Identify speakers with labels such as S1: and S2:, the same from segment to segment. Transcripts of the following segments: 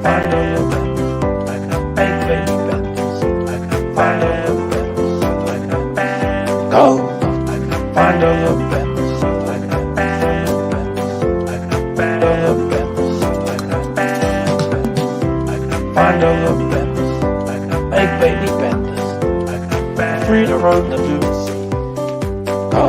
S1: find all your battles. I can bang baby battles. I can find all your battles. I can bang. Go. I can find all your battles. I can bang all your battles. I can bang all your battles. I can bang. I can find all your battles. I can bang baby battles. I can bang. Free to run the blues. Go.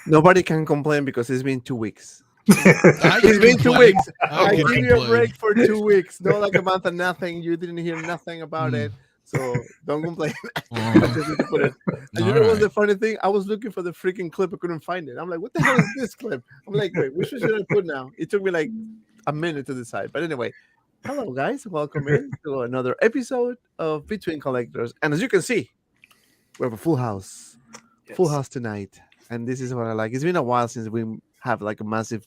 S2: Nobody can complain because it's been 2 weeks.
S3: I
S2: It's been 2
S3: complain.
S2: weeks. I give you a break for 2 weeks. No, like a month and nothing. You didn't hear nothing about it. So don't complain. I just need to put it. And you know what's the funny thing? I was looking for the freaking clip. I couldn't find it. I'm like, what the hell is this clip? I'm like, wait, which one should I put now? It took me like a minute to decide. But anyway, hello guys. Welcome in to another episode of Between Collectors. And as you can see, we have a full house. Full house tonight. And this is what I like. It's been a while since we have like a massive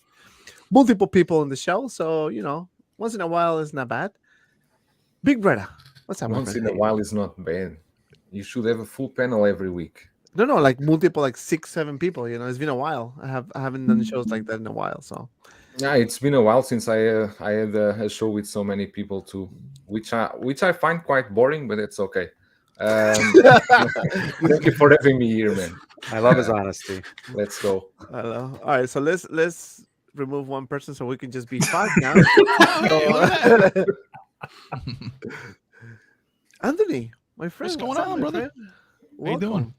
S2: multiple people on the show. So, you know, once in a while is not bad. BIGBREDA. What's up?
S4: Once in a while is not bad. You should have a full panel every week.
S2: No, like multiple, like 6, 7 people. You know, it's been a while. I haven't done shows like that in a while. So
S4: Yeah, it's been a while since I had a show with so many people too, which I find quite boring, but it's okay. Thank you for having me here, man.
S5: I love his honesty.
S4: Let's go.
S2: hello. All right, so let's remove one person so we can just be 5 now. So, Anthony, my friend,
S3: What's going
S2: up,
S3: on,
S2: my
S3: brother?
S2: friend?
S3: How you doing?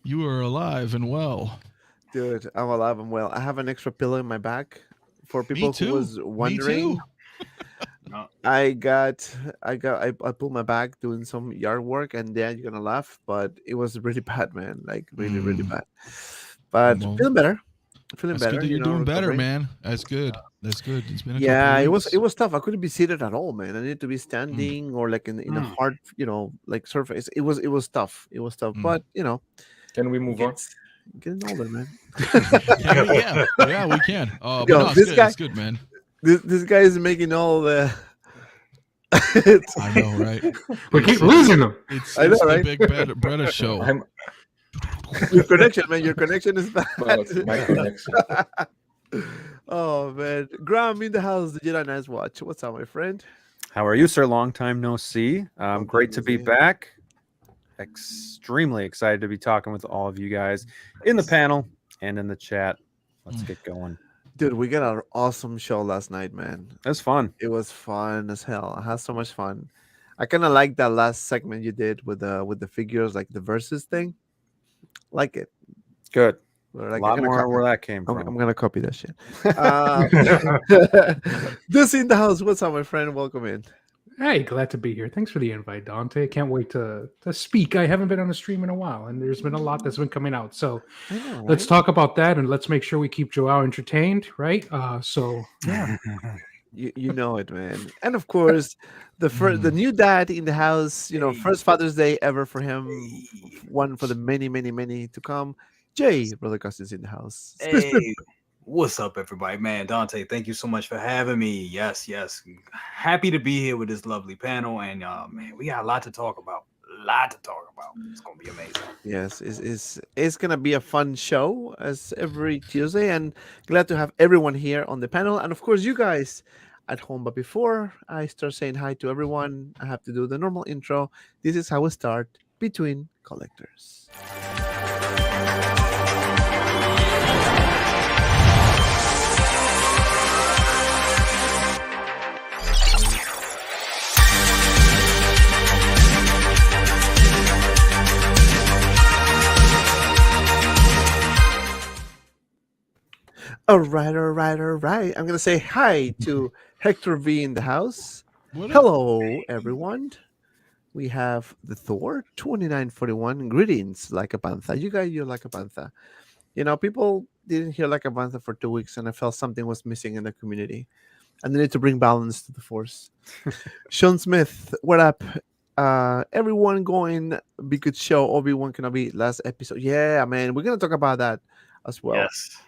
S3: You are alive and well.
S2: Dude, I'm alive and well. I have an extra pillow in my back for people who was wondering.
S3: Me too.
S2: I pulled my back doing some yard work, and then you're gonna laugh, but it was really bad, man. Like really bad. But
S3: Well,
S2: feeling better. Feeling
S3: That's
S2: better.
S3: good that you're
S2: you know,
S3: doing better,
S2: recovering.
S3: man. That's good. That's good. It's been a
S2: Yeah,
S3: couple
S2: it
S3: of
S2: was
S3: weeks.
S2: tough. I couldn't be seated at all, man. I needed to be standing or like in a hard, you know, like surface. It was tough. It was tough, but you know,
S4: Can we move on?
S2: getting older, man.
S3: yeah, we can. But
S2: Yo,
S3: no, it's
S2: this
S3: good.
S2: guy-
S3: It's good, man.
S2: This guy is making all the.
S3: I know, right?
S6: We keep losing them.
S3: It's
S2: I know,
S3: the
S2: right?
S3: Big Breda show.
S2: Your connection, man. Your connection is bad.
S4: Well, it's my connection.
S2: Oh man, Graham in the house. The Jedi Knights watch. What's up, my friend?
S5: How are you, sir? Long time no see. Great to be back. Extremely excited to be talking with all of you guys in the panel and in the chat. Let's get going.
S2: Dude, we got an awesome show last night, man.
S5: It was fun.
S2: It was fun as hell. I had so much fun. I kind of like that last segment you did with the figures, like the versus thing. Like it.
S5: Good.
S2: Like,
S5: A lot more where that came from.
S2: I'm gonna copy that shit. This in the house. What's up, my friend? Welcome in.
S6: Hey, glad to be here. Thanks for the invite, Dante. Can't wait to speak. I haven't been on a stream in a while, and there's been a lot that's been coming out. So
S2: I know, right?
S6: let's talk about that, and let's make sure we keep Joao entertained, right? So yeah,
S2: You know it, man. And of course, the new dad in the house. You know, first Father's Day ever for him. One for the many to come. Jay, Brother Cousins in the house.
S7: Hey, what's up, everybody? Man, Dante, thank you so much for having me. Yes. Happy to be here with this lovely panel. And man, we got a lot to talk about. It's gonna be amazing.
S2: Yes, it's gonna be a fun show as every Tuesday, and glad to have everyone here on the panel, and of course you guys at home. But before I start saying hi to everyone, I have to do the normal intro. This is how we start Between Collectors. All right. I'm gonna say hi to Hector V in the house.
S3: What up?
S2: Hello, everyone. We have the Thor 2941. Greetings, like a panther. You're like a panther. You know, people didn't hear like a panther for 2 weeks, and I felt something was missing in the community. And they need to bring balance to the force. Sean Smith, what up? Everyone going be good show. Obi-Wan Kenobi last episode. Yeah, man, we're gonna talk about that as well.
S7: Yes.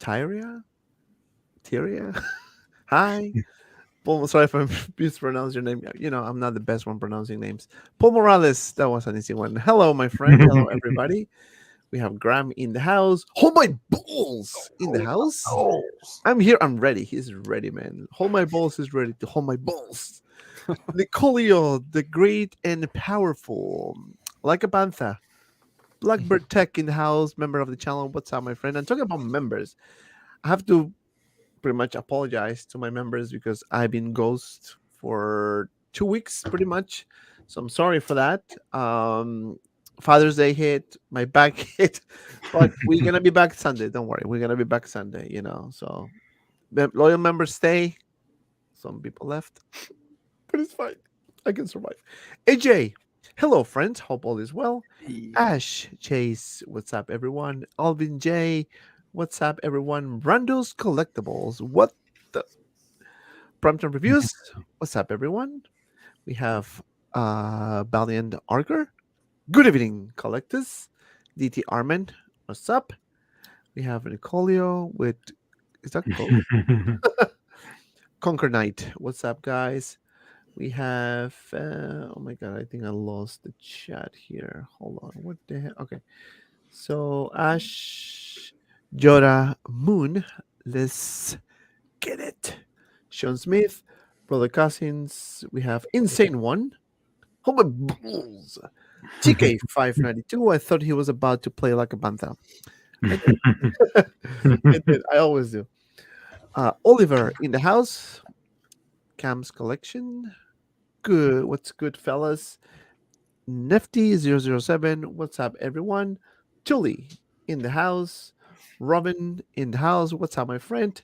S2: Tyria? Hi. Paul, sorry if I mispronounced your name. You know, I'm not the best one pronouncing names. Paul Morales, that was an easy one. Hello, my friend. Hello, everybody. We have Graham in the house. Hold my balls in the house. I'm here. I'm ready. He's ready, man. Hold my balls is ready to hold my balls. Nicolio, the great and powerful, like a panther. Blackbird Tech in the house, member of the channel. What's up, my friend? And talking about members, I have to pretty much apologize to my members because I've been ghost for 2 weeks, pretty much. So I'm sorry for that. Father's Day hit, my back hit, but we're gonna be back Sunday. Don't worry, we're gonna be back Sunday. So loyal members stay. Some people left, but it's fine. I can survive. AJ, hello friends. Hope all is well. Ash, Chase, what's up everyone? Alvin J, what's up everyone? Rando's Collectibles, what the? Prompton Reviews, what's up everyone? We have Valiant Arger. Good evening, collectors. DT Armin, what's up? We have Nicolio with is that gold? Conquer Knight, what's up, guys? We have oh my god, I think I lost the chat here. Hold on, what the heck? Okay, so Ash, Jora, Moon, let's get it. Sean Smith, Brother Cousins. We have Insane One. Homer Bulls. TK592. I thought he was about to play like a panther. I did. I always do. Oliver in the house. Cam's collection. Good. What's good, fellas? Nefty007. What's up, everyone? Tully in the house. Robin in the house. What's up, my friend?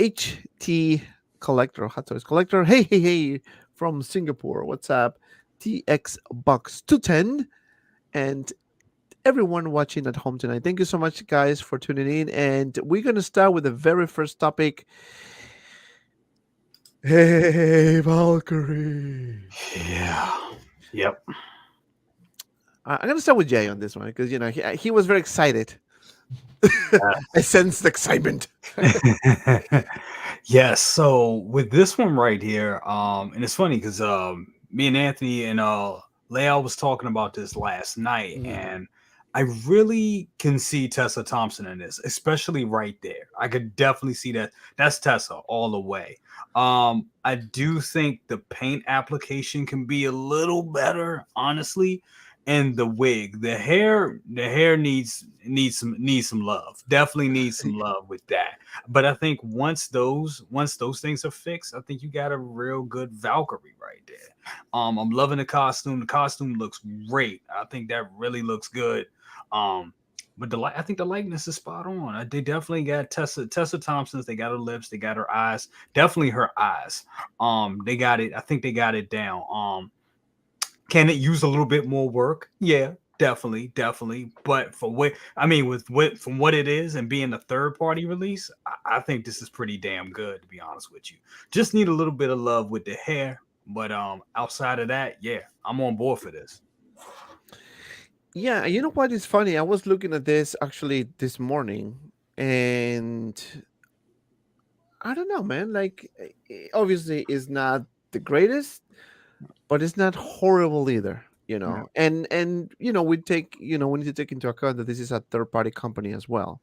S2: HT Collector, Hot Toys Collector. Hey, from Singapore. What's up? TX Box 210. And everyone watching at home tonight, thank you so much, guys, for tuning in. And we're going to start with the very first topic. Hey, Valkyrie.
S7: Yeah. Yep.
S2: I'm going to start with Jay on this one because, he was very excited. I sensed excitement.
S7: Yes. So with this one right here, and it's funny because me and Anthony and Leal was talking about this last night, and I really can see Tessa Thompson in this, especially right there. I could definitely see that. That's Tessa all the way. I do think the paint application can be a little better, honestly. And the wig, the hair needs some love. Definitely needs some love with that. But I think once those things are fixed, I think you got a real good Valkyrie right there. I'm loving the costume. The costume looks great. I think that really looks good. But I think the likeness is spot on. They definitely got Tessa Thompson's. They got her lips. They got her eyes. Definitely her eyes. They got it. I think they got it down. Can it use a little bit more work? Yeah, definitely. But from what it is and being a third-party release, I think this is pretty damn good, to be honest with you. Just need a little bit of love with the hair, but outside of that, yeah, I'm on board for this.
S2: Yeah, you know what is funny? I was looking at this actually this morning, and I don't know, man. Like, obviously, it's not the greatest, but it's not horrible either, And we need to take into account that this is a third party company as well,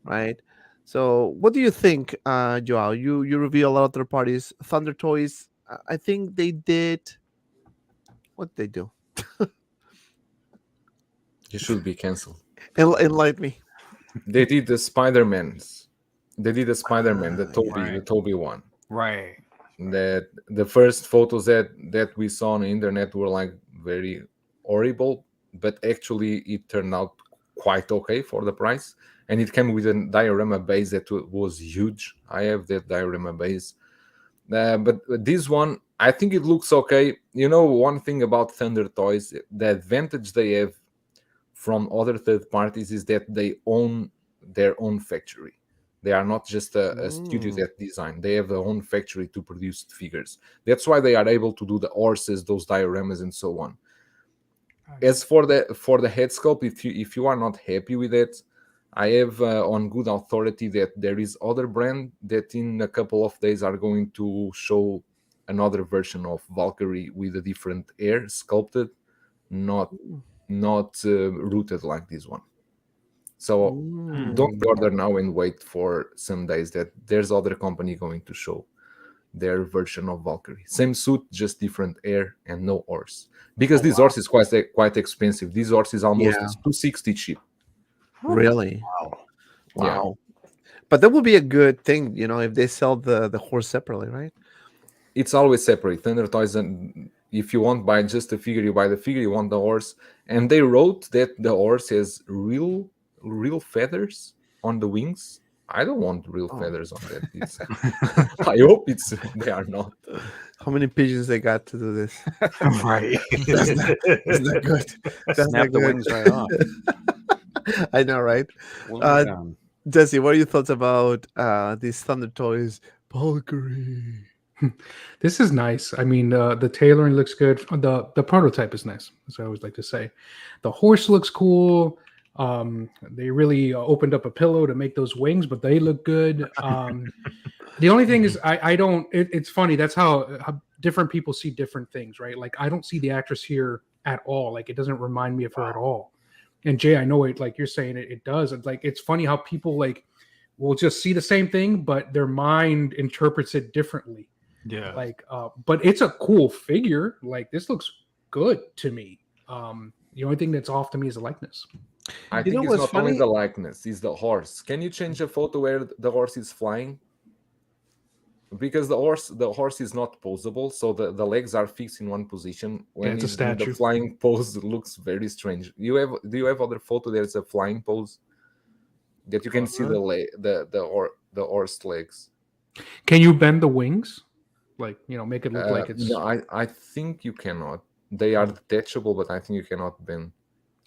S2: right? So what do you think, Joao? You review a lot of third parties. Thunder Toys, I think they did what they do.
S4: You should be canceled.
S2: Enlighten me.
S4: They did the Spider-Man's. They did the Spider-Man, the Toby one.
S7: Right.
S4: That the first photos that we saw on the internet were like very horrible, but actually it turned out quite okay for the price, and it came with a diorama base that was huge. I have that diorama base, but this one, I think it looks okay. One thing about Thunder Toys, the advantage they have from other third parties is that they own their own factory. They are not just a studio that design. They have their own factory to produce figures. That's why they are able to do the horses, those dioramas, and so on. As for the head sculpt, if you are not happy with it, I have on good authority that there is other brand that in a couple of days are going to show another version of Valkyrie with a different hair sculpted, not rooted like this one. So
S2: Mm.
S4: don't order now and wait for some days that there's other company going to show their version of Valkyrie. Same suit, just different hair and no horse. Because this horse is quite expensive. This horse is almost
S2: Yeah.
S4: 260 cheap.
S2: Really?
S7: Wow.
S4: Yeah.
S2: Wow. But that would be a good thing, if they sell the horse separately, right?
S4: It's always separate. Thunder Toys, and if you want buy just the figure, you buy the figure. You want the horse, and they wrote that the horse has real feathers on the wings. I don't want real feathers on that. It's, I hope they are not.
S2: How many pigeons they got to do this?
S7: Right.
S2: That's not good. That's
S5: Snap
S2: not
S5: the
S2: good.
S5: wings right off.
S2: I know, right?
S5: Well
S2: Uh,
S5: done.
S2: Jesse, what are your thoughts about these Thunder Toys Valkyrie?
S6: This is nice. I mean, the tailoring looks good. The prototype is nice, as I always like to say. The horse looks cool. They really opened up a pillow to make those wings, but they look good. The only thing is, I don't. It's funny. That's how different people see different things, right? Like I don't see the actress here at all. Like it doesn't remind me of her at all. And Jay, I know it. Like you're saying, it does. It's like it's funny how people like will just see the same thing, but their mind interprets it differently.
S7: Yeah.
S6: Like, but it's a cool figure. Like this looks good to me. The only thing that's off to me is the likeness.
S4: I
S2: You
S4: think
S2: know
S4: it's
S2: what's
S4: not only
S2: funny?
S4: the likeness, it's the horse. Can you change a photo where the horse is flying? Because the horse is not posable, so the legs are fixed in one position. When
S6: it's a
S4: he's doing the
S6: statue.
S4: flying pose, it looks very strange. Do you have other photo there's a flying pose that you can see the horse legs?
S6: Can you bend the wings? Like make it look like it's.
S4: No, I think you cannot. They are detachable, but I think you cannot bend.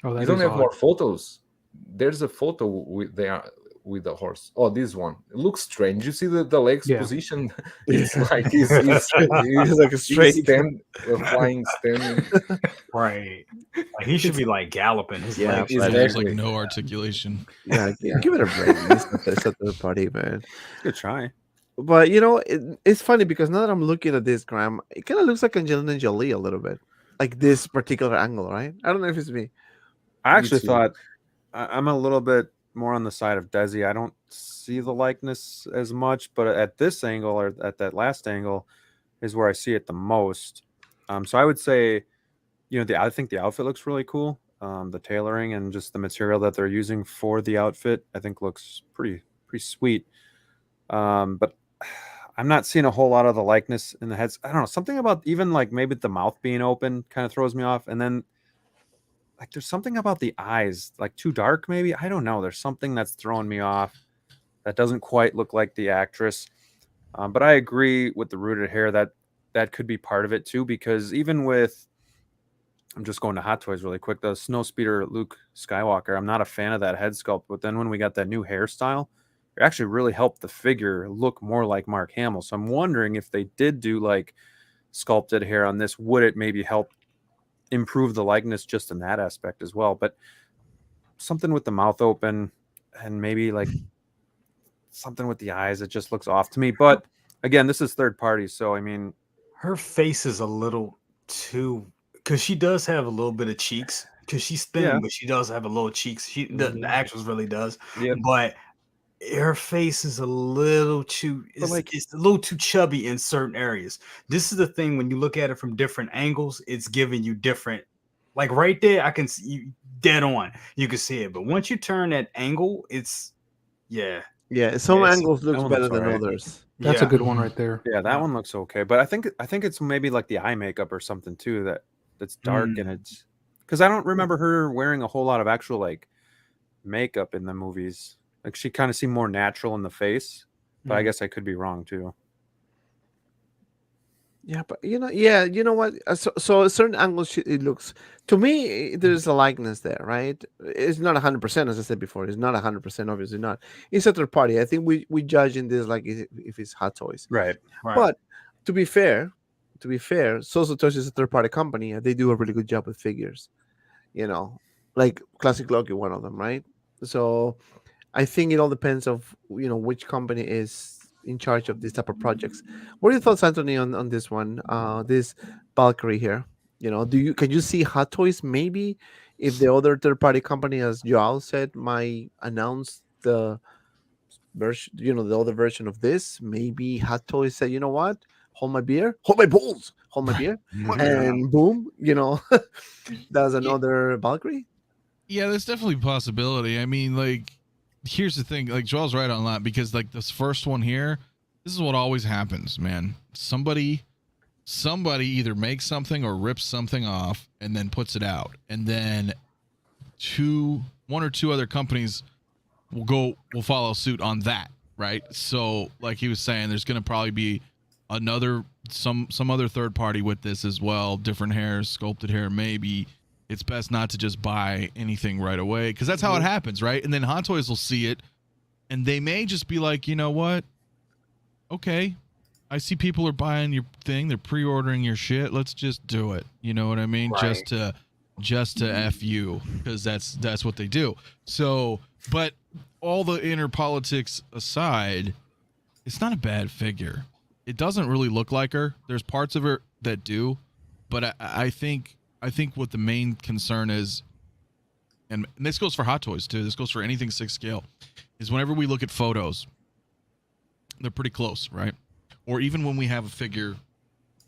S6: Oh, that
S4: You don't
S6: is
S4: have
S6: odd.
S4: more photos. There's a photo with the horse. Oh, this one. It looks strange. You see the legs
S6: Yeah.
S4: position? It's like he's
S2: like a straight.
S4: flying standing.
S7: Right. Like, he should be like galloping. His
S2: Yeah,
S7: legs.
S2: he's
S7: should-
S3: There's
S2: exactly.
S3: like no articulation.
S2: Yeah, give it a break. It's a third party, man.
S5: Good try.
S2: But it's funny because now that I'm looking at this, Graham, it kind of looks like Angelina Jolie a little bit, like this particular angle, right? I don't know if it's me.
S5: I actually
S4: too.
S5: thought I'm a little bit more on the side of Desi. I don't see the likeness as much, but at this angle or at that last angle is where I see it the most. So I would say, I think the outfit looks really cool. The tailoring and just the material that they're using for the outfit, I think looks pretty sweet. But I'm not seeing a whole lot of the likeness in the heads. I don't know, something about even like maybe the mouth being open kind of throws me off. And then like there's something about the eyes, like too dark, maybe. I don't know. There's something that's throwing me off that doesn't quite look like the actress. But I agree with the rooted hair that could be part of it too, because even with, I'm just going to Hot Toys really quick, the Snowspeeder Luke Skywalker, I'm not a fan of that head sculpt. But then when we got that new hairstyle, it actually really helped the figure look more like Mark Hamill. So I'm wondering if they did do like sculpted hair on this, would it maybe help improve the likeness just in that aspect as well? But something with the mouth open and maybe like something with the eyes, it just looks off to me. But again, this is third party, so I mean,
S7: Her face is a little too, because she does have a little bit of cheeks. Because she's thin,
S5: Yeah.
S7: but she does have a little cheeks. The actress really does.
S5: Yep.
S7: But her face is a little too, it's a little too chubby in certain areas. This is the thing, when you look at it from different angles, it's giving you different, like right there, I can see you dead on. You can see it. But once you turn that angle, it's
S2: Some
S7: Yes,
S2: angles
S5: that
S2: looks
S5: one
S2: better
S5: looks
S2: than
S5: alright.
S2: others.
S6: That's a good one right there.
S5: yeah, that one looks okay. But I think it's maybe like the eye makeup or something too that's dark and it's because I don't remember her wearing a whole lot of actual like makeup in the movies. Like she kind of seemed more natural in the face, but I guess I could be wrong too.
S2: Yeah, but you know what? So a certain angles it looks to me there's a likeness there, right? It's not 100%, as I said before. It's not 100%, obviously not. It's a third party. I think we judge in this like if it's Hot Toys.
S5: Right.
S2: But to be fair, Soso Toys is a third party company and they do a really good job with figures. Like Classic Loki, one of them, right? So I think it all depends of which company is in charge of this type of projects. What are your thoughts, Anthony, on this one? This Valkyrie here. Can you see Hot Toys maybe if the other third party company, as Joao said, might announce the version, the other version of this, maybe Hot Toys said, you know what, hold my beer, hold my balls, hold my beer, and boom, that's another Valkyrie.
S3: Yeah, there's definitely a possibility. I mean, like, here's the thing. Like, Joel's right on that because, like, this first one here, this is what always happens, man. Somebody either makes something or rips something off and then puts it out, and then one or two other companies will follow suit on that, right? So, like he was saying, there's going to probably be some other third party with this as well. Different hairs, sculpted hair, maybe. It's best not to just buy anything right away because that's how it happens, right? And then Hot Toys will see it, and they may just be like, you know what? Okay, I see people are buying your thing. They're pre-ordering your shit. Let's just do it. You know what I mean?
S5: Right.
S3: Just to F you, because that's what they do. So, but all the inner politics aside, it's not a bad figure. It doesn't really look like her. There's parts of her that do, but I think what the main concern is, and this goes for Hot Toys too, this goes for anything 6 scale, is whenever we look at photos, they're pretty close, right? Or even when we have a figure,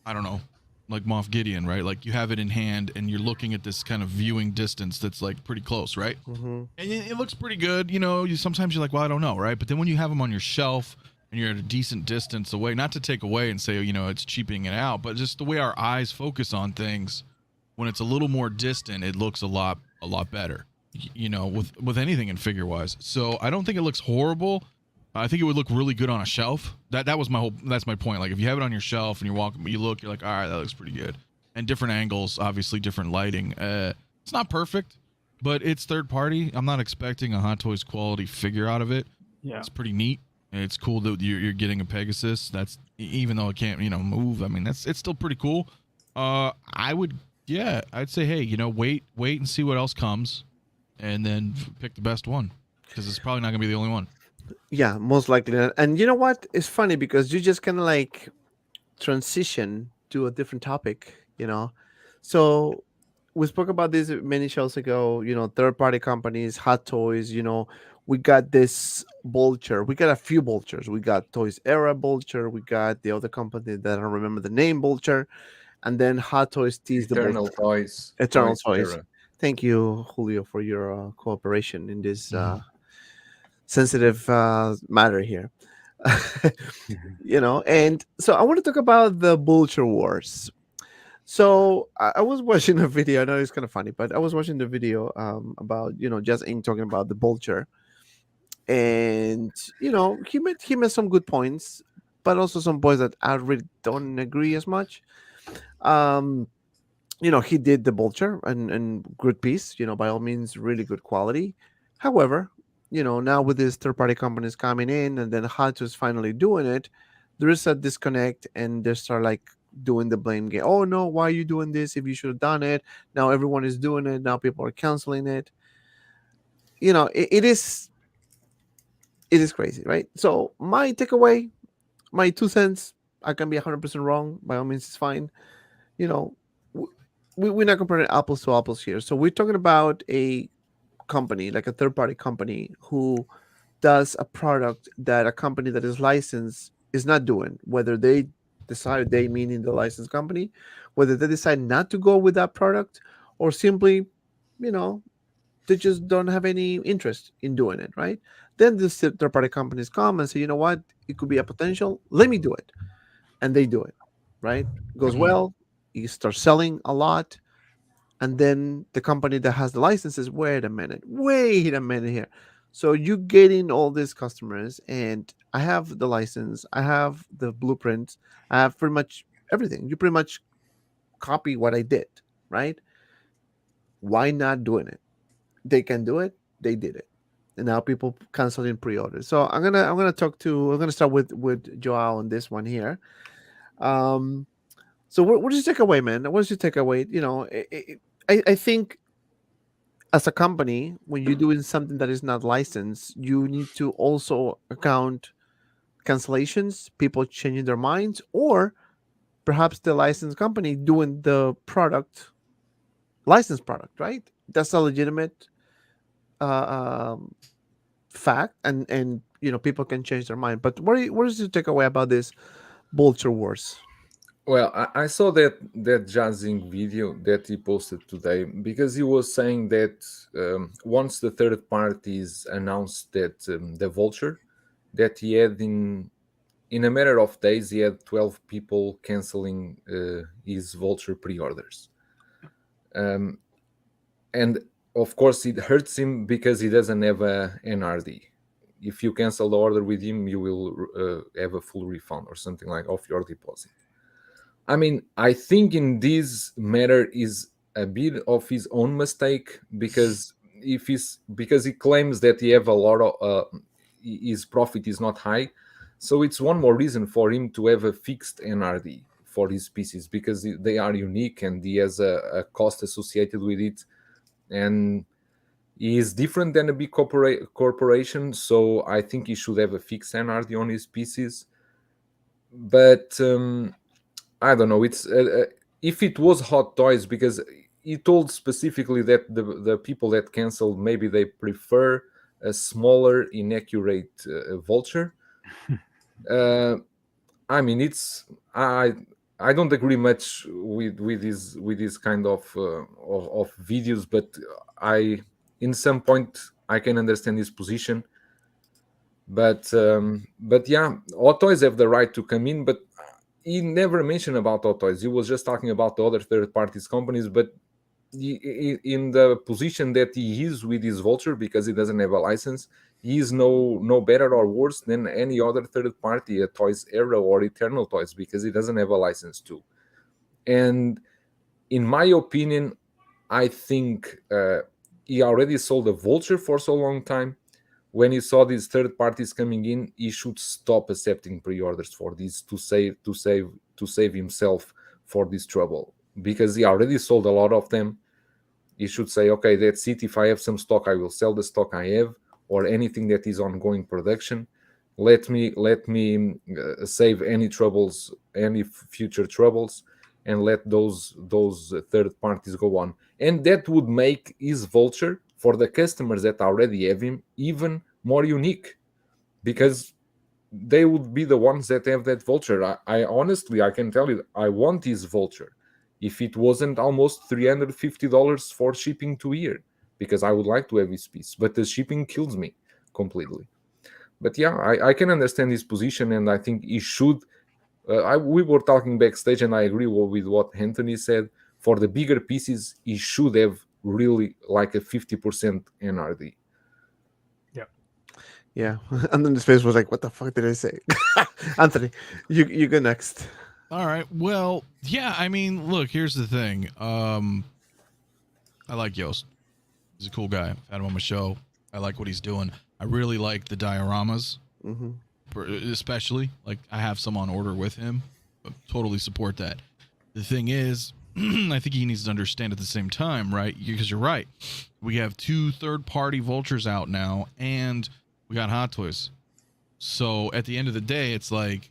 S3: I don't know, like Moff Gideon, right? Like you have it in hand and you're looking at this kind of viewing distance that's like pretty close, right?
S2: Mm-hmm.
S3: And it looks pretty good. Sometimes you're like, well, I don't know, right? But then when you have them on your shelf and you're at a decent distance away, not to take away and say, it's cheaping it out, but just the way our eyes focus on things, when it's a little more distant, it looks a lot better, with anything in figure wise. So I don't think it looks horrible. I think it would look really good on a shelf. That's my point. Like if you have it on your shelf and you're like, all right, that looks pretty good. And different angles, obviously different lighting. It's not perfect, but it's third party. I'm not expecting a Hot Toys quality figure out of it.
S7: Yeah.
S3: It's pretty neat. It's cool that you're getting a Pegasus. That's, even though it can't, move. I mean, it's still pretty cool. I'd say, hey, wait and see what else comes, and then pick the best one, because it's probably not gonna be the only one.
S2: Yeah, most likely not. And you know what? It's funny because you just kind of like transition to a different topic, So we spoke about this many shows ago, third party companies, Hot Toys, we got this vulture. We got a few vultures. We got Toys Era vulture. We got the other company that I don't remember the name, vulture. And then Hot Toys teased the
S4: Eternal
S2: vulture.
S4: Toys.
S2: Eternal Toys.
S4: Era.
S2: Thank you, Julio, for your cooperation in this sensitive matter here. And so I want to talk about the Vulture Wars. So I was watching a video. I know it's kind of funny, but I was watching the video about Just Inc. talking about the Vulture, and he made some good points, but also some points that I really don't agree as much. He did the Vulture and good piece, by all means, really good quality. However, now with these third party companies coming in and then Hot Toys finally doing it, there is a disconnect and they start like doing the blame game. Oh no, why are you doing this if you should have done it? Now everyone is doing it. Now people are canceling it. It is crazy, right? So my takeaway, my 2 cents, I can be 100% wrong. By all means, it's fine. We're not comparing apples to apples here. So we're talking about a company, like a third party company, who does a product that a company that is licensed is not doing. Whether they decide, they meaning the licensed company, whether they decide not to go with that product or simply, they just don't have any interest in doing it, right? Then the third party companies come and say, you know what, it could be a potential. Let me do it. And they do it, right? Goes well. You start selling a lot. And then the company that has the licenses, wait a minute here. So you getting all these customers, and I have the license, I have the blueprints, I have pretty much everything. You pretty much copy what I did, right? Why not doing it? They can do it. They did it, and now people canceling pre-orders. So I'm gonna start with Joao on this one here. So what does your takeaway, man? What is your takeaway? I think as a company, when you're doing something that is not licensed, you need to also account cancellations, people changing their minds, or perhaps the licensed company doing the product licensed product, right? That's a legitimate uh, um, fact, and people can change their mind. But what is your takeaway about this Vulture Wars?
S4: Well, I saw that jazzing video that he posted today because he was saying that once the third parties announced that the Vulture, that he had in a matter of days he had 12 people canceling his Vulture pre-orders, and of course it hurts him because he doesn't have a NRD. If you cancel the order with him, you will have a full refund or something like of your deposit. I mean, I think in this matter is a bit of his own mistake because because he claims that he have a lot of his profit is not high, so it's one more reason for him to have a fixed NRD for his pieces because they are unique and he has a cost associated with it, and he is different than a big corporation, so I think he should have a fixed NRD on his pieces. But I don't know. It's if it was Hot Toys, because he told specifically that the people that canceled maybe they prefer a smaller, inaccurate Vulture. I mean, it's I don't agree much with this kind of videos, but in some point I can understand his position. But yeah, Hot Toys have the right to come in, but he never mentioned about Hot Toys. He was just talking about the other third parties companies, but in the position that he is with his Vulture, because he doesn't have a license, he is no better or worse than any other third party, a Toys Era or Eternal Toys, because he doesn't have a license too. And in my opinion, I think he already sold a Vulture for so long time. When he saw these third parties coming in, he should stop accepting pre-orders for this to save himself for this trouble, because he already sold a lot of them. He should say, okay, that's it. If I have some stock, I will sell the stock I have, or anything that is ongoing production. Let me save any troubles, any future troubles, and let those third parties go on. And that would make his Vulture, for the customers that already have him, even more unique, because they would be the ones that have that Vulture. I honestly, I can tell you, I want his Vulture if it wasn't almost $350 for shipping to here, because I would like to have his piece, but the shipping kills me completely. But yeah, I can understand his position, and I think he should. We were talking backstage, and I agree with what Anthony said. For the bigger pieces, he should have really like a 50% NRD.
S2: Yeah. And then his face was like, what the fuck did I say? Anthony, you go next.
S3: All right. Well, yeah, I mean, look, here's the thing. I like Yost. He's a cool guy. I've had him on my show. I like what he's doing. I really like the dioramas, especially. Like, I have some on order with him. I totally support that. The thing is, I think he needs to understand at the same time, right? Because you're right. We have 2 third-party Vultures out now, and we got Hot Toys. So at the end of the day, it's like,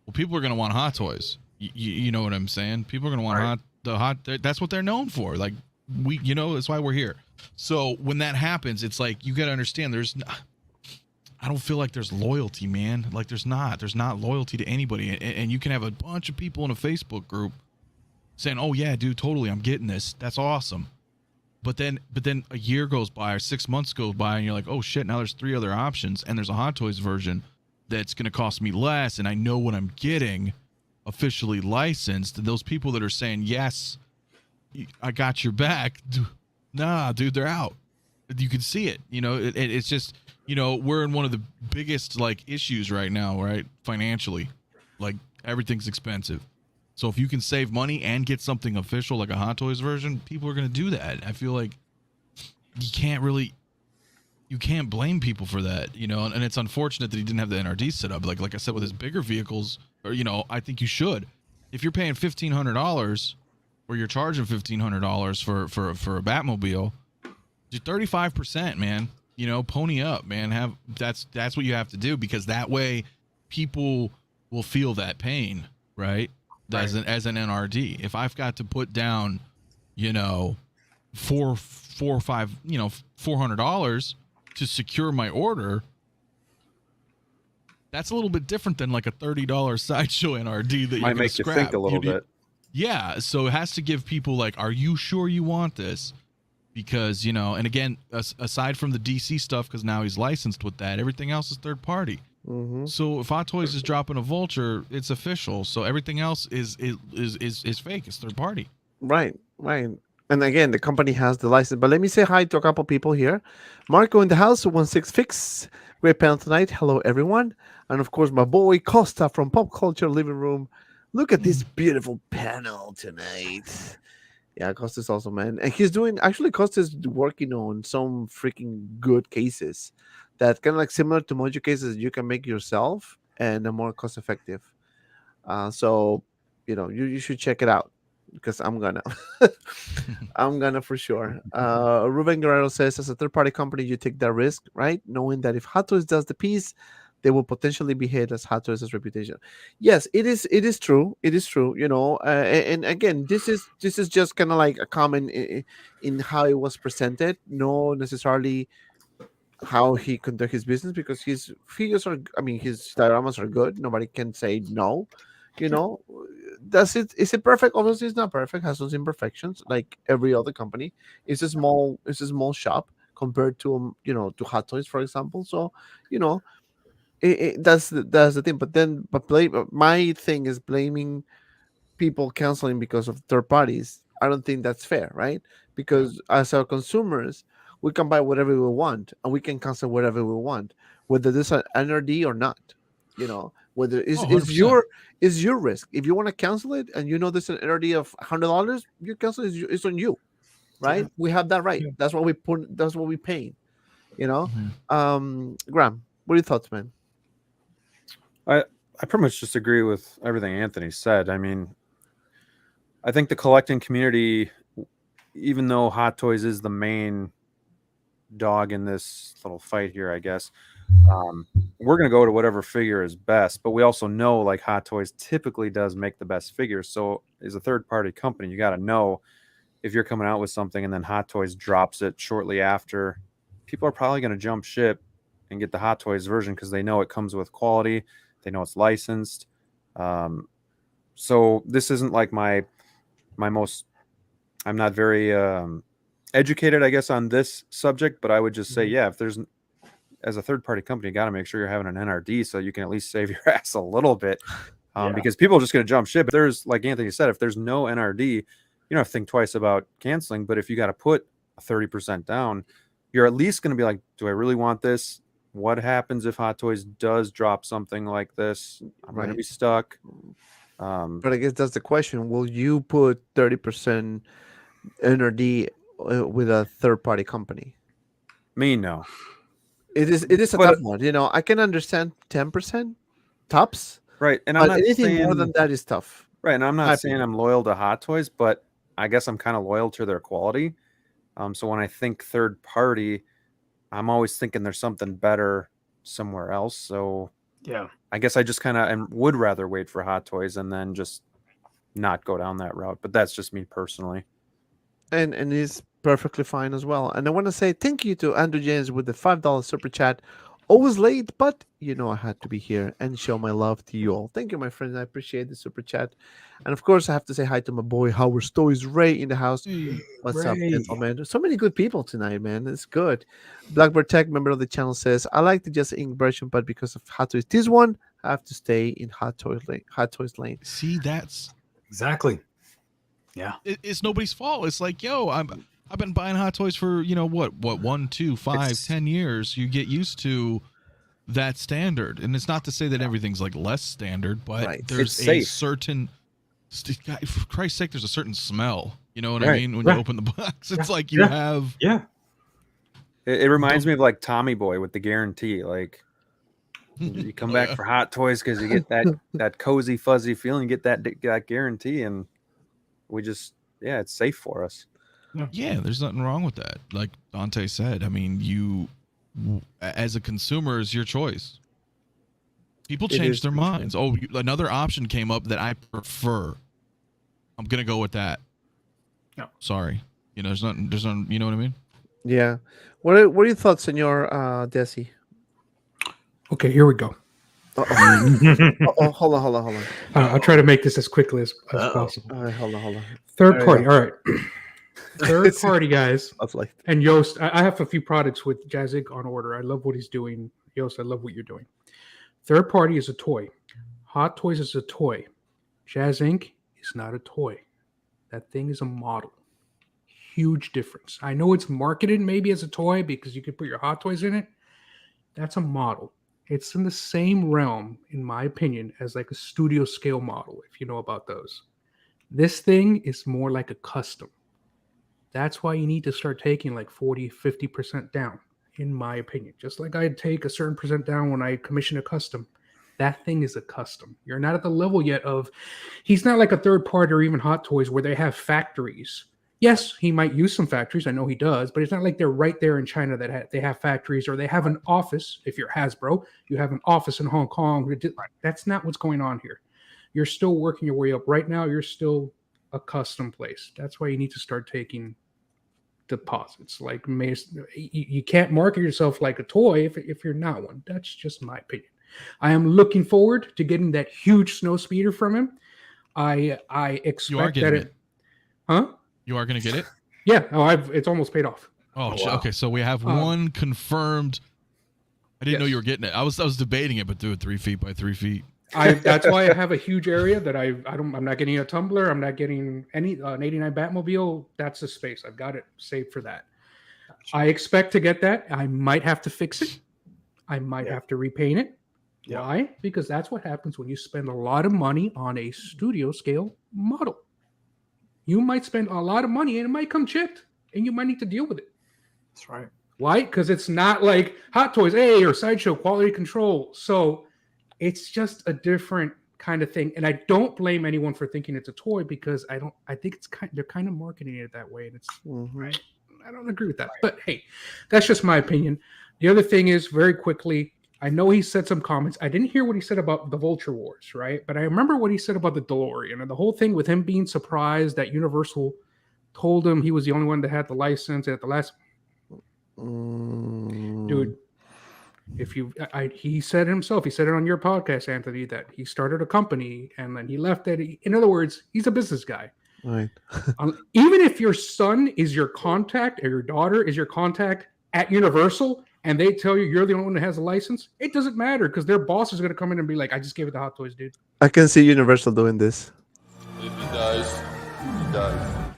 S3: well, people are going to want Hot Toys. You know what I'm saying? People are going to want that's what they're known for. Like, that's why we're here. So when that happens, it's like, you got to understand I don't feel like there's loyalty, man. Like, there's not loyalty to anybody. And you can have a bunch of people in a Facebook group saying, oh yeah, dude, totally, I'm getting this. That's awesome. But then a year goes by or 6 months goes by, and you're like, oh shit, now there's 3 other options, and there's a Hot Toys version that's going to cost me less, and I know what I'm getting officially licensed. And those people that are saying, yes, I got your back, nah, dude, they're out. You can see it. It's just, we're in one of the biggest like issues right now, right? Financially, like, everything's expensive. So if you can save money and get something official like a Hot Toys version, people are going to do that. I feel like you can't blame people for that, and it's unfortunate that he didn't have the NRD set up. Like I said, with his bigger vehicles, or, I think you should. If you're paying $1,500 or you're charging $1,500 for a Batmobile, do 35%, man. Pony up, man. That's what you have to do, because that way people will feel that pain, right? As an NRD. If I've got to put down, four or five, $400 to secure my order. That's a little bit different than like a $30 sideshow NRD that
S5: Might
S3: you're gonna
S5: make you
S3: scrap.
S5: think a little bit.
S3: Yeah, so it has to give people like, are you sure you want this? Because, and again, aside from the DC stuff, because now he's licensed with that, everything else is third party.
S2: Mm-hmm.
S3: So if Hot Toys is dropping a Vulture, it's official. So everything else is fake. It's third party.
S2: Right. And again, the company has the license. But let me say hi to a couple people here. Marco in the house, 16 Fix. Great panel tonight. Hello, everyone. And of course, my boy Costa from Pop Culture Living Room. Look at this beautiful panel tonight. Yeah, Costa's awesome, man. And Costa's working on some freaking good cases that kind of like similar to Mojo cases you can make yourself and are more cost effective. So, you should check it out. Because I'm gonna for sure. Ruben Guerrero says, as a third-party company, you take that risk, right? Knowing that if Hot Toys does the piece, they will potentially be hit as Hot Toys' reputation. Yes, it is true. It is true. And again, this is just kind of like a comment in how it was presented, no necessarily how he conduct his business, because his figures are, his dioramas are good. Nobody can say no. Is it perfect? Obviously it's not perfect, has some imperfections like every other company. It's a small shop compared to to Hot Toys, for example. So that's the thing. But my thing is blaming people canceling because of third parties. I don't think that's fair, right? Because as our consumers, we can buy whatever we want and we can cancel whatever we want, whether there's an NRD or not. Whether is
S3: 100%.
S2: your risk. If you want to cancel it and there's an NRD of $100, you cancel it. It's on you, right?
S6: Yeah.
S2: We have that right.
S6: Yeah.
S2: That's what we put. That's what we pay.
S3: Mhm.
S2: Graham, what are your thoughts, man?
S5: I pretty much just agree with everything Anthony said. I think the collecting community, even though Hot Toys is the main dog in this little fight here, I guess, we're going to go to whatever figure is best. But we also know, like, Hot Toys typically does make the best figures. So as a third-party company, you got to know if you're coming out with something and then Hot Toys drops it shortly after, people are probably going to jump ship and get the Hot Toys version because they know it comes with quality. They know it's licensed. So this isn't like my most, I'm not very educated, I guess, on this subject, but I would just say, yeah, if there's, as a third-party company, you got to make sure you're having an NRD so you can at least save your ass a little bit, because people are just going to jump ship. If there's, like Anthony said, if there's no NRD, you don't have to think twice about canceling. But if you got to put a 30% down, you're at least going to be like, do I really want this? What happens if Hot Toys does drop something like this? I'm going to be stuck.
S2: But I guess that's the question. Will you put 30% NRD with a third-party company?
S5: Me, no.
S2: It is a tough one. I can understand 10% tops.
S5: Right. And
S2: but anything more than that is tough.
S5: Right. And I'm not saying I'm loyal to Hot Toys, but I guess I'm kind of loyal to their quality. So when I think third party, I'm always thinking there's something better somewhere else. So
S7: yeah,
S5: I guess I just kind of would rather wait for Hot Toys and then just not go down that route. But that's just me personally.
S2: And it's perfectly fine as well. And I want to say thank you to Andrew James with the $5 super chat. Always late, but I had to be here and show my love to you all. Thank you, my friends. I appreciate the super chat. And of course, I have to say hi to my boy Howard Stories Ray in the house. What's up, gentlemen? There's so many good people tonight, man. It's good. Blackbird Tech, member of the channel, says, I like the Just Ink version, but because of Hot Toys, this one, I have to stay in Hot Toys lane.
S3: See, that's
S7: exactly. Yeah,
S3: it's nobody's fault. It's like, I've been buying Hot Toys for what 1, 2, 5, 10 years. You get used to that standard, and it's not to say that everything's like less standard, but there's a certain, for Christ's sake, there's a certain smell. You know what I mean? When you open the box, it's like you have.
S5: Yeah. It reminds me of like Tommy Boy with the guarantee. Like you come back for Hot Toys because you get that cozy, fuzzy feeling. You get that guarantee, and we just it's safe for us.
S3: Yeah, there's nothing wrong with that. Like Dante said, I mean, you, as a consumer, is your choice. People change their minds. Oh, another option came up that I prefer. I'm gonna go with that.
S7: No,
S3: sorry. You know, there's not. You know what I mean?
S2: Yeah. What are your thoughts, Senor Desi?
S6: Okay, here we go.
S2: Oh, hold on.
S6: I'll try to make this as quickly as
S7: Uh-oh.
S6: possible.
S2: All right, hold on.
S6: Third
S2: There we
S6: party.
S2: go.
S6: All right. Third party, guys.
S2: I was like,
S6: And Yost, I have a few products with Jazik on order. I love what he's doing. Yost, I love what you're doing. Third party is a toy. Hot Toys is a toy. Jazz Inc. is not a toy. That thing is a model. Huge difference. I know it's marketed maybe as a toy because you can put your Hot Toys in it. That's a model. It's in the same realm, in my opinion, as like a studio scale model, if you know about those. This thing is more like a custom. That's why you need to start taking like 40, 50% down, in my opinion. Just like I'd take a certain percent down when I commission a custom. That thing is a custom. You're not at the level yet of, he's not like a third party or even Hot Toys where they have factories. Yes, he might use some factories. I know he does, but it's not like they're right there in China that they have factories or they have an office. If you're Hasbro, you have an office in Hong Kong. That's not what's going on here. You're still working your way up. Right now, you're still a custom place. That's why you need to start taking deposits. Like you can't market yourself like a toy if you're not one. That's just my opinion. I am looking forward to getting that huge snow speeder from him. I expect that it. Huh?
S3: You are going to get it?
S6: Yeah. Oh, it's almost paid off.
S3: Oh, wow. Okay. So we have one confirmed. I didn't know you were getting it. I was debating it, but do it 3 feet by 3 feet.
S6: That's why I have a huge area that I'm not getting a tumbler. I'm not getting an 89 Batmobile. That's the space. I've got it saved for that. I expect to get that. I might have to fix it. I might have to repaint it. Yeah. Why? Because that's what happens when you spend a lot of money on a studio scale model. You might spend a lot of money and it might come chipped and you might need to deal with it.
S7: That's right.
S6: Why? Because it's not like Hot Toys, or Sideshow quality control. So it's just a different kind of thing. And I don't blame anyone for thinking it's a toy because I think they're kind of marketing it that way. And it's right. I don't agree with that. But hey, that's just my opinion. The other thing is, very quickly, I know he said some comments. I didn't hear what he said about the Vulture Wars, right? But I remember what he said about the DeLorean and the whole thing with him being surprised that Universal told him he was the only one that had the license at the last. Dude, he said it himself. He said it on your podcast, Anthony, that he started a company and then he left it. In other words, he's a business guy.
S2: Right.
S6: Even if your son is your contact or your daughter is your contact at Universal, and they tell you you're the only one that has a license, it doesn't matter because their boss is going to come in and be like, I just gave it to Hot Toys, dude.
S2: I can see Universal doing this.
S1: If he dies, he dies.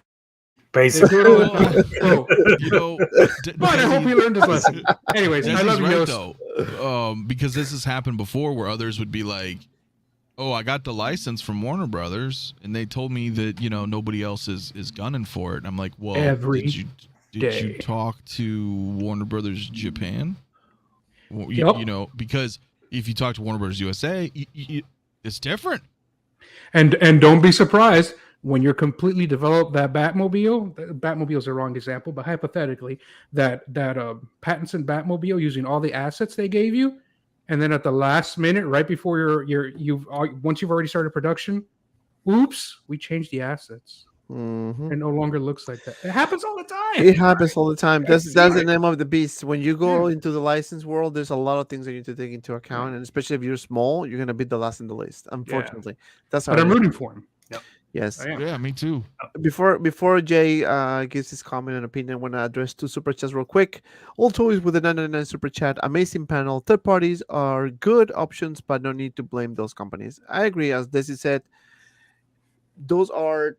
S7: Basically.
S6: But I hope he learned his lesson. Anyways, I love you,
S3: right, though. Because this has happened before where others would be like, oh, I got the license from Warner Brothers, and they told me that, nobody else is gunning for it. And I'm like, well, did you talk to Warner Brothers Japan? Well, because if you talk to Warner Brothers USA, it's different. And
S6: don't be surprised when you're completely developed that Batmobile. Batmobile is the wrong example, but hypothetically, that Pattinson Batmobile using all the assets they gave you, and then at the last minute, right before once you've already started production, oops, we changed the assets.
S2: Mm-hmm.
S6: It no longer looks like that. It happens all the time.
S2: It happens all the time. That's the name of the beast. When you go into the license world, there's a lot of things that you need to take into account, and especially if you're small, you're gonna be the last in the list. Unfortunately, that's how.
S6: But I'm rooting for him.
S7: Yep.
S2: Yes.
S3: Yeah, me too.
S2: Before Jay gives his comment and opinion, I want to address 2 super chats real quick. All toys with a 999 super chat. Amazing panel. Third parties are good options, but no need to blame those companies. I agree. As Desi said, those are,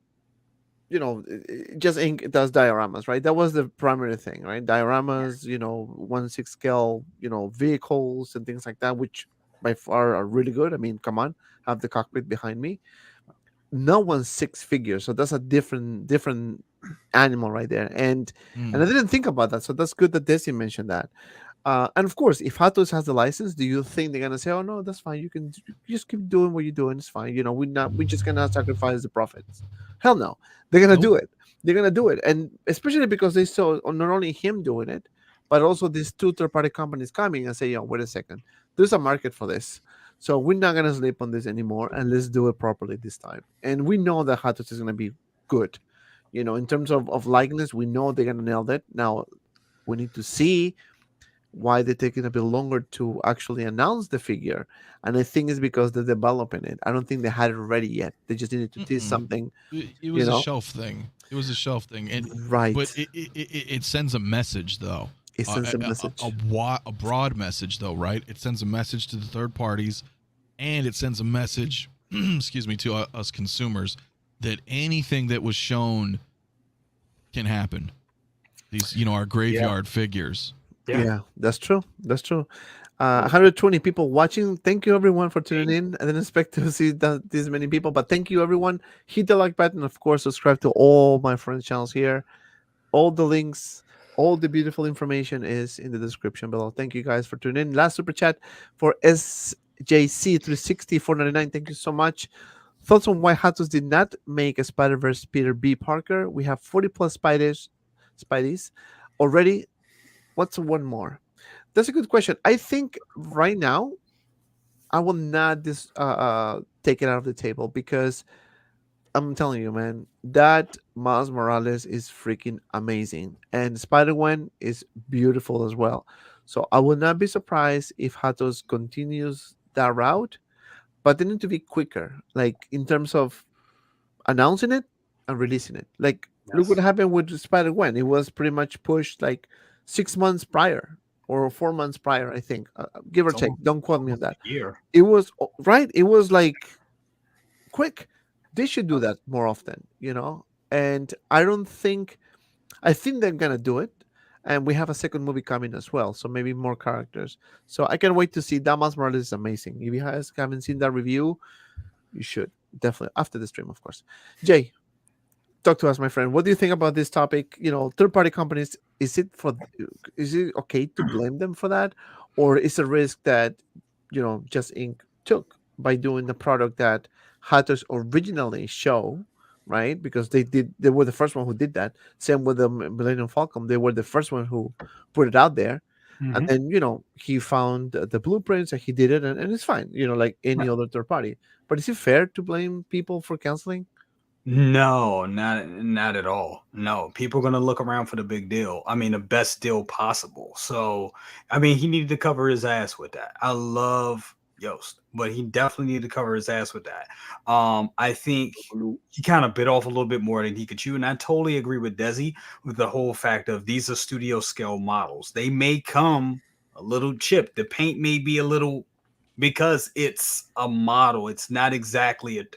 S2: just ink does dioramas, right? That was the primary thing, right? Dioramas, 1/6 scale, vehicles and things like that, which by far are really good. I mean, come on, have the cockpit behind me. No 1/6 figure, so that's a different animal right there. And I didn't think about that, so that's good that Desi mentioned that. And of course, if Hot Toys has the license, do you think they're gonna say, "Oh no, that's fine. You can just keep doing what you're doing. It's fine. We're just gonna sacrifice the profits." Hell no, they're gonna do it. They're gonna do it, and especially because they saw not only him doing it, but also these 2 third-party companies coming and say, "Wait a second, there's a market for this. So we're not gonna sleep on this anymore, and let's do it properly this time." And we know that Hot Toys is gonna be good. You know, in terms of likeness, we know they're gonna nail it. Now we need to see why they're taking a bit longer to actually announce the figure. And I think it's because they're developing it. I don't think they had it ready yet. They just needed to tease something.
S3: It was a shelf thing. It was a shelf thing, and
S2: Right.
S3: But it sends a message though.
S2: It sends a message.
S3: A broad message though, right? It sends a message to the third parties, and it sends a message, excuse me, to us consumers that anything that was shown can happen. These, our graveyard figures.
S2: Yeah, that's true. That's true. 120 people watching. Thank you everyone for tuning in. I didn't expect to see this many people, but thank you everyone. Hit the like button, of course. Subscribe to all my friends' channels here. All the links, all the beautiful information is in the description below. Thank you guys for tuning in. Last super chat for SJC360 499. Thank you so much. Thoughts on why Hatos did not make a Spider-Verse Peter B. Parker? We have 40 plus Spideys already. What's one more? That's a good question. I think right now I will not take it out of the table, because I'm telling you, man, that Miles Morales is freaking amazing, and Spider-Gwen is beautiful as well. So I will not be surprised if Hatos continues that route, but they need to be quicker, like in terms of announcing it and releasing it. Like, look what happened with Spider-Gwen. It was pretty much pushed like 6 months prior or 4 months prior, I think, give or take. Don't quote me on that. It was right. It was like quick. They should do that more often, and I think they're gonna do it. And we have a second movie coming as well, so maybe more characters. So I can't wait to see. Miles Morales is amazing. If you guys haven't seen that review, you should definitely, after the stream, of course. Jay, talk to us, my friend. What do you think about this topic? Third-party companies, is it okay to blame them for that, or is a risk that Just Inc. took by doing the product that Hatters originally show, right? Because they were the first one who did that. Same with the Millennium Falcon. They were the first one who put it out there. And then, he found the blueprints and he did it, and it's fine, like any other third party. But is it fair to blame people for canceling?
S7: No, not at all. No, people are going to look around for the big deal. I mean, the best deal possible. So, I mean, he needed to cover his ass with that. I love Yost, but he definitely needed to cover his ass with that. I think he kind of bit off a little bit more than he could chew. And I totally agree with Desi with the whole fact of these are studio scale models. They may come a little chipped. The paint may be a little, because it's a model. It's not exactly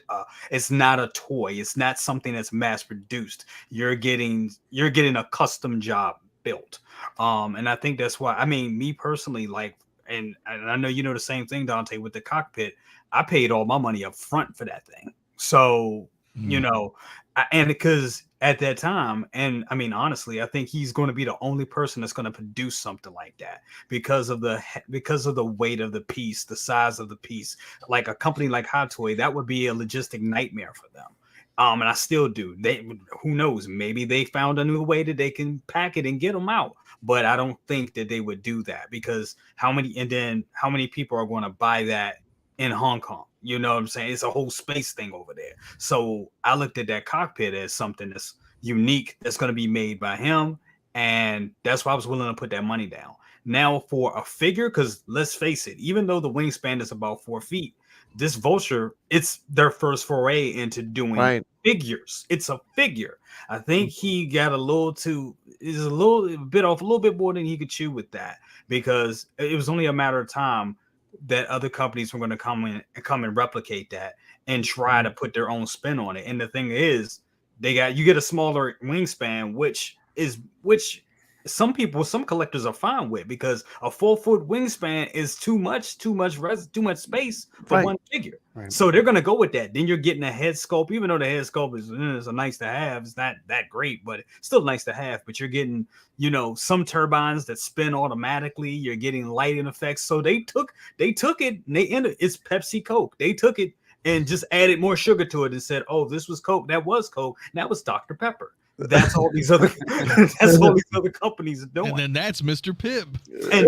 S7: it's not a toy. It's not something that's mass produced. You're getting a custom job built. And I think that's why, I mean, me personally, like, and I know the same thing, Dante, with the cockpit. I paid all my money up front for that thing. So, and because at that time, and I mean, honestly, I think he's going to be the only person that's going to produce something like that because of the weight of the piece, the size of the piece. Like a company like Hot Toy, that would be a logistic nightmare for them. And I still do. Who knows? Maybe they found a new way that they can pack it and get them out. But I don't think that they would do that, because how many people are going to buy that in Hong Kong? You know what I'm saying? It's a whole space thing over there. So I looked at that cockpit as something that's unique, that's going to be made by him. And that's why I was willing to put that money down. Now for a figure, because let's face it, even though the wingspan is about 4 feet, this Vulture, it's their first foray into doing figures. It's a figure. I think he got a little bit more than he could chew with that, because it was only a matter of time that other companies were going to come and replicate that and try to put their own spin on it. And the thing is, you get a smaller wingspan, which some collectors are fine with, because a 4-foot wingspan is too much space for one figure. So they're going to go with that. Then you're getting a head sculpt, even though the head sculpt is a nice to have. It's not that great, but it's still nice to have. But you're getting, some turbines that spin automatically. You're getting lighting effects. So they took it and it's Pepsi Coke. They took it and just added more sugar to it and said, oh, this was Coke. That was Coke. That was Dr. Pepper. That's all these other companies are doing.
S3: And then that's Mr. Pibb.
S7: And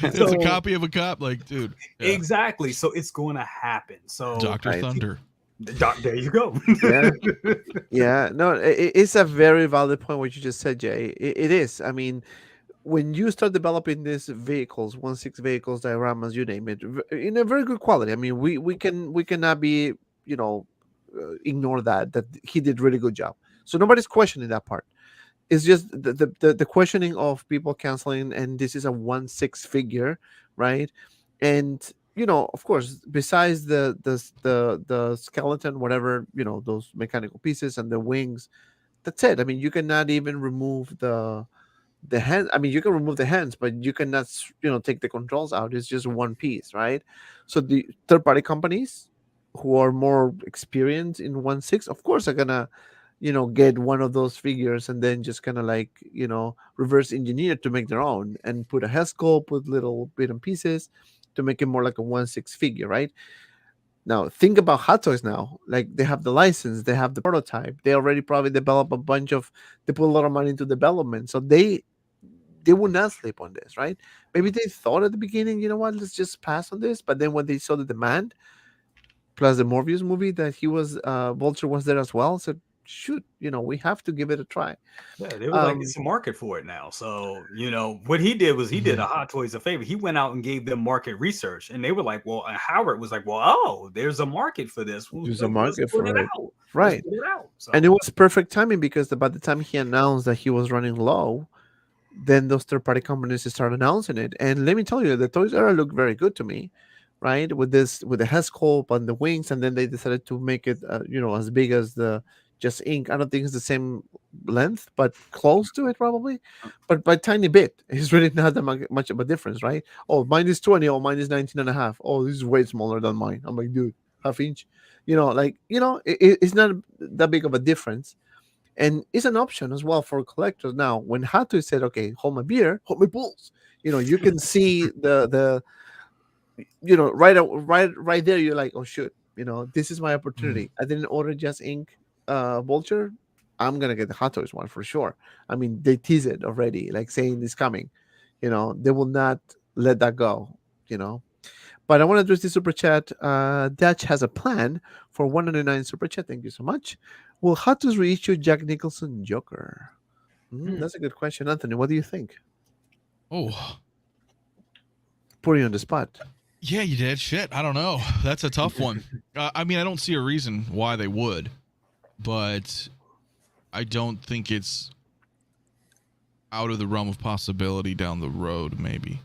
S3: it's a copy of a cop, like, dude.
S7: Yeah. Exactly. So it's going to happen. So
S3: Dr. Thunder.
S7: There you go.
S2: Yeah. Yeah, no, it's a very valid point what you just said, Jay. It is. I mean, when you start developing these vehicles, 1/6 vehicles, dioramas, you name it, in a very good quality. I mean, we cannot be, ignore that he did really good job. So nobody's questioning that part. It's just the questioning of people canceling, and this is a 1/6 figure, right? And of course, besides the skeleton, whatever, those mechanical pieces and the wings, that's it. I mean, you cannot even remove the hand. I mean, you can remove the hands, but you cannot take the controls out. It's just one piece, right? So the third party companies who are more experienced in 1/6, of course, are gonna get one of those figures and then just kind of like reverse engineer to make their own and put a head sculpt, put little bit and pieces to make it more like a 1/6 figure, right? Now think about Hot Toys now. Like, they have the license, they have the prototype, they already probably develop a bunch of, they put a lot of money into development, so they would not sleep on this, right? Maybe they thought at the beginning, you know what, let's just pass on this, but then when they saw the demand plus the Morbius movie that he was Vulture was there as well, so shoot, we have to give it a try.
S7: Yeah, they were like, it's a market for it now. So, what he did was he did a Hot Toys a favor. He went out and gave them market research, and they were like, well, and Howard was like, well, oh, there's a market for this.
S2: There's a market for it.
S7: Out.
S2: Right.
S7: Let's put it out. So,
S2: And it was perfect timing because by the time he announced that he was running low, then those third-party companies started announcing it. And let me tell you, the Toys R Us look very good to me, right? With the head sculpt and the wings, and then they decided to make it, as big as the Just Ink. I don't think it's the same length, but close to it probably, but by tiny bit. It's really not that much of a difference, right? Oh, mine is 20. Oh, mine is 19 and a half. Oh, this is way smaller than mine. I'm like, dude, half inch. It's not that big of a difference. And it's an option as well for collectors. Now, when Hot Toys said, okay, hold my beer, hold my balls, you can see the right there, you're like, oh shoot, this is my opportunity. I didn't order Just Ink Vulture. I'm gonna get the Hot Toys one for sure. I mean, they tease it already, like saying it's coming. They will not let that go. But I want to address the super chat. Dutch has a plan for 199 super chat. Thank you so much. Will Hot Toys reissue Jack Nicholson Joker? That's a good question, Anthony. What do you think?
S3: Oh,
S2: Putting you on the spot.
S3: yeah, you did. Shit, I don't know. That's a tough one. I mean, I don't see a reason why they would, but I don't think it's out of the realm of possibility down the road, maybe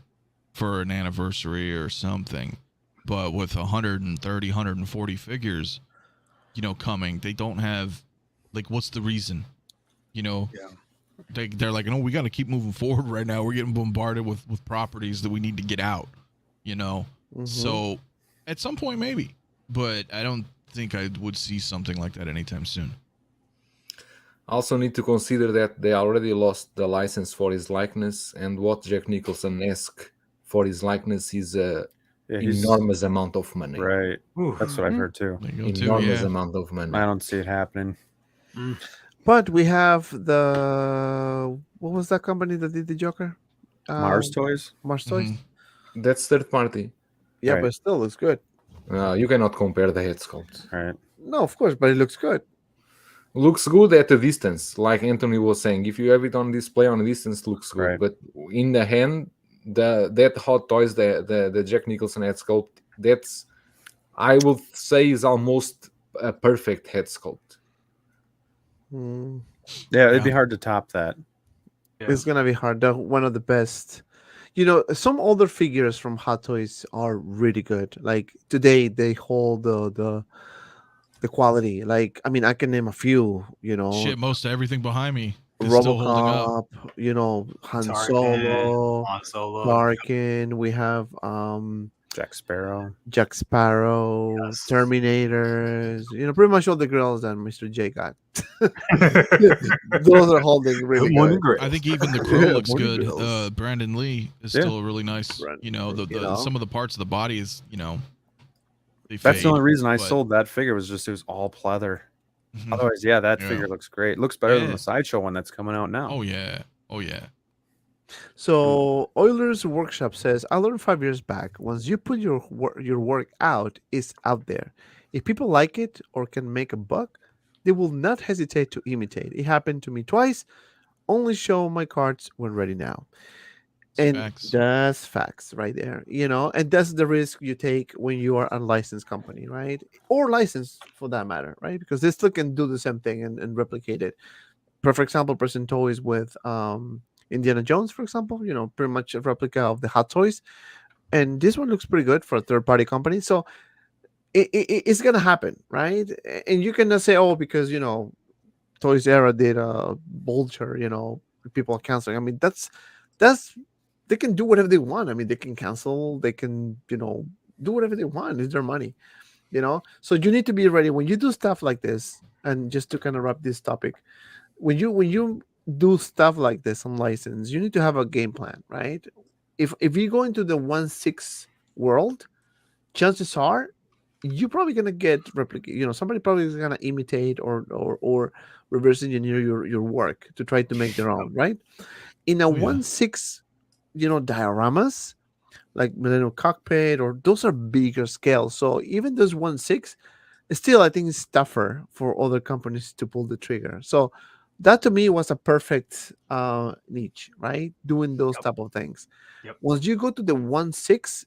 S3: for an anniversary or something. But with 130, 140 figures, coming, they don't have, like, what's the reason?
S7: yeah.
S3: They're like, no, we got to keep moving forward right now. We're getting bombarded with properties that we need to get out, So at some point, maybe, but I don't think I would see something like that anytime soon.
S4: Also need to consider that they already lost the license for his likeness, and what Jack Nicholson asked for his likeness is a enormous amount of money.
S5: Right. That's what I've heard too.
S4: Enormous amount of money.
S5: I don't see it happening.
S2: But we have what was that company that did the Joker?
S5: Mars Toys.
S2: Mars Toys.
S4: That's third party.
S2: Yeah,
S5: Right.
S2: but still looks good.
S4: You cannot compare the head sculpt.
S5: Right.
S2: No, of course, but it looks good.
S4: Looks good at a distance, like Anthony was saying. If you have it on display on a distance, looks good.
S5: Right.
S4: But in the hand, that Hot Toys, the Jack Nicholson head sculpt, that's, I would say, is almost a perfect head sculpt.
S5: Yeah, it'd be hard to top that.
S2: It's gonna be hard. They're one of the best. Some older figures from Hot Toys are really good. Like today, they hold the quality. Like, I mean, I can name a few.
S3: Shit, most of everything behind me is still holding up.
S2: RoboCop. Han
S7: Tarkin,
S2: Solo, Larkin. We have
S5: Jack Sparrow.
S2: Jack Sparrow,
S7: Yes.
S2: Terminators. Pretty much all the girls that Mr. J got. Those are holding really
S7: Morning
S2: good.
S7: Grace.
S3: I think even the crew
S2: Yeah,
S3: looks
S2: Morning
S3: good.
S2: Girls.
S3: Brandon Lee is
S5: Yeah.
S3: still really nice.
S2: Brandon,
S3: Some of the parts of the body is, they
S5: That's
S3: fade,
S5: the only reason I
S3: but-
S5: sold that figure was just it was all pleather.
S3: Mhm.
S5: Otherwise, yeah, that
S3: Yeah.
S5: figure looks great. Looks better than
S3: Yeah.
S5: the sideshow one that's coming out now.
S3: Oh yeah.
S2: So Euler's workshop says, I learned 5 years back, once you put your work out, it's out there. If people like it or can make a buck, they will not hesitate to imitate. It happened to me twice. Only show my cards when ready now. And
S3: Facts.
S2: that's facts right there, and that's the risk you take when you are unlicensed company, right? Or licensed for that matter, right? Because they still can do the same thing and replicate it. Perfect example, present toys with Indiana Jones, for example, pretty much a replica of the Hot Toys. And this one looks pretty good for a third party company. So it's going to happen, right? And you cannot say, oh, because, Toys Era did a Vulture, people are canceling. I mean, that's they can do whatever they want. I mean, they can cancel, they can, do whatever they want. It's their money, So you need to be ready when you do stuff like this. And just to kind of wrap this topic, when you do stuff like this on license, you need to have a game plan, right? If you go into the 1/6 world, chances are you're probably gonna get replicate. Somebody probably is gonna imitate or reverse engineer your work to try to make their own, right? In a
S3: Oh, yeah.
S2: 1/6, dioramas like Millennium Cockpit, or those are bigger scale. So even those 1/6, still I think it's tougher for other companies to pull the trigger. So that to me was a perfect niche, right? Doing those type of things.
S7: Yep.
S2: Once you go to the 1/6,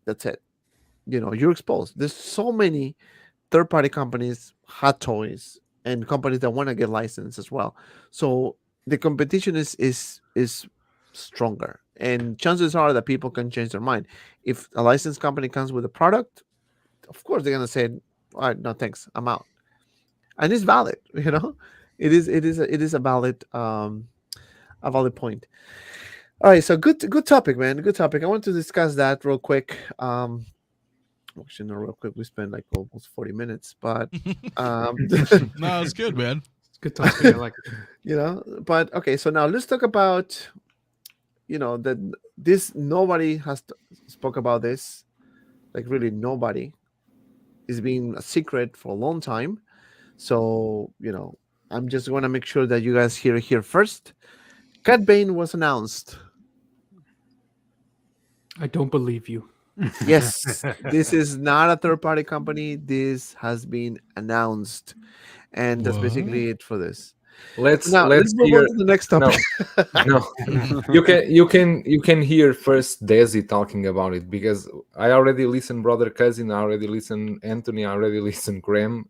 S2: that's it. You're exposed. There's so many third-party companies, Hot Toys, and companies that want to get licensed as well. So the competition is stronger, and chances are that people can change their mind. If a licensed company comes with a product, of course they're gonna say, "All right, no thanks, I'm out," and it's valid. It is a valid point. All right, so good topic, man. Good topic. I want to discuss that real quick. Actually, not real quick. We spent like almost 40 minutes, but
S3: No, it's good, man.
S6: It's good topic. I like it.
S2: But okay. So now let's talk about, that this nobody has spoke about this, like really nobody. It's been a secret for a long time. So I'm just going to make sure that you guys hear it here first. Cat Bane was announced.
S6: I don't believe you.
S2: Yes, this is not a third-party company. This has been announced, and that's
S3: What?
S2: basically it for this.
S4: Let's
S2: Now let's move
S4: hear.
S2: on to the next topic.
S4: No, you can hear first Desi talking about it, because I already listened Brother Cousin, I already listened Anthony, I already listened Graham.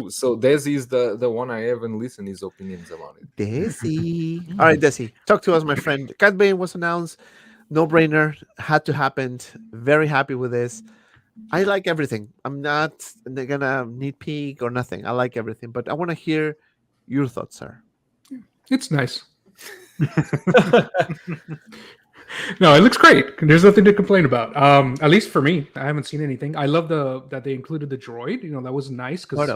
S4: So Desi is the one I haven't listened his opinions about it.
S2: Desi. All right, Desi, talk to us, my friend. Cat Bane was announced. No brainer, had to happen. Very happy with this. I like everything. I'm not gonna nitpick or nothing. I like everything, but I want to hear your thoughts, sir.
S6: It's nice. No, it looks great. There's nothing to complain about. At least for me, I haven't seen anything. I love that they included the droid. That was nice because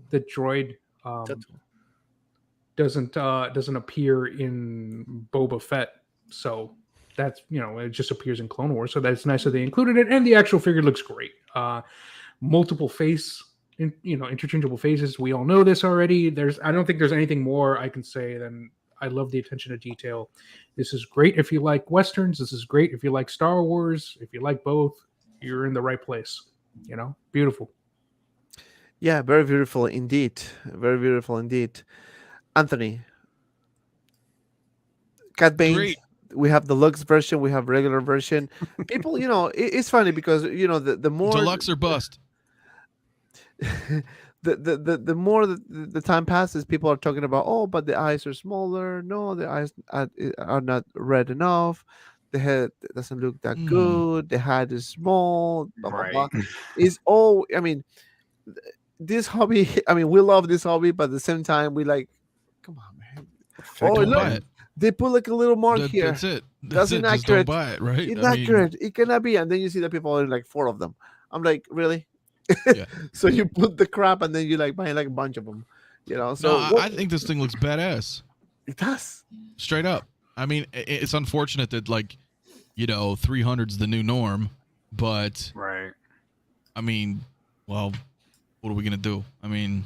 S6: the droid doesn't appear in Boba Fett, so that's it just appears in Clone Wars. So that's nice that they included it, and the actual figure looks great. Multiple face. Interchangeable faces. We all know this already. I don't think there's anything more I can say than I love the attention to detail. This is great if you like Westerns. This is great if you like Star Wars. If you like both, you're in the right place. Beautiful.
S2: Yeah, very beautiful indeed. Very beautiful indeed. Anthony, Cat Bane.
S3: Great.
S2: We have the deluxe version. We have regular version. People, it's funny because the more
S3: Deluxe or bust.
S2: the more the time passes, people are talking about, oh, but the eyes are smaller. No, the eyes are not red enough. The head doesn't look that good. The head is small. Blah, blah, blah. It's all. I mean, this hobby. I mean, we love this hobby, but at the same time, we like. Come on, man.
S3: Don't buy it.
S2: They put like a little mark here.
S3: That's it.
S2: That's
S3: it. Just
S2: inaccurate.
S3: don't buy it, right?
S2: Inaccurate. It cannot be. And then you see that people are like 4 of them. I'm like, really?
S3: Yeah.
S2: So you put the crap and then you like buy like a bunch of them, So
S3: no, I think this thing looks badass.
S2: It does.
S3: Straight up. I mean, it's unfortunate that 300's the new norm, but
S7: Right.
S3: I mean, well, what are we gonna do? I mean,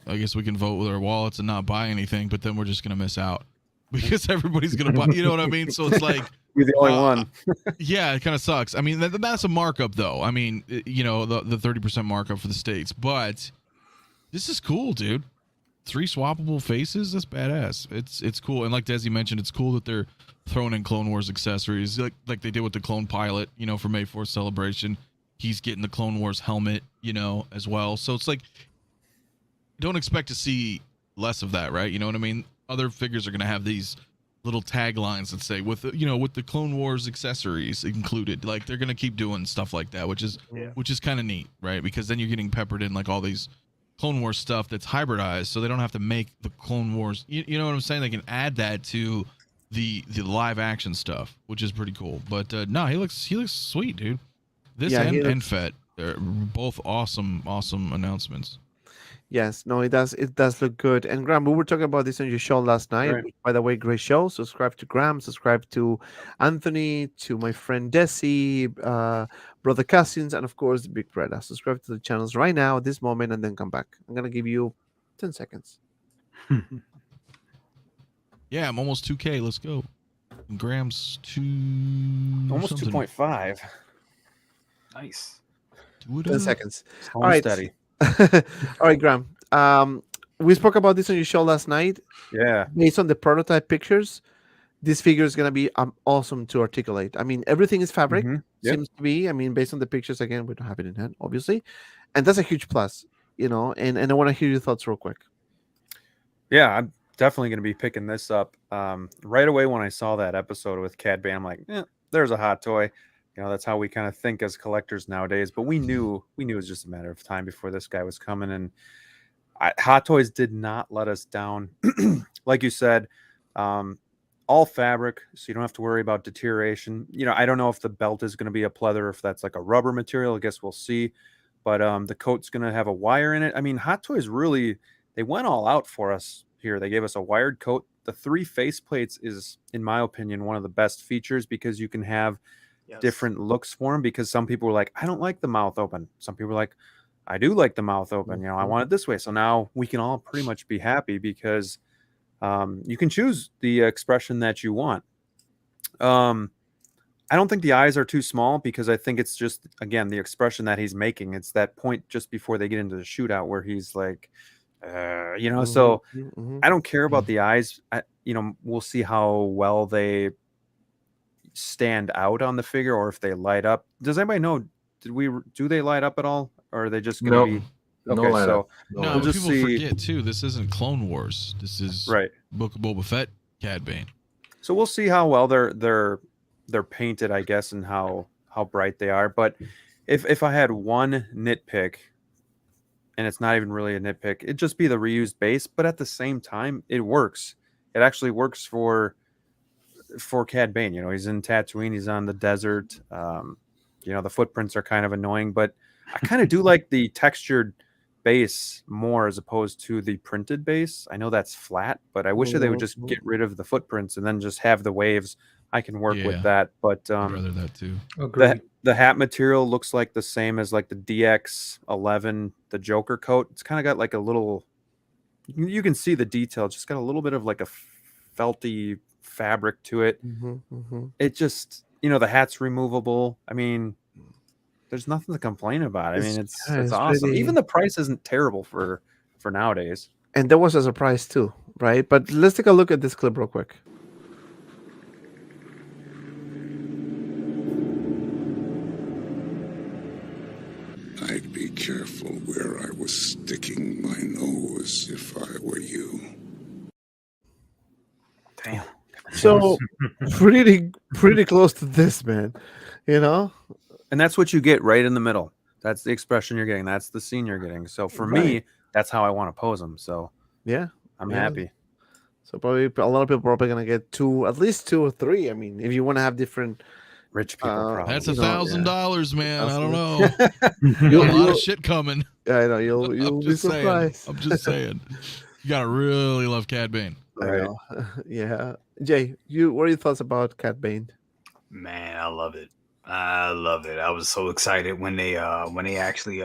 S3: I guess we can vote with our wallets and not buy anything, but then we're just gonna miss out. because everybody's gonna buy. You know what I mean? So it's like
S5: You're the only
S3: Uh,
S5: one.
S3: yeah, it kind of sucks. I mean, that's a markup, though. I mean, you know, the 30% markup for the States, but this is cool, dude. 3 swappable faces, that's badass. It's cool, and like Desi mentioned, it's cool that they're throwing in Clone Wars accessories, like they did with the Clone Pilot, you know, for May 4th celebration. He's getting the Clone Wars helmet, you know, as well. So it's like, don't expect to see less of that, right? You know what I mean? Other figures are gonna have these little taglines that say with the, you know, with the Clone Wars accessories included. Like they're gonna keep doing stuff like that, which is kind of neat, right? Because then you're getting peppered in like all these Clone Wars stuff that's hybridized, so they don't have to make the Clone Wars. You know what I'm saying? They can add that to the live action stuff, which is pretty cool. But no, he looks sweet, dude. This and Fett, they're both awesome announcements.
S2: Yes, no, it does look good. And Graham, we were talking about this on your show last night.
S5: Right.
S2: By the way, great show. Subscribe to Graham, subscribe to Anthony, to my friend Desi, brother Cousins, and of course Big Breda. Subscribe to the channels right now at this moment and then come back. I'm gonna give you 10 seconds.
S3: Yeah, I'm almost 2K. Let's go. And Graham's
S5: Almost
S3: something.
S5: 2.5.
S7: Nice.
S2: 10 seconds.
S5: Home
S2: All right.
S5: steady.
S2: All right, Graham. We spoke about this on your show last night.
S5: Yeah.
S2: Based on the prototype pictures, this figure is going to be awesome to articulate. I mean, everything is fabric,
S5: Mhm. Yep.
S2: seems to be. I mean, based on the pictures, again, we don't have it in hand, obviously. And that's a huge plus, you know. And I want to hear your thoughts real quick.
S5: Yeah, I'm definitely going to be picking this up. Right away when I saw that episode with Cad Bane, I'm like, there's a hot toy. You know, that's how we kind of think as collectors nowadays. But we knew it was just a matter of time before this guy was coming. And Hot Toys did not let us down. Like you said, all fabric, so you don't have to worry about deterioration. You know, I don't know if the belt is going to be a pleather, or if that's like a rubber material. I guess we'll see. But the coat's going to have a wire in it. I mean, Hot Toys really, they went all out for us here. They gave us a wired coat. The 3 faceplates is, in my opinion, one of the best features because you can have different looks for them. Because some people were like, I don't like the mouth open. Some people were like, I do like the mouth open. You know, I want it this way. So now we can all pretty much be happy because you can choose the expression that you want. I don't think the eyes are too small because I think it's just, again, the expression that he's making. It's that point just before they get into the shootout where he's like, you know, so I don't care about the eyes. You know, we'll see how well they stand out on the figure or if they light up. Does anybody know? Do they light up at all, or are they just going to be?
S4: No
S5: Okay,
S4: light
S5: so
S4: up.
S3: No,
S5: we'll
S3: but
S5: just
S3: people
S5: see.
S3: forget too. This isn't Clone Wars. This is
S5: Right.
S3: Book of Boba Fett, Cad Bane.
S5: So we'll see how well they're painted, I guess, and how bright they are. But if I had one nitpick, and it's not even really a nitpick, it'd just be the reused base. But at the same time, it works. It actually works for Cad Bane. You know, he's in Tatooine. He's on the desert. You know, the footprints are kind of annoying, but I kind of do like the textured base more as opposed to the printed base. I know that's flat, but I wish that they would just get rid of the footprints and then just have the waves. I can work with that. But
S3: I'd rather that too.
S5: the hat material looks like the same as like the DX11, the Joker coat. It's kind of got like a little, you can see the detail. It's just got a little bit of like a felty fabric to it. It just, you know, the hat's removable. I mean, there's nothing to complain about. I mean, it's awesome.
S2: really...
S5: Even the price isn't terrible for nowadays.
S2: And that was a surprise too, right? But let's take a look at this clip real quick.
S8: I'd be careful where I was sticking my nose if I were you.
S7: Damn.
S2: So pretty close to this, man. You know?
S5: And that's what you get right in the middle. That's the expression you're getting. That's the scene you're getting. So for me, that's how I want to pose them. So
S2: yeah,
S5: I'm happy.
S2: So probably a lot of people are probably gonna get at least 2 or 3. I mean, if you want to have different
S5: rich people, probably.
S3: That's $1,000, man. I don't know.
S2: You
S3: got a lot of shit coming.
S2: Yeah, I know. You'll be surprised.
S3: I'm just saying. You gotta really love Cad Bane.
S2: I know. Yeah, Jay, what are your thoughts about Cad Bane?
S7: Man, I love it. I love it. I was so excited when they actually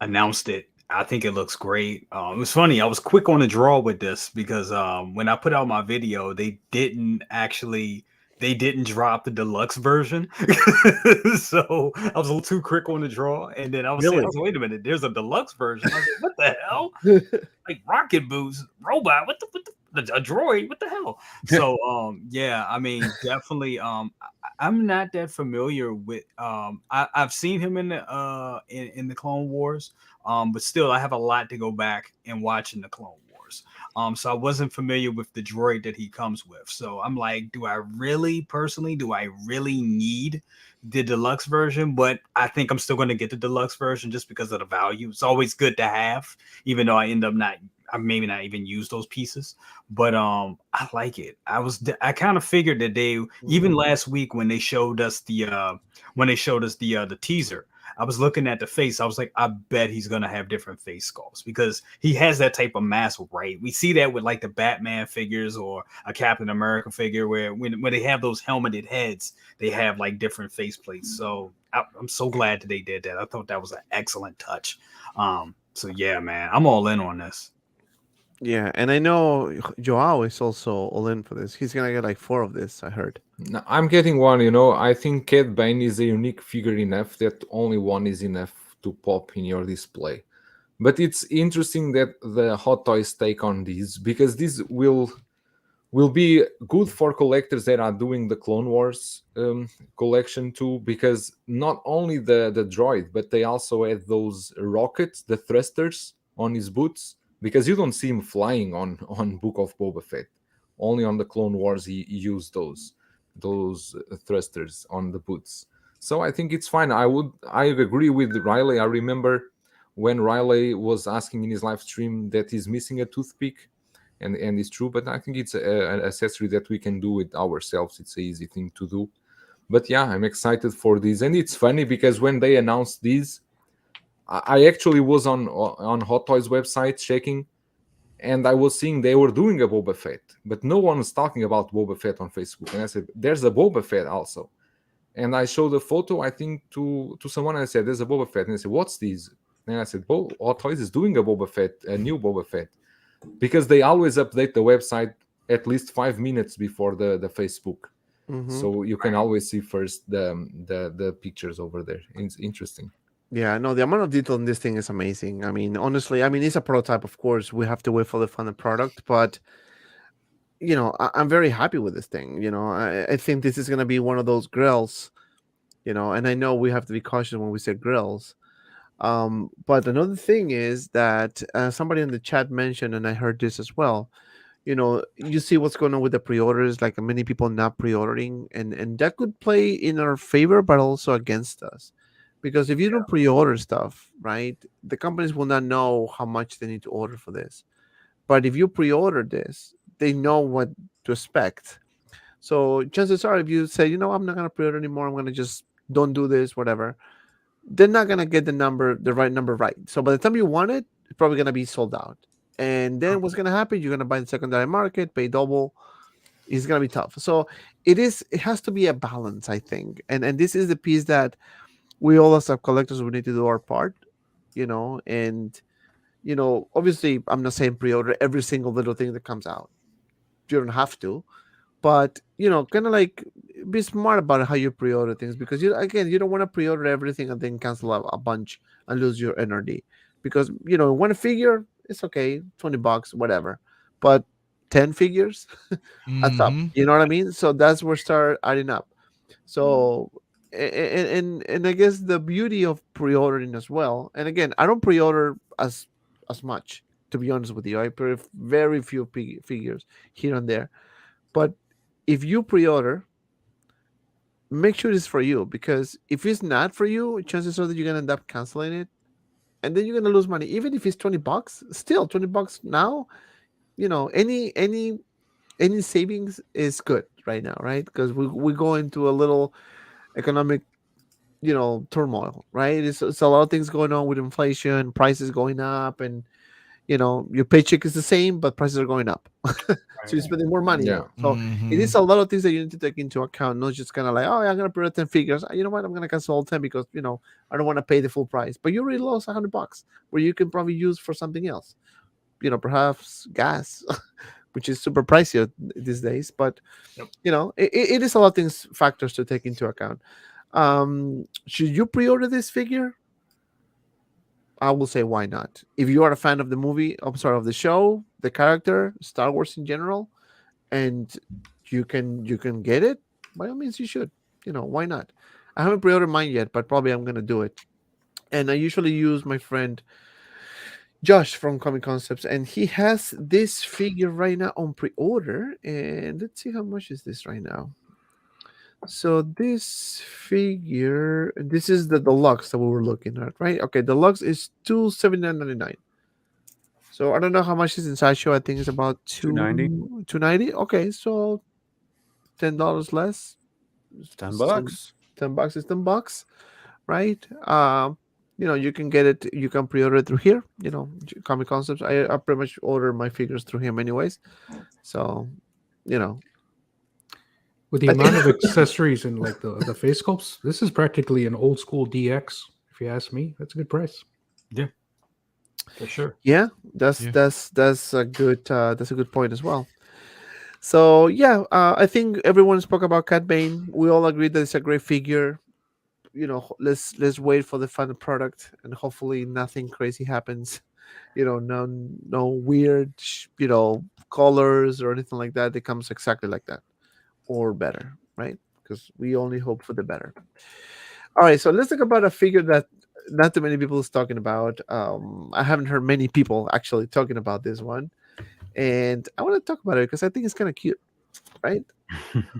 S7: announced it. I think it looks great. It was funny. I was quick on the draw with this because when I put out my video, they didn't drop the deluxe version. So I was a little too quick on the draw, and then I was
S2: Really?
S7: wait a minute, there's a deluxe version. I was like, what the hell? Like rocket boots, robot, what a droid, what the hell? So yeah, I mean, definitely I'm not that familiar with I've seen him in the Clone Wars, but still I have a lot to go back and watch in the Clone Wars. So I wasn't familiar with the droid that he comes with. So I'm like, do I really need the deluxe version? But I think I'm still going to get the deluxe version just because of the value. It's always good to have, even though I maybe not even use those pieces. But I like it. I kind of figured that even last week when they showed us the teaser, I was looking at the face. I was like, I bet he's gonna have different face sculpts because he has that type of mask, right? We see that with like the Batman figures or a Captain America figure, where when they have those helmeted heads, they have like different face plates. So I'm so glad that they did that. I thought that was an excellent touch. So yeah, man, I'm all in on this.
S2: Yeah, and I know Joao is also all in for this. He's gonna get like 4 of this, I heard.
S4: No, I'm getting one. You know, I think Cad Bane is a unique figure enough that only one is enough to pop in your display. But it's interesting that the Hot Toys take on these, because this will be good for collectors that are doing the Clone Wars collection too, because not only the droid, but they also had those rockets, the thrusters on his boots, because you don't see him flying on Book of Boba Fett. Only on the Clone Wars he used those thrusters on the boots. So I think it's fine. I agree with Riley. I remember when Riley was asking in his live stream that he's missing a toothpick, and it's true. But I think it's an accessory that we can do it ourselves. It's an easy thing to do. But yeah, I'm excited for this, and it's funny because when they announced these, I actually was on Hot Toys website checking, and I was seeing they were doing a Boba Fett, but no one was talking about Boba Fett on Facebook. And I said, "There's a Boba Fett also." And I showed a photo, I think, to someone. And I said, "There's a Boba Fett." And they said, "What's this?" And I said, Hot Toys is doing a Boba Fett, a new Boba Fett, because they always update the website at least 5 minutes before the Facebook, so you can always see first the pictures over there. It's interesting.
S2: Yeah, no, the amount of detail in this thing is amazing. I mean, honestly, it's a prototype, of course. We have to wait for the final product, but I'm very happy with this thing. I think this is going to be one of those grills, and I know we have to be cautious when we say grills. But another thing is that somebody in the chat mentioned, and I heard this as well, you see what's going on with the pre-orders, like many people not pre-ordering, and that could play in our favor, but also against us. Because if you don't pre-order stuff, right, the companies will not know how much they need to order for this. But if you pre-order this, they know what to expect. So chances are, if you say, I'm not going to pre-order anymore, I'm going to just don't do this, whatever, they're not going to get the right number right. So by the time you want it, it's probably going to be sold out. And then what's going to happen? You're going to buy in the secondary market, pay double. It's going to be tough. So it has to be a balance, I think. And this is the piece that we all as collectors, we need to do our part, and obviously I'm not saying pre-order every single little thing that comes out. You don't have to, but kind of like be smart about how you pre-order things, because you don't want to pre-order everything and then cancel a bunch and lose your NRD. Because one figure, it's okay, $20, whatever, but 10 figures, that's up. You know what I mean? So that's where start adding up. So and I guess the beauty of pre-ordering as well. And again, I don't pre-order as much, to be honest with you. I pre very few figures here and there. But if you pre-order, make sure it's for you, because if it's not for you, chances are that you're gonna end up canceling it, and then you're gonna lose money. Even if it's $20, still $20 now. Any savings is good right now, right? Because we go into a little economic turmoil, right? It's a lot of things going on with inflation, prices going up, and you know, your paycheck is the same, but prices are going up. So you're spending more money.
S4: Yeah.
S2: So it is a lot of things that you need to take into account, not just kind of like, oh, I'm going to pre-order 10 figures. You know what? I'm going to cancel all 10 because, you know, I don't want to pay the full price. But you already lost $100 where you can probably use for something else. You know, perhaps gas, which is super pricey these days. But, you know, it is a lot of things, factors to take into account. Should you pre-order this figure? I will say why not. If you are a fan of the movie, I'm sorry, of the show, the character, Star Wars in general, and you can get it, by all means you should. You know, why not? I haven't pre-ordered mine yet, but probably I'm gonna do it. And I usually use my friend Josh from Comic Concepts, and he has this figure right now on pre-order. And let's see how much is this right now. So this figure, this is the deluxe that we were looking at, right? Okay, deluxe is $279.99. So I don't know how much is in sideshow. I think it's about
S5: $290.
S2: $290. Okay, so $10 less.
S5: $10.
S2: $10 is $10, right? You know, you can get it. You can pre-order it through here. You know, Comic Concepts. I pretty much order my figures through him, anyways. So, you know,
S6: With the amount of accessories and like the face sculpts, this is practically an old school DX. If you ask me, that's a good price.
S7: Yeah, for sure.
S2: yeah, that's a good point as well. So yeah, I think everyone spoke about Cat Bane. We all agree that it's a great figure. You know, let's wait for the final product, and hopefully nothing crazy happens. You know, no weird, you know, colors or anything like that. It comes exactly like that or better, right? Because we only hope for the better. All right, so let's talk about a figure that not too many people is talking about. I haven't heard many people actually talking about this one, and I want to talk about it because I think it's kind of cute, right?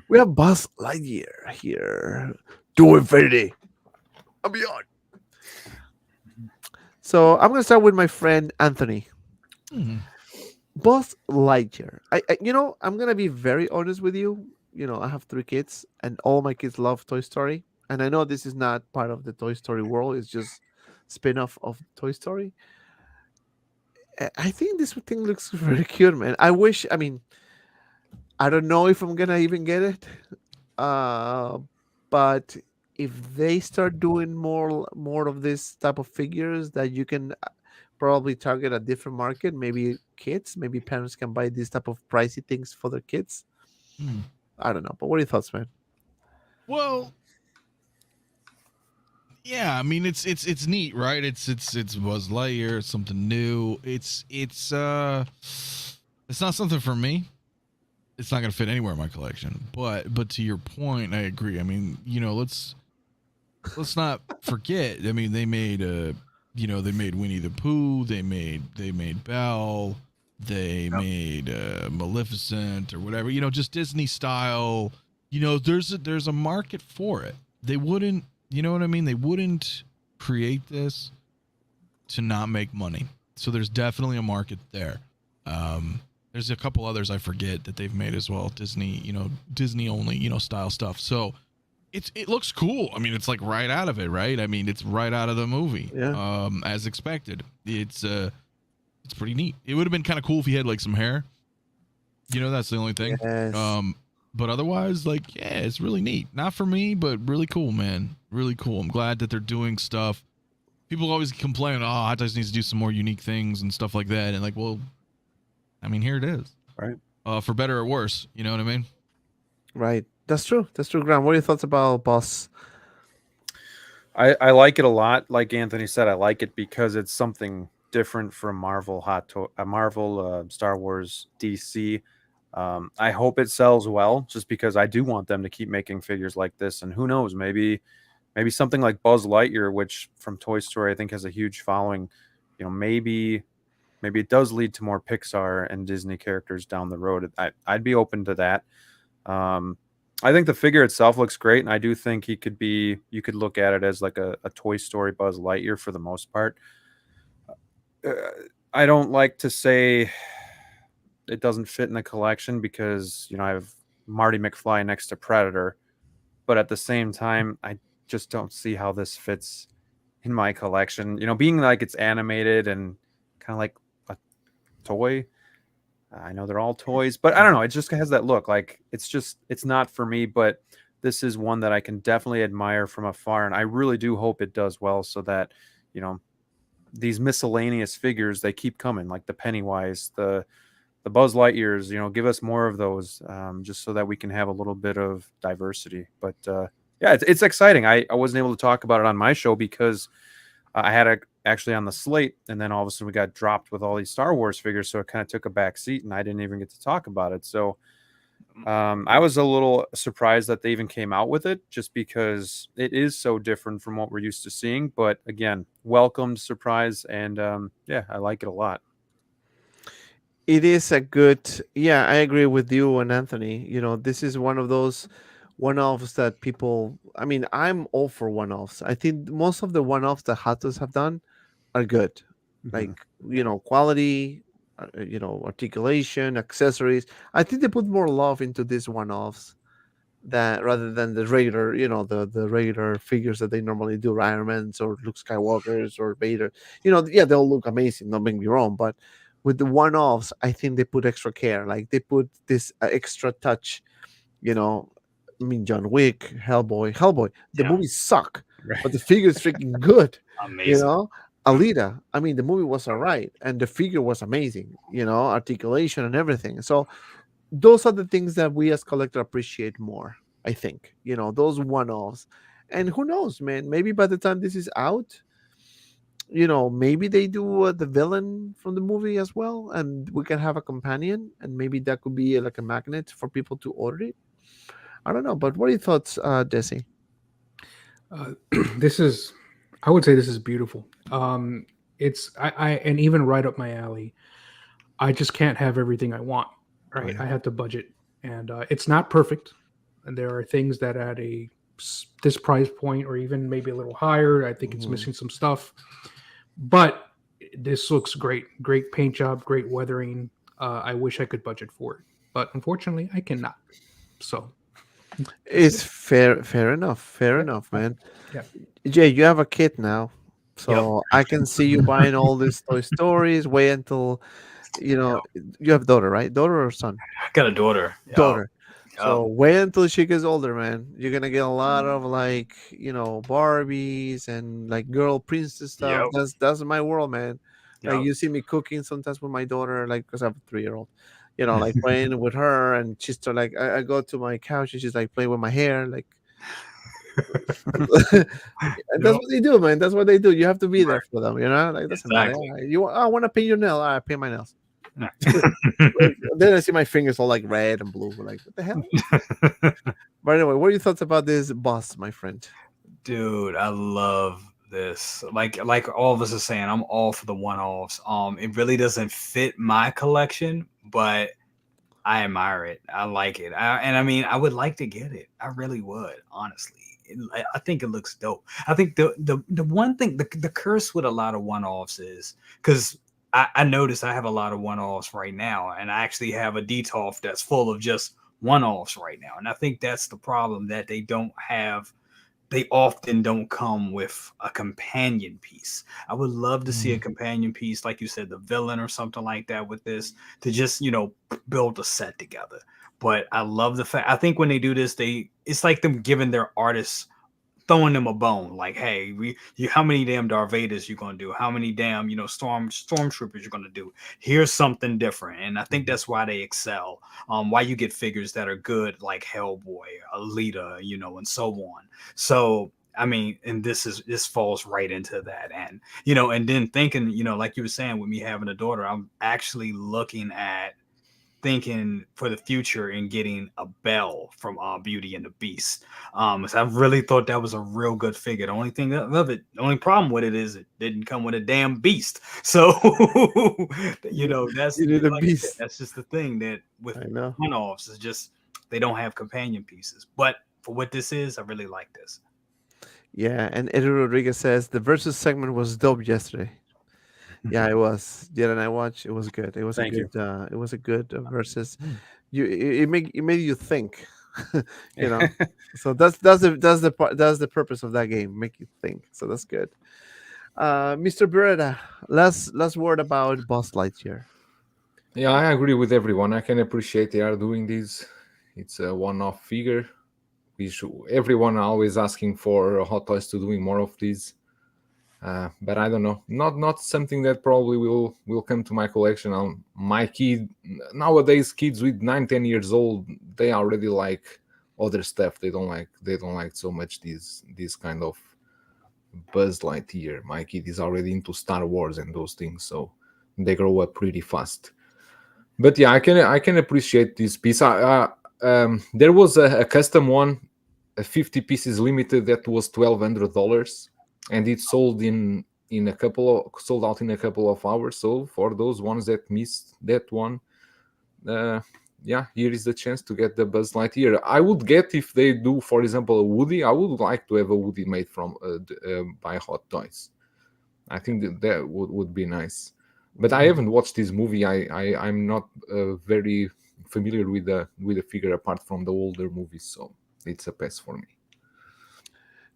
S2: We have Buzz Lightyear here, to infinity and beyond. So I'm gonna start with my friend Anthony.
S3: Mhm.
S2: Buzz Lightyear. You know, I'm gonna be very honest with you. You know, I have 3 kids, and all my kids love Toy Story. And I know this is not part of the Toy Story world; it's just spin-off of Toy Story. I think this thing looks very cute, man. I wish. I mean, I don't know if I'm gonna even get it, uh, but if they start doing more of this type of figures that you can probably target a different market, maybe kids, maybe parents can buy these type of pricey things for their kids.
S3: Hmm.
S2: I don't know, but what are your thoughts, man?
S3: Well, yeah, I mean it's neat, right? It's Buzz Lightyear, it's something new. It's not something for me. It's not gonna fit anywhere in my collection. But to your point, I agree. I mean, you know, let's not forget. I mean, they made they made Winnie the Pooh, they made Belle, they made Maleficent or whatever. You know, just Disney style. You know, there's a market for it. They wouldn't, you know what I mean? They wouldn't create this to not make money. So there's definitely a market there. There's a couple others I forget that they've made as well. Disney only, style stuff. So it looks cool. I mean, it's like right out of it, right? I mean, it's right out of the movie.
S2: Yeah.
S3: As expected. It's pretty neat. It would have been kind of cool if he had like some hair. You know, that's the only thing.
S2: Yes.
S3: But otherwise, like, yeah, it's really neat. Not for me, but really cool, man. Really cool. I'm glad that they're doing stuff. People always complain, Hot Toys needs to do some more unique things and stuff like that. And like, well, I mean, here it is.
S5: Right.
S3: For better or worse. You know what I mean?
S2: Right. That's true. That's true, Graham. What are your thoughts about Boss?
S5: I like it a lot. Like Anthony said, I like it because it's something different from Marvel, Star Wars, DC. I hope it sells well, just because I do want them to keep making figures like this. And who knows, maybe something like Buzz Lightyear, which from Toy Story I think has a huge following. You know, maybe it does lead to more Pixar and Disney characters down the road. I'd be open to that. I think the figure itself looks great, and I do think you could look at it as like a Toy Story Buzz Lightyear for the most part. I don't like to say it doesn't fit in the collection because, I have Marty McFly next to Predator, but at the same time, I just don't see how this fits in my collection. Being like it's animated and kind of like toy. I know they're all toys, but I don't know. It just has that look. Like it's not for me. But this is one that I can definitely admire from afar, and I really do hope it does well, so that these miscellaneous figures, they keep coming, like the Pennywise, the Buzz Lightyears. Give us more of those, just so that we can have a little bit of diversity. But yeah, it's exciting. I wasn't able to talk about it on my show because I had it actually on the slate, and then all of a sudden we got dropped with all these Star Wars figures, so it kind of took a back seat, and I didn't even get to talk about it. So I was a little surprised that they even came out with it, just because it is so different from what we're used to seeing. But again, welcomed surprise, and yeah, I like it a lot.
S2: It is a good, yeah, I agree with you and Anthony. This is one of those one-offs that people, I mean, I'm all for one-offs. I think most of the one-offs that Hatos have done are good. Like, quality, articulation, accessories. I think they put more love into these one-offs that rather than the regular, the regular figures that they normally do, Iron Man's or Luke Skywalker's or Vader. Yeah, they'll look amazing, don't get me wrong, but with the one-offs, I think they put extra care. Like they put this extra touch. I mean, John Wick, Hellboy. The movies suck, but the figure is freaking good.
S7: Amazing.
S2: Alita. I mean, the movie was alright, and the figure was amazing. Articulation and everything. So those are the things that we as collectors appreciate more. I think those one-offs, and who knows, man? Maybe by the time this is out, maybe they do the villain from the movie as well, and we can have a companion, and maybe that could be like a magnet for people to order it. I don't know, but what are your thoughts, Desi?
S6: I would say this is beautiful. It's and even right up my alley. I just can't have everything I want. Right, I have to budget, and it's not perfect. And there are things that at this price point, or even maybe a little higher, I think it's missing some stuff. But this looks great. Great paint job, great weathering. I wish I could budget for it, but unfortunately, I cannot. So.
S2: It's fair enough, man.
S6: Yeah.
S2: Jay, you have a kid now, so I can see you buying all these Toy Stories. Wait until you have a daughter, right? Daughter or son?
S7: I got a daughter.
S2: Daughter. So wait until she gets older, man. You're gonna get a lot of like Barbies and like girl princess stuff. That's my world, man. Like you see me cooking sometimes with my daughter, like because I have a 3-year-old. Like playing with her, and she's still like, I go to my couch and she's like playing with my hair, like. And that's what they do, man. That's what they do. You have to be there for them, like doesn't matter. I want to paint your nail. I paint my nails. Then I see my fingers all like red and blue. Like, what the hell? But anyway, what are your thoughts about this boss, my friend?
S7: Dude, I love this. Like all of us are saying, I'm all for the one-offs. It really doesn't fit my collection, but I admire it. I like it. I mean, I would like to get it. I really would, honestly. I think it looks dope. I think the one thing, the curse with a lot of one-offs is because I noticed I have a lot of one-offs right now, and I actually have a DTOF that's full of just one-offs right now. And I think that's the problem, that they often don't come with a companion piece. I would love to see a companion piece, like you said, the villain or something like that with this, to just, build a set together. But I love the fact, I think when they do this, it's like them giving their artists, throwing them a bone, like, hey, how many damn Darth Vaders you gonna do? How many damn stormtroopers you're gonna do? Here's something different, and I think that's why they excel. Why you get figures that are good, like Hellboy, Alita, and so on. So I mean, and this falls right into that, and and then thinking, like you were saying, with me having a daughter, I'm actually thinking for the future and getting a Belle from Beauty and the Beast. So I really thought that was a real good figure. The only thing the only problem with it is it didn't come with a damn beast. So that's
S2: beast.
S7: That's just the thing, that with one-offs is just they don't have companion pieces. But for what this is, I really like this.
S2: Yeah, and Eddie Rodriguez says the versus segment was dope yesterday. Yeah, it was. Jed and I watched. It was good. It was a good versus. It made you think. So that's the purpose of that game, make you think. So that's good. Mr. Beretta, last word about Buzz Lightyear.
S4: Yeah, I agree with everyone. I can appreciate they are doing this. It's a one-off figure. Everyone always asking for Hot Toys to doing more of these. But I don't know. Not something that probably will come to my collection. My kid nowadays, kids with 9, 10 years old, they already like other stuff. They don't like so much these kind of Buzz Lightyear. My kid is already into Star Wars and those things, so they grow up pretty fast. But yeah, I can appreciate this piece. There was a custom one, a 50 pieces limited that was $1,200, and it sold sold out in a couple of hours. So for those ones that missed that one, yeah, here is the chance to get the Buzz Lightyear. I would get if they do, for example, a Woody. I would like to have a Woody made from by Hot Toys. I think that would be nice. But I haven't watched this movie. I'm not very familiar with the figure apart from the older movies, so it's a pass for me.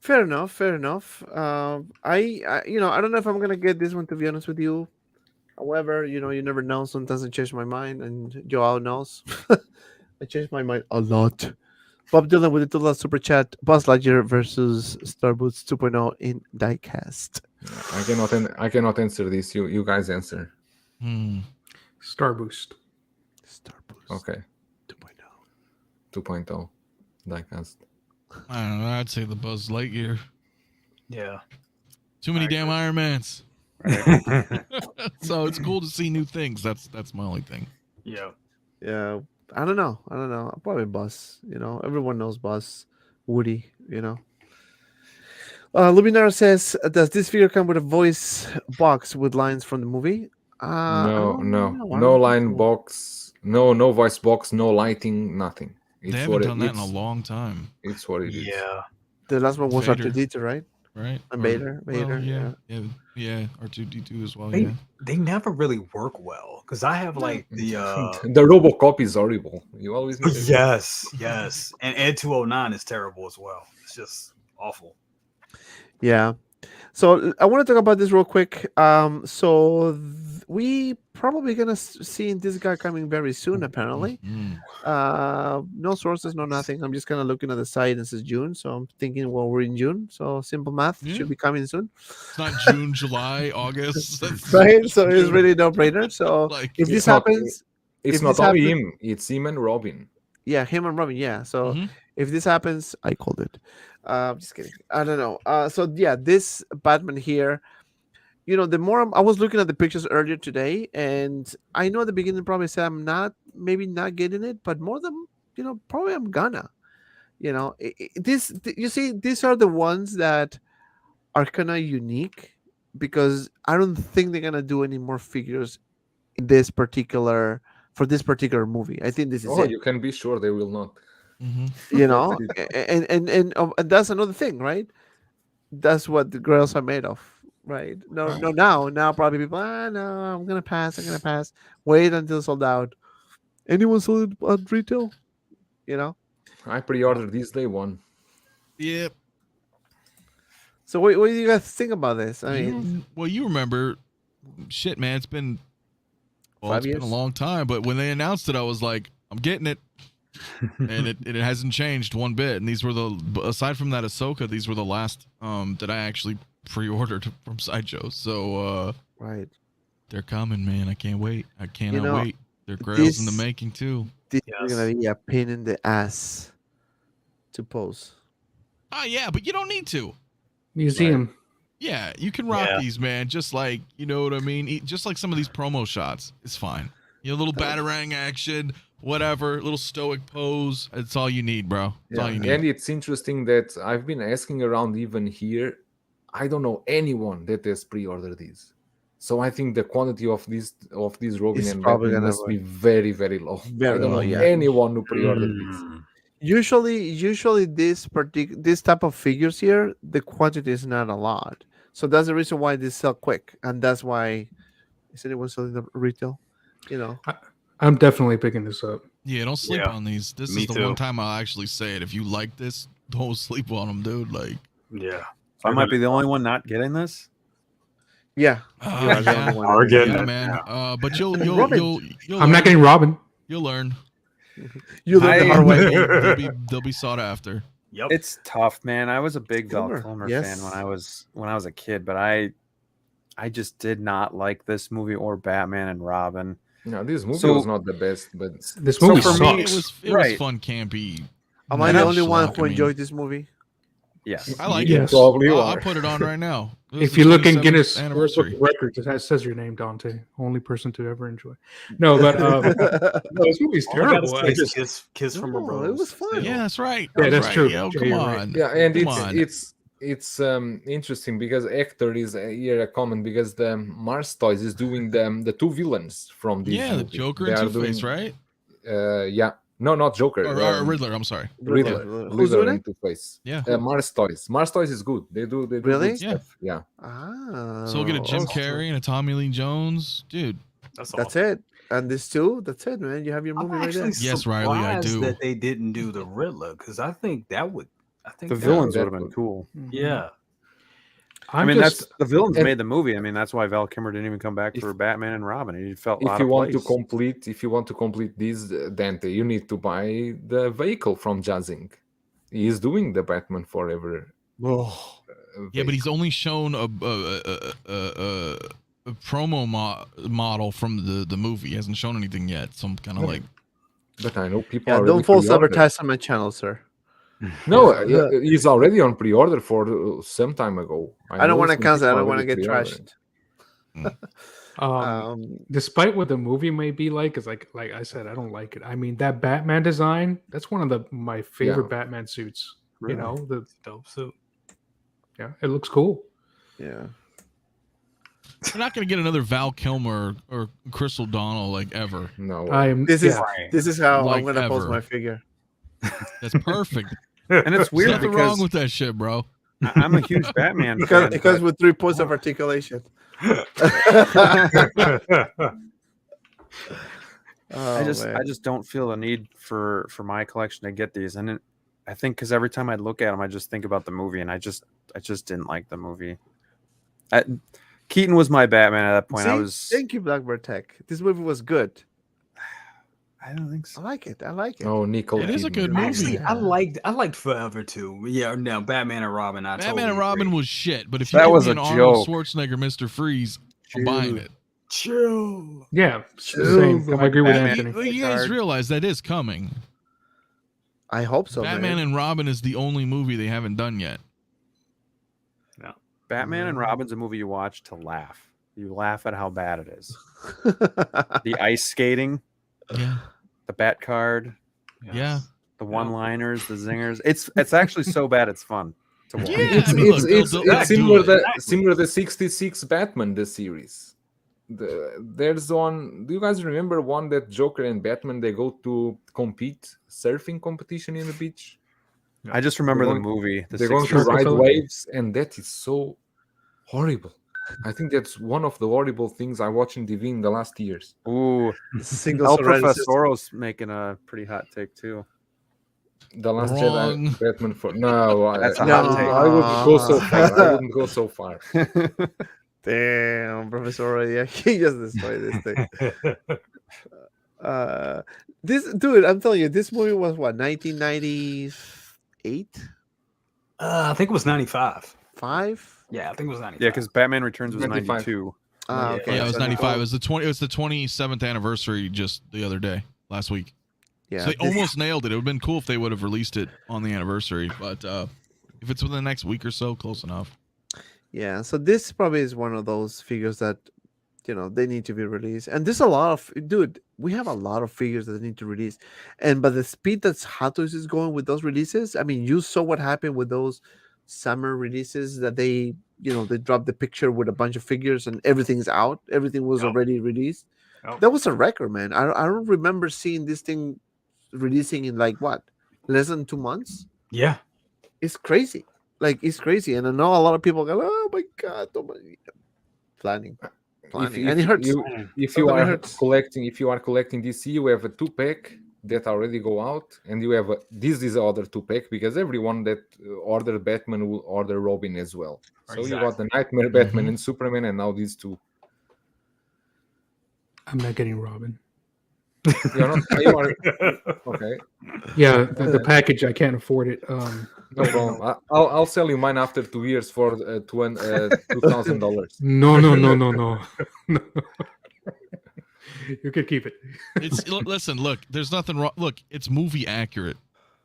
S2: Fair enough. Fair enough. I don't know if I'm gonna get this one, to be honest with you. However, you never know. Sometimes I change my mind, and Joao knows. I change my mind a lot. Bob Dylan with the $2 super chat. Buzz Lightyear versus Starboots 2.0 in diecast.
S4: I cannot answer this. You guys answer.
S6: Star Boost.
S2: Starboots
S4: Okay. 2.0 diecast.
S3: I don't know. I'd say the Buzz Lightyear.
S7: Yeah.
S3: Too many
S7: I
S3: damn
S7: agree.
S3: Iron Mans. So it's cool to see new things. That's my only thing.
S7: Yeah.
S2: Yeah, I don't know. Probably Buzz. Everyone knows Buzz, Woody. Luminar says, "Does this figure come with a voice box with lines from the movie?" I
S4: No,
S2: don't
S4: no,
S2: know. I
S4: no
S2: don't think
S4: line
S2: so.
S4: box, no voice box, no lighting, nothing.
S3: They
S4: It's
S3: haven't
S4: what
S3: done that in a
S4: it's.
S3: long time,
S4: It's what it is.
S7: Yeah.
S2: The last one was
S3: Vader.
S2: R2D2, right?
S3: right?
S2: And
S3: Or-
S2: Vader.
S3: well,
S2: Yeah.
S3: yeah. R2D2 as well.
S7: They
S3: Yeah.
S7: they never really work well because I have like the
S4: The RoboCop is horrible. You always need.
S7: yes, and Ed 209 is terrible as well. It's just awful.
S2: Yeah. So I want to talk about this real quick. We probably gonna see this guy coming very soon. Apparently,
S3: Mm.
S2: no sources, no nothing. I'm just kind of looking at the site and it says June, so I'm thinking, well, we're in June, so simple math
S3: Yeah.
S2: should be coming soon,
S3: It's not June, July, August. That's
S2: right? So it's
S3: June.
S2: really no brainer. So
S3: Like,
S2: if
S3: yeah.
S2: this happens,
S4: It's
S2: if
S4: not
S2: this
S4: only
S2: happens-
S4: him. It's him and Robin.
S2: yeah, him and Robin, yeah. So
S3: Mhm.
S2: if this happens, I called it. Just kidding. I don't know. So yeah, this Batman here. The more I was looking at the pictures earlier today, and I know at the beginning probably said I'm maybe not getting it, but more than probably I'm gonna. You see, these are the ones that are kind of unique because I don't think they're gonna do any more figures in for this particular movie. I think this is
S4: Oh,
S2: it.
S4: you can be sure they will not.
S3: Mhm.
S2: And that's another thing, right? That's what the girls are made of, right? No,
S3: Right.
S2: no, now probably people, no, I'm gonna pass. Wait until sold out. Anyone sold it at retail?
S4: I pre-ordered this day one.
S3: Yep.
S2: So what do you guys think about this? I mean,
S3: You remember, shit, man. It's been
S2: 5
S3: it's been a
S2: years?
S3: long time. But when they announced it, I was like, I'm getting it, and it hasn't changed one bit. And these were aside from that Ahsoka, these were the last that I actually pre-ordered from Sideshow. So
S2: right.
S3: they're coming, man. I can't wait. I cannot
S2: know,
S3: wait. They're grails in the
S2: this-
S3: making too.
S2: This
S7: Yes.
S2: is gonna be a pain in the ass to pose.
S3: Ah, yeah, but you don't need to.
S6: Museum.
S3: Yeah, you can rock
S7: Yeah.
S3: these, man. Just like, you know what I mean? Just like some of these promo shots. It's fine. Little batarang action, whatever, little stoic pose. It's all you need, bro. It's all you need.
S4: And it's interesting that I've been asking around even here. I don't know anyone that has pre-ordered these. So I think the quantity of these Robin
S2: It's
S4: and
S2: probably
S4: Batman
S2: gonna
S4: must be very, very low.
S2: Very
S4: I don't
S2: low,
S4: know
S2: yeah.
S4: anyone who pre-ordered these.
S2: Usually this type of figures here, the quantity is not a lot. So that's the reason why they sell quick, and that's why is anyone selling the retail?
S6: I'm definitely picking this up.
S3: Yeah, don't sleep
S7: Yeah,
S3: on these. This
S7: me
S3: is the
S7: too.
S3: one time I'll actually say it. If you like this, don't sleep on them, dude. Like,
S7: Yeah.
S5: I might be the only one not getting this.
S2: Yeah, you are the only one.
S7: We're getting
S3: yeah,
S7: it
S3: man.
S7: now.
S3: But you'll
S2: Robin.
S3: you'll
S6: I'm not
S3: learn.
S6: getting Robin.
S3: You'll learn.
S2: You learned the
S5: I-
S2: hard way.
S3: They'll be sought after.
S7: Yep.
S5: It's tough, man. I was a big Val
S2: Kilmer,
S5: Kilmer
S2: yes.
S5: fan when I was a kid, but I just did not like this movie or Batman and Robin.
S4: No, this movie
S5: So-
S4: was not the best, but
S6: This
S5: So
S6: movie
S5: for me,
S6: sucks.
S3: It was
S5: Right.
S3: fun, campy.
S2: Am I the
S3: nice
S2: only one
S3: schlock.
S2: who
S3: I mean,
S2: enjoyed this movie?
S5: Yes.
S3: I like
S6: Yes.
S3: it.
S4: Probably
S3: I'll
S4: are.
S3: put it on right now. This is
S6: If
S3: the
S6: you look in
S3: 27th
S6: Guinness
S3: anniversary.
S6: records, it says your name, Dante. Only person to ever enjoy. No, but no, this movie's
S7: All I gotta
S6: terrible.
S7: say
S6: I
S7: is
S6: just,
S7: kiss from a
S2: No,
S7: rose.
S2: it was fun.
S3: Yeah, that's right.
S6: Yeah, that's
S3: right.
S6: true.
S3: Yo,
S6: Jay,
S3: come
S6: you're right.
S3: on.
S4: yeah, and
S3: Come on.
S4: it's interesting because Hector is here a comment because the Mars Toys is doing the two villains from this
S3: Yeah, the
S4: movie.
S3: Joker
S4: They
S3: and
S4: are
S3: Two-Face,
S4: doing-
S3: right?
S4: Yeah, no, not Joker.
S3: Or Riddler, I'm sorry.
S4: Riddler,
S2: Who's doing
S4: and
S2: it?
S4: Two-Face.
S3: Yeah.
S4: Mars Toys. Mars Toys is good. They do
S2: Really?
S4: good stuff. Yeah.
S2: Ah,
S3: So we'll get a Jim
S2: awesome.
S3: Carrey and a Tommy Lee Jones. Dude,
S7: That's
S2: That's
S7: awesome.
S2: it. And this too. That's it, man. You have your
S7: I'm
S2: movie right
S7: actually
S2: there.
S3: Yes, Riley, I
S7: surprised
S3: do.
S7: that they didn't do the Riddler because I think that would. I think
S5: The
S7: that
S5: villains
S4: that
S5: would have been
S4: would-
S5: cool.
S7: Yeah.
S5: I
S6: I'm
S5: mean,
S6: just,
S5: that's the villains
S4: and-
S5: made the movie. I mean, that's why Val Kilmer didn't even come back
S4: If-
S5: for Batman and Robin. He felt
S4: If
S5: out
S4: you
S5: of
S4: want
S5: place.
S4: to complete this, Dante, you need to buy the vehicle from Jazing. He is doing the Batman Forever.
S2: Oh,
S3: yeah, but he's only shown a promo model from the movie. He hasn't shown anything yet. Some kind of like
S4: But I know people.
S2: yeah.
S4: already
S2: Don't false
S4: pre-ordered.
S2: advertise on my channel, sir.
S4: No, he's already on pre-order for some time ago.
S2: I don't
S4: know
S2: want to
S4: some
S2: cancel. I
S4: people
S2: don't want to
S4: already
S2: get
S4: pre-ordered.
S2: trashed.
S6: despite what the movie may be like, is like I said, I don't like it. I mean, that Batman design, that's one of my favorite Batman suits.
S7: Really?
S6: You know, the
S7: Dope suit.
S6: yeah, it looks cool.
S2: Yeah.
S3: we're not gonna get another Val Kilmer or Chris O'Donnell like ever.
S4: No,
S6: I'm
S2: This
S6: yeah.
S2: is this is how
S3: Like
S2: I'm gonna post
S3: ever.
S2: my figure.
S3: That's perfect.
S5: And it's
S3: There's
S5: weird
S3: nothing
S5: because
S3: wrong with that shit, bro.
S5: I'm a huge Batman fan.
S2: Because
S5: but-
S2: with 3 points of articulation. Oh,
S5: I
S2: man.
S5: just don't feel a need for my collection to get these, and I think because every time I look at them, I just think about the movie, and I just didn't like the movie. Keaton was my Batman at that point.
S2: See? Thank you, Blackbird Tech. This movie was good.
S5: I don't think
S2: I
S5: so.
S2: like it. I like it.
S4: no, Nicole.
S3: It is a
S4: Kidman.
S3: good movie.
S7: Actually, I liked Forever too. Yeah, no, Batman and Robin. I
S3: Batman and
S7: totally
S3: Robin
S7: agree.
S3: was shit, but if you
S5: That
S3: give
S5: was
S3: me
S5: a
S3: an Arnold
S5: joke.
S3: Schwarzenegger Mr. Freeze, I'm buying it.
S7: chill.
S6: Yeah,
S2: Chill,
S6: same. I agree with
S5: Batman.
S6: Anthony.
S3: Well, you guys realize that is coming.
S2: I hope so,
S3: Batman
S2: man.
S3: and Robin is the only movie they haven't done yet.
S5: Batman and Robin's a movie you watch to laugh. You laugh at how bad it is. The ice skating,
S3: Yeah,
S5: the bat card,
S3: yeah.
S5: the one-liners, the zingers. It's actually so bad it's fun to watch.
S3: Yeah,
S4: It's,
S3: I mean, look,
S4: it's
S3: they'll do
S4: similar
S3: it.
S4: the similar the 66 Batman the series. There's one. Do you guys remember one that Joker and Batman they go to compete surfing competition in the beach?
S5: I just remember
S4: They're
S5: the
S4: going-
S5: movie. The
S4: They're going to
S5: 60s.
S4: ride
S6: Rockefeller.
S4: waves, and that is so horrible. I think that's one of the horrible things I watched in TV in the last years.
S5: Ooh,
S2: Single
S5: El
S2: surrender system.
S5: Profesoro's making a pretty hot take too.
S4: The Last
S3: Wrong.
S4: Jedi, Batman for no,
S5: That's a
S4: no,
S5: hot take.
S4: I wouldn't go so far. I wouldn't go so far.
S2: Damn, Professor. Yeah, he just destroyed this thing. This dude, I'm telling you, this movie was what 1998,
S7: I think it was 95.
S2: 5.
S7: Yeah, I think it was 95.
S5: Yeah, because Batman Returns was
S4: 95.
S5: 92.
S2: Ah,
S7: Yeah,
S2: okay.
S3: Yeah, it was
S2: so
S3: 95. It was the 27th anniversary just the other day, last week.
S2: Yeah,
S3: So they
S2: this-
S3: almost nailed it. It would have been cool if they would have released it on the anniversary, but if it's within the next week or so, close enough.
S2: Yeah, so this probably is one of those figures that they need to be released. And there's a lot of we have a lot of figures that need to release. And by the speed that Hot Toys is going with those releases, I mean, you saw what happened with those summer releases that they dropped the picture with a bunch of figures and everything's out. Everything was
S7: Yep.
S2: already released.
S7: Yep.
S2: That was a record, man. I don't remember seeing this thing releasing in like what, less than 2 months.
S7: Yeah.
S2: It's crazy. Like it's crazy, and I know a lot of people go, "Oh my god!" Planning,
S4: If
S2: and it hurts.
S4: if you
S2: Totally
S4: are
S2: hurts.
S4: collecting DC, you have a 2-pack that already go out, and you have this is the other 2-pack because everyone that ordered Batman will order Robin as well. So you got the Nightmare Batman and Superman, and now these two.
S6: I'm not getting Robin.
S4: You're not. You are okay.
S6: Yeah, the package, I can't afford it.
S4: No problem. I'll sell you mine after 2 years for $2,000.
S6: No. No. You could keep it.
S3: Listen, look, there's nothing wrong. Look, it's movie accurate.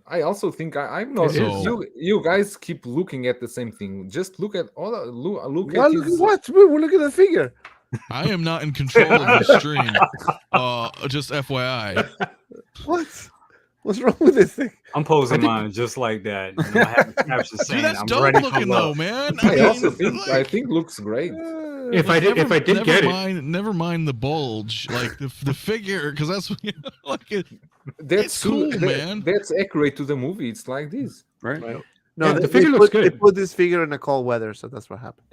S4: I also think I'm not.
S3: So-
S4: You guys keep looking at the same thing. Just look at all. Look
S2: Well,
S4: at his,
S2: what? We're looking at the figure.
S3: I am not in control of the stream. Just FYI.
S2: What? What's wrong with this thing?
S7: I'm posing mine just like that. You know, I have a caption saying,
S3: Dude, that's
S7: I'm
S3: dope
S7: ready for
S3: looking
S7: love.
S3: though, man.
S4: I
S3: mean,
S4: also think
S3: like-
S4: I think looks great.
S6: If I did get it,
S3: never mind the bulge, like the figure, because that's like it.
S4: That's
S3: It's cool, man.
S4: That's accurate to the movie. It's like this.
S5: Right?
S2: No,
S6: Yeah,
S2: they,
S6: the figure
S2: they
S6: looks
S2: put, They
S6: good.
S2: put this figure in a cold weather, so that's what happened.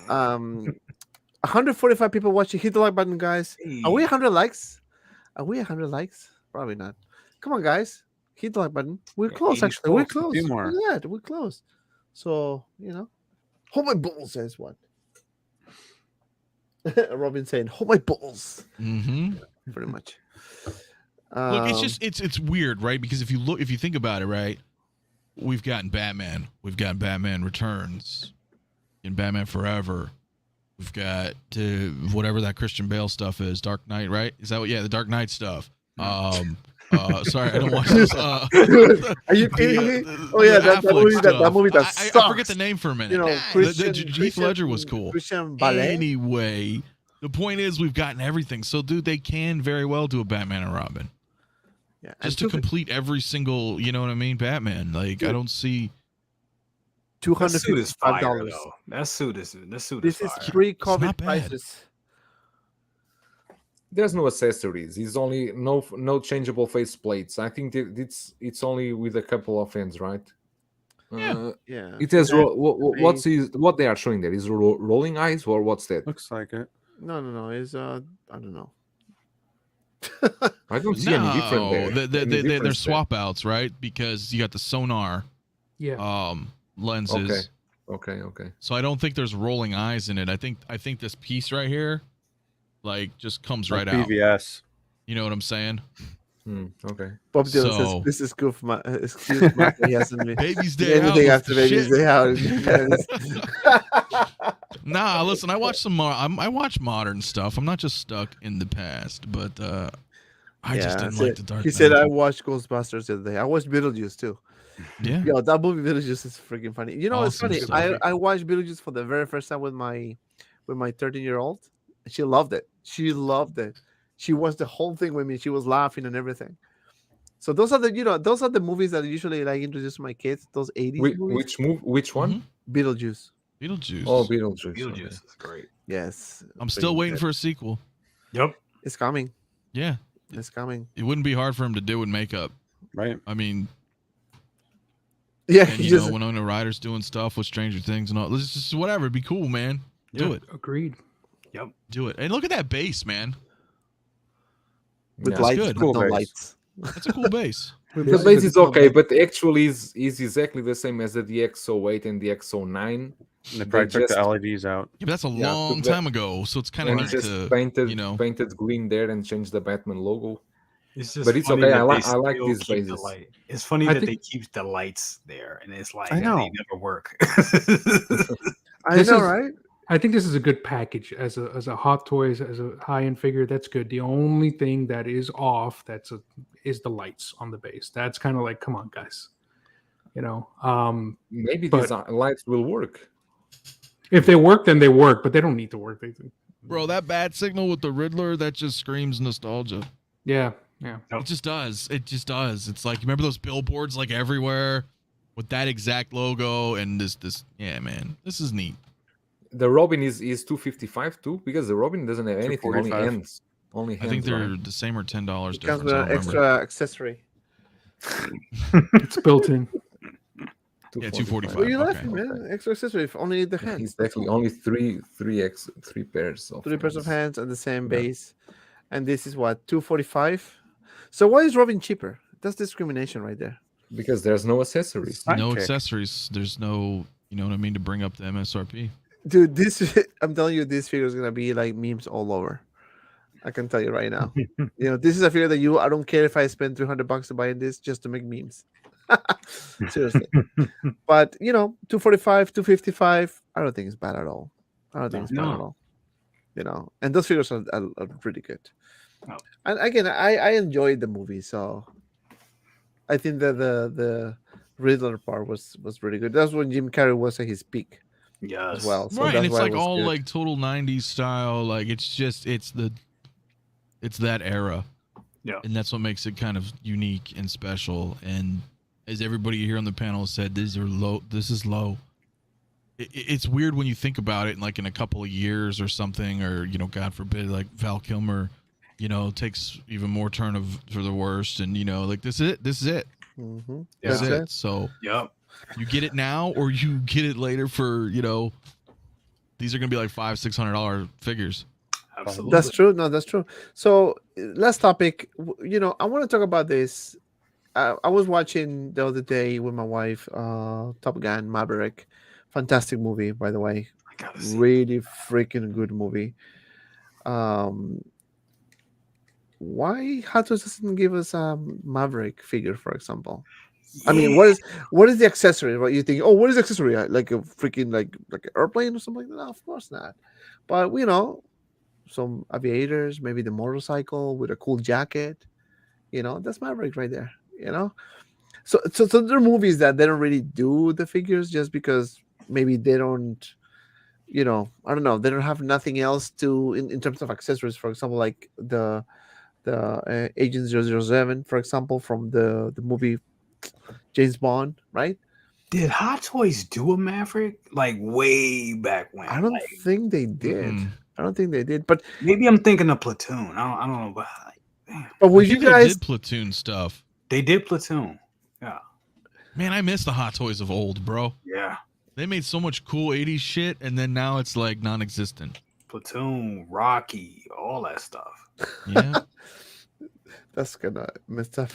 S2: 145 people watching. Hit the like button, guys. Are we 100 likes? Are we 100 likes? Probably not. Come on, guys. Hit the like button. We're close, actually. We're
S5: 84,
S2: close.
S5: a few more.
S2: Look at that. We're close. So, hold my balls, says what? Robin saying, hold my balls.
S3: Mm-hmm.
S2: Pretty much.
S3: Look, it's just it's weird, right? Because if you think about it, right, we've gotten Batman, we've got Batman Returns, and Batman Forever. We've got whatever that Christian Bale stuff is, Dark Knight, right? Is that what? Yeah, the Dark Knight stuff. Sorry, I don't watch this.
S2: Are you kidding me? Oh yeah, that movie that sucks.
S3: I forget the name for a minute. Heath Ledger was cool.
S2: Christian Ballet.
S3: Anyway, the point is we've gotten everything. So, dude, they can very well do a Batman and Robin.
S2: Yeah,
S3: Just to complete every single, you know what I mean, Batman. Like, I don't see.
S7: That suit is fire,
S2: $255.
S7: though. That suit is
S2: This is
S7: fire.
S2: pre-COVID
S3: not bad.
S2: prices.
S4: There's no accessories. It's only no changeable face plates. I think it's only with a couple of ends, right?
S3: Yeah.
S2: Yeah.
S4: It has what they are showing there is rolling eyes or what's that?
S5: Looks like it.
S2: No. It's I don't know.
S4: I don't see any different there.
S3: They're swap outs, right? Because you got the sonar
S6: yeah.
S3: lenses.
S4: Okay.
S3: So I don't think there's rolling eyes in it. I think this piece right here, like, just comes right out.
S5: BVS.
S3: You know what I'm saying?
S4: Okay.
S2: Bob Dylan
S3: So-
S2: says this is good for my excuse my he hasn't been
S3: Baby's Day out.
S2: everything
S3: was
S2: after
S3: the
S2: baby's
S3: shit.
S2: day out.
S3: Nah, listen, I watch I watch modern stuff. I'm not just stuck in the past, but I just didn't like the Dark
S2: He
S3: Knight.
S2: said I watched Ghostbusters the other day. I watched Beetlejuice too.
S3: Yeah.
S2: Yo, that movie Beetlejuice is freaking funny. You know,
S3: Awesome
S2: it's
S3: stuff.
S2: funny. I watched Beetlejuice for the very first time with my 13-year-old. And she loved it. She loved it. She watched the whole thing with me. She was laughing and everything. So those are the movies that I usually like introduce to my kids. Those 80s movies.
S4: Which one?
S2: Beetlejuice.
S3: Beetlejuice.
S4: Oh, Beetlejuice.
S7: Beetlejuice
S4: Okay.
S7: is great.
S2: Yes.
S3: I'm still waiting for a sequel.
S7: Yep.
S2: It's coming.
S3: Yeah.
S2: It's coming.
S3: It wouldn't be hard for him to do with makeup.
S5: Right.
S3: I mean,
S2: Yeah,
S3: and you know, Winona Ryder's doing stuff with Stranger Things and all. It's just whatever. It'd be cool, man. Do it.
S6: Agreed.
S3: Do it. And look at that bass, man.
S2: with
S4: Yeah.
S2: lights,
S3: good.
S2: but
S5: Cool
S2: no
S5: base.
S2: lights.
S3: That's a cool bass.
S4: The base is okay, but actually is exactly the same as the X08 and the X09.
S5: And they probably took
S4: just-
S5: the LEDs out.
S3: Yeah, but that's a
S4: Yeah,
S3: long
S4: but-
S3: time ago, so it's kind of
S4: And
S3: neat
S4: just
S3: to,
S4: painted
S3: you know.
S4: painted green there and changed the Batman logo.
S7: It's just
S4: But it's
S7: funny
S4: okay.
S7: that
S4: I like
S7: they still
S4: these
S7: keep the
S4: bases.
S7: light. It's funny
S6: I
S7: that they
S6: think-
S7: keep the lights there, and it's like
S2: I know.
S7: they never work.
S2: I
S6: This
S2: know,
S6: is-
S2: right?
S6: I think this is a good package as a Hot Toys, as a high end figure. That's good. The only thing that is off is the lights on the base. That's kind of like, come on, guys. You know,
S4: Maybe
S6: But-
S4: these lights will work.
S6: if they work, then they work, but they don't need to work.
S3: Bro, that bat signal with the Riddler, that just screams nostalgia.
S6: Yeah.
S3: It just does. It just does. It's like, remember those billboards like everywhere with that exact logo and this. Yeah, man, this is neat.
S4: The Robin is 255 too, because the Robin doesn't have anything, only
S5: 245.
S4: ends. Only
S3: I
S4: hands.
S3: think they're
S4: right?
S3: the same or $10
S2: It comes
S3: difference.
S2: with
S3: I
S2: an
S3: don't remember.
S2: extra accessory.
S6: It's built in.
S3: Yeah,
S4: 245.
S3: 245.
S2: What are you
S3: Okay.
S2: laughing, man? Extra accessory. If only the
S4: Yeah,
S2: hands.
S4: he's definitely only three pairs of
S2: Three pairs of
S4: hands.
S2: hands and the same
S4: Yeah.
S2: base. And this is what, 245. So why is Robin cheaper? That's discrimination right there.
S4: Because there's no accessories.
S3: No
S5: Sidekick.
S3: accessories. There's no, you know what I mean, to bring up the MSRP.
S2: Dude, this I'm telling you, this figure is gonna be like memes all over. I can tell you right now. This is a figure that I don't care if I spend $300 to buy this just to make memes. Seriously. But 245, 255, I don't think it's bad at all. I don't think it's bad at all. And those figures are pretty good.
S7: Oh.
S2: And again, I enjoyed the movie, so I think that the Riddler part was really good. That's when Jim Carrey was at his peak
S7: Yes.
S2: as well. So
S3: Right, and
S2: that's
S3: it's
S2: why it
S3: like
S2: was
S3: all
S2: good.
S3: like total 90s style. Like it's that era.
S7: Yeah.
S3: And that's what makes it kind of unique and special. And as everybody here on the panel said, this is low. It's weird when you think about it, like in a couple of years or something, or God forbid, like Val Kilmer, takes even more turn for the worst, and like this is it.
S2: Mhm.
S3: This is
S2: That's
S3: it.
S2: it.
S3: So
S7: Yep.
S3: you get it now, or you get it later for these are gonna be like $500-$600 figures.
S7: Absolutely.
S2: That's true. No, that's true. So last topic. I want to talk about this. I was watching the other day with my wife, Top Gun Maverick. Fantastic movie, by the way.
S7: I gotta see.
S2: Really freaking good movie. Why Hot Toys doesn't give us a Maverick figure, for example? I mean, what is the accessory? What you think? Oh, what is the accessory? Like a freaking like an airplane or something like that? No, of course not. But some aviators, maybe the motorcycle with a cool jacket. That's Maverick right there. So there are movies that they don't really do the figures just because maybe they don't. I don't know. They don't have nothing else to in terms of accessories. For example, like the Agent 007, for example, from the movie James Bond, right?
S7: Did Hot Toys do a Maverick like way back when?
S2: I don't think they did. I don't think they did. But
S7: maybe I'm thinking of Platoon. I don't know, but
S2: but would
S3: I
S2: you
S3: think they
S2: guys?
S3: did Platoon stuff?
S7: they did Platoon. Yeah.
S3: Man, I miss the Hot Toys of old, bro.
S7: Yeah.
S3: They made so much cool 80s shit, and then now it's like non-existent.
S7: Platoon, Rocky, all that stuff.
S3: Yeah.
S2: That's gonna mess up.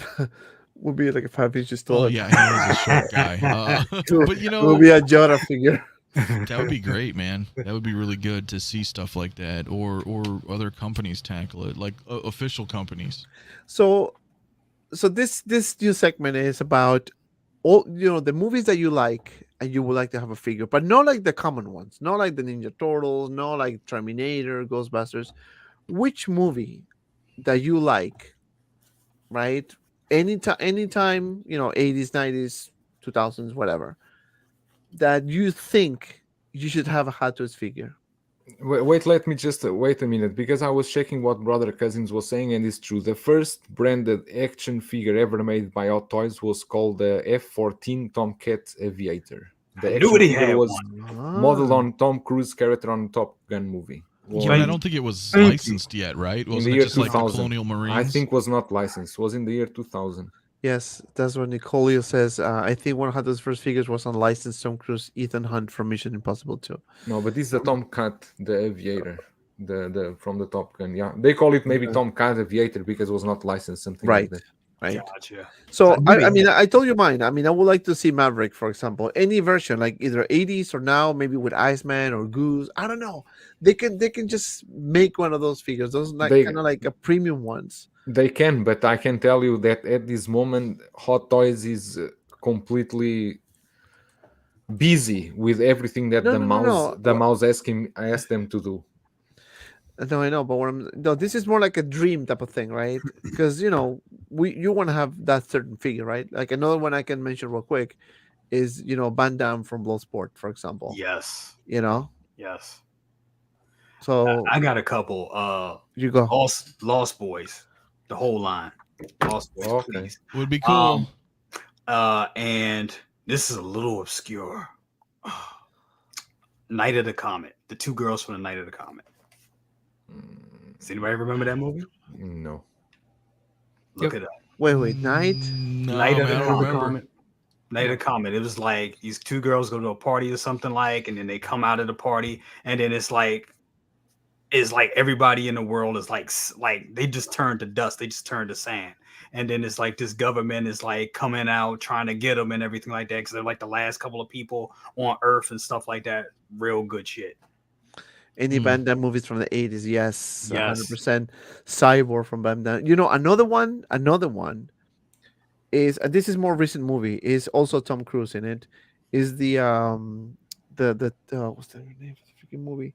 S2: Would be like a 5-inch store.
S3: Oh yeah, he is a short guy. But
S2: It will be a Jota figure.
S3: that would be great, man. That would be really good to see stuff like that, or other companies tackle it, like official companies.
S2: So this new segment is about all the movies that you like and you would like to have a figure, but not like the common ones, not like the Ninja Turtles, not like Terminator, Ghostbusters. Which movie that you like, right? Anytime, 80s, 90s, 2000s, whatever, that you think you should have a Hot Toys figure.
S4: Wait, let me just wait a minute, because I was checking what Brother Cousins was saying, and it's true. The first branded action figure ever made by Hot Toys was called the F-14 Tomcat Aviator. The
S7: I
S4: action
S7: knew what he
S4: figure
S7: had
S4: was
S7: one.
S4: modeled on Tom Cruise character on Top Gun movie.
S3: Yeah, but I don't think it was
S7: Thank you.
S3: licensed yet, right?
S4: In
S3: Wasn't
S4: the
S3: it
S4: year
S3: just like the
S4: 2000.
S3: Colonial Marines?
S4: I think was not licensed. Was in the year 2000.
S2: Yes, that's what Nicolio says. I think one of Hot Toys' first figures was unlicensed Tom Cruise, Ethan Hunt from Mission Impossible 2.
S4: No, but this is the Tomcat, the aviator, the from the Top Gun. Yeah, they call it maybe Tomcat Aviator because it was not licensed, something
S2: Right.
S4: like that.
S2: Right.
S7: Gotcha.
S2: So I mean, I told you mine. I mean, I would like to see Maverick, for example, any version, like either 80s or now, maybe with Iceman or Goose. I don't know. They can just make one of those figures. Those like kind of like a premium ones.
S4: They can, but I can tell you that at this moment, Hot Toys is completely busy with everything that the mouse asked them to do.
S2: No, I know, but this is more like a dream type of thing, right? Because you want to have that certain figure, right? Like another one I can mention real quick is Van Damme from Bloodsport, for example.
S7: Yes.
S2: Yes.
S7: So
S2: So
S7: I got a couple.
S2: You go.
S7: Lost Boys, the whole line. Lost Boys,
S4: Okay.
S7: please.
S3: Would be cool.
S7: And this is a little obscure. Night of the Comet. The two girls from the Night of the Comet. Does anybody remember that movie?
S4: No.
S7: Look it up.
S2: Wait, Night.
S3: No,
S7: Night of
S3: man,
S7: the
S3: I don't
S7: Comet.
S3: remember.
S7: Night of the Comet. It was like these two girls go to a party or something like, and then they come out of the party, and then it's like is like everybody in the world is like they just turn to dust, they just turn to sand. And then it's like this government is like coming out trying to get them and everything like that because they're like the last couple of people on Earth and stuff like that. Real good shit.
S2: Any
S3: Hmm.
S2: Van Damme movies from the 80s, yes,
S7: Yes.
S2: 100%. Cyborg from Van Damme. You know, another one is, and this is more recent movie, is also Tom Cruise in it. Is the what's the name of the freaking movie?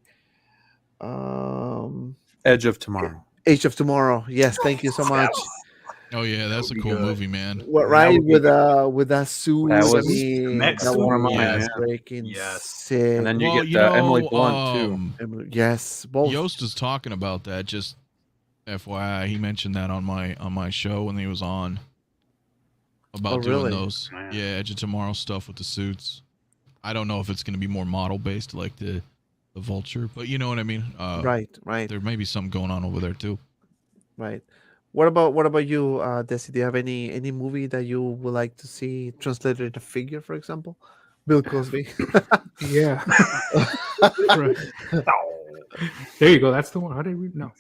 S5: Edge of Tomorrow.
S2: Age of Tomorrow. Yes, thank you so much.
S3: Oh yeah, that's a
S7: would be
S3: cool
S7: good.
S3: movie, man.
S2: What,
S5: That
S2: right,
S5: would be
S2: with that suit,
S5: That
S2: I
S5: was-
S2: mean,
S7: Mech
S2: that
S7: suit,
S2: was
S3: yeah.
S2: freaking
S7: Yes.
S2: sick.
S5: And then you
S3: Well,
S5: get Emily Blunt too.
S2: Yes, both.
S3: Yost was talking about that. Just FYI, he mentioned that on my show when he was on about
S2: Oh,
S3: doing
S2: really?
S3: those.
S7: Man.
S3: Yeah, Edge of Tomorrow stuff with the suits. I don't know if it's going to be more model based like the Vulture, but you know what I mean.
S2: Right.
S3: There may be something going on over there too.
S2: Right. What about you, Desi? Do you have any movie that you would like to see translated into figure, for example? Bill Cosby.
S6: Yeah. Right. There you go. That's the one. How did we know?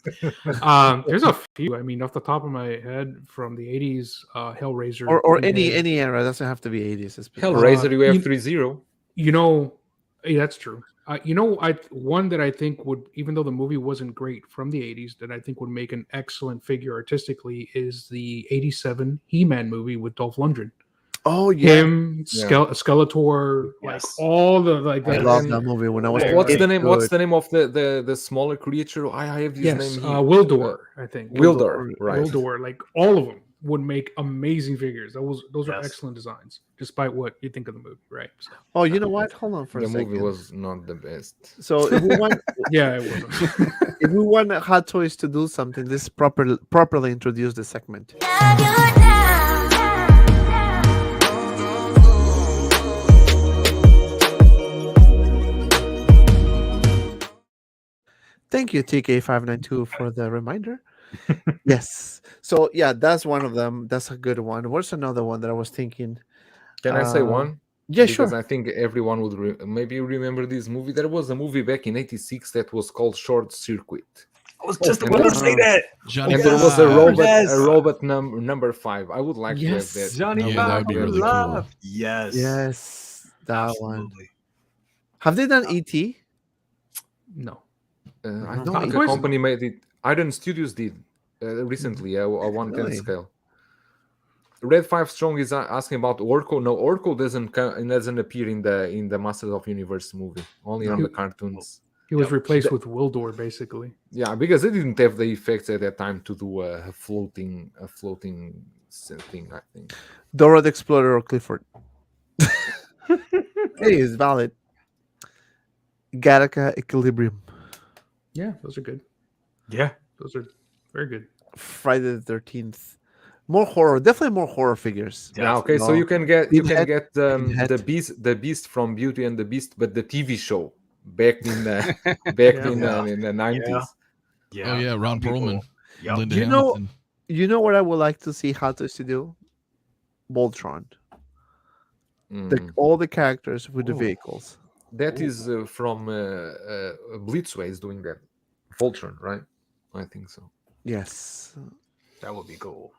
S6: There's a few. I mean, off the top of my head, from the 80s, Hellraiser,
S2: or
S6: He-Man.
S2: any era. Doesn't have to be 80s. It's
S4: Hellraiser, you have
S6: you-
S4: 3-0.
S6: You know, yeah, that's true. You know, one that I think would, even though the movie wasn't great from the 80s, that I think would make an excellent figure artistically is the 87 He-Man movie with Dolph Lundgren.
S2: Oh yeah,
S6: Him, Skeletor, like
S7: Yes.
S6: all the like.
S2: I
S4: And-
S2: love
S4: and
S2: that movie when I was.
S6: What's
S2: a
S4: What's
S2: kid.
S4: the name? What's
S2: Good.
S4: the name of the smaller creature? I have his
S6: Yes,
S4: name. Here.
S6: Wildor, I think.
S4: Wildor, right?
S6: Wildor, like all of them would make amazing figures. Those are
S7: Yes.
S6: excellent designs, despite what you think of the movie, right? So,
S2: Oh, you know what? Hold on for
S4: The
S2: a second.
S4: movie was not the best.
S2: So if we want,
S6: yeah, it wasn't.
S2: if we want Hot Toys to do something, let's properly introduce the segment. Thank you, TK592, for the reminder. Yes. So yeah, that's one of them. That's a good one. What's another one that I was thinking?
S4: Can I say
S2: Uh,
S4: one?
S2: Yeah,
S4: Because
S2: sure.
S4: I think everyone would maybe remember this movie. There was a movie back in '86 that was called Short Circuit,
S7: I was just
S4: and
S7: about to
S4: there-
S7: say that.
S3: Johnny
S4: and there was a
S3: Five.
S4: robot,
S7: Yes.
S4: a robot number 5. I would like to have
S2: Yes.
S4: that.
S7: Johnny
S3: Yeah,
S7: Five
S3: that would be
S7: for
S3: really cool.
S7: love. Yes.
S2: Yes, that one.
S7: Absolutely.
S2: Have they done ET?
S6: No.
S4: I
S2: No,
S4: don't think
S6: Toys-
S4: a company made it. Iron Studios did recently a 1/10
S2: Really?
S4: scale. Red 5 Strong is asking about Orko. No, Orko doesn't appear in the Masters of Universe movie. Only on
S6: No.
S4: the cartoons.
S6: He was
S7: Yep.
S6: replaced with Wildor, basically.
S4: Yeah, because they didn't have the effects at that time to do a floating thing. I think.
S2: Dora the Explorer or Clifford? Hey, it's valid. Gattaca Equilibrium.
S6: Yeah, those are good.
S7: Yeah.
S6: Those are very good.
S2: Friday the 13th. More horror, definitely more horror figures.
S4: Yeah. Okay. So
S2: No.
S4: you can get
S2: Pinhead.
S4: the Beast from Beauty and the Beast, but the TV show back in the in the 90s.
S7: Yeah.
S3: Oh yeah, Ron
S7: That'd be
S3: Perlman,
S7: cool. Yep.
S3: Linda
S2: You know-
S3: Hamilton.
S2: You know what I would like to see Hot Toys to do? Voltron.
S4: Mm.
S2: All the characters with the
S4: Oh.
S2: vehicles.
S4: That is from Blitzway is doing that. Voltron, right? I think so.
S2: Yes.
S7: That would be cool.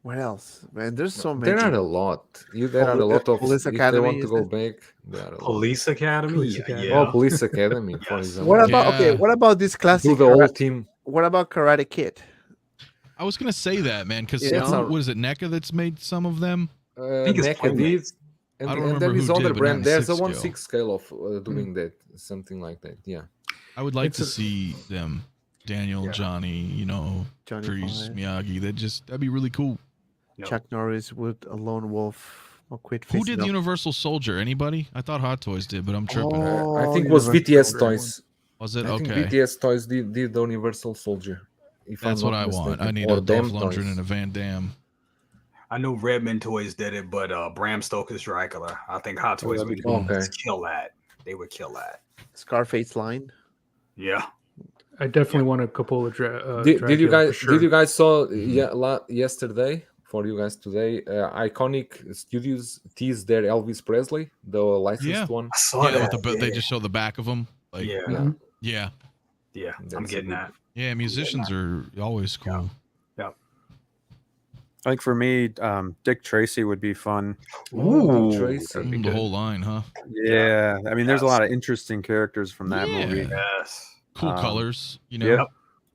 S2: What else? Man, there's so many.
S4: There are a lot. There are a lot of.
S2: Police
S4: If they
S2: Academy,
S4: want to
S2: is
S4: go
S2: it?
S4: back, there are a lot.
S7: Police Academy.
S6: Police
S7: Yeah.
S6: Academy.
S7: Yeah.
S4: Oh, Police Academy, for
S7: Yes.
S4: example.
S2: What about
S3: Yeah.
S2: What about this classic?
S4: Do the whole team.
S2: What about Karate Kid?
S3: I was gonna say that, man, because
S2: Yeah.
S3: what is it, NECA that's made some of them?
S7: think it's
S4: NECA
S7: Playmates.
S4: did, and,
S3: I don't
S4: and there
S3: remember
S4: is
S3: who
S4: other
S3: did, but
S4: brand.
S3: not
S4: There's a
S3: 6
S4: 1/6 scale of doing that, something like that. Yeah.
S3: I would like
S6: It's
S3: to
S6: a-
S3: see them, Daniel,
S7: Yeah.
S3: Johnny,
S2: Johnny
S3: Freeze,
S2: Five,
S3: Miyagi. That'd be really cool.
S7: Yep.
S2: Chuck Norris with a lone wolf. McQueen
S3: Who
S2: facing
S3: did the
S2: up.
S3: Universal Soldier? Anybody? I thought Hot Toys did, but I'm tripping.
S2: Oh,
S4: I think it was
S2: Universal
S4: VTS
S2: Soldier.
S4: Toys.
S3: Was it
S4: I think
S3: okay?
S4: VTS Toys did the Universal Soldier. If I'm
S3: That's what
S4: not
S3: I want. I
S4: mistaken.
S3: need
S4: Or
S3: a Dolph
S4: them
S3: Lundgren
S4: toys.
S3: and a Van Damme.
S7: I know Redmond Toys did it, but Bram Stoker's Dracula. I think Hot Toys
S6: that'd be
S7: would
S4: cool. Okay.
S7: kill that. They would kill that.
S2: Scarface line.
S7: Yeah.
S6: I definitely want a Coppola.
S4: Did you
S6: Dracula
S4: guys
S6: for sure.
S4: did you guys saw yesterday for you guys today? Iconic Studios teased their Elvis Presley, the licensed
S3: Yeah.
S4: one.
S7: I saw
S3: Yeah,
S7: that.
S3: with they just show the back of them. Like,
S7: Yeah.
S4: Yeah.
S3: Yeah.
S7: Yeah, I'm
S4: That's
S7: getting
S4: a
S7: that.
S3: Yeah, musicians are always cool.
S5: I think for me, Dick Tracy would be fun.
S4: Ooh,
S7: Ooh,
S4: Tracy.
S7: that'd be
S3: The
S7: good.
S3: whole line, huh?
S5: Yeah, I mean, there's a
S7: Yes.
S5: lot of interesting characters from that movie.
S3: Yeah.
S7: Yes.
S3: Cool
S5: Um,
S3: colors, you know.
S5: Yep.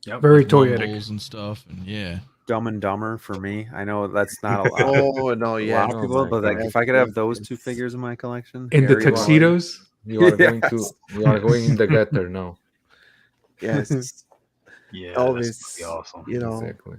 S7: Yep.
S6: Very
S3: like
S6: toyetic.
S3: rumbles and stuff, and yeah.
S5: Dumb and Dumber for me. I know that's not a lot,
S2: Oh no,
S5: a
S2: yeah.
S5: lot of
S4: Oh
S5: people,
S4: my
S5: but like
S2: God.
S5: if I could have
S2: Yes,
S5: those
S2: yes.
S5: two figures in my collection,
S6: In the
S5: Harry Potter-
S6: tuxedos.
S4: You are going to
S5: Yes.
S4: you are going in the gutter now.
S2: Yes.
S7: Yeah,
S2: Elvis,
S7: that's gonna be awesome.
S2: you know.
S4: Exactly.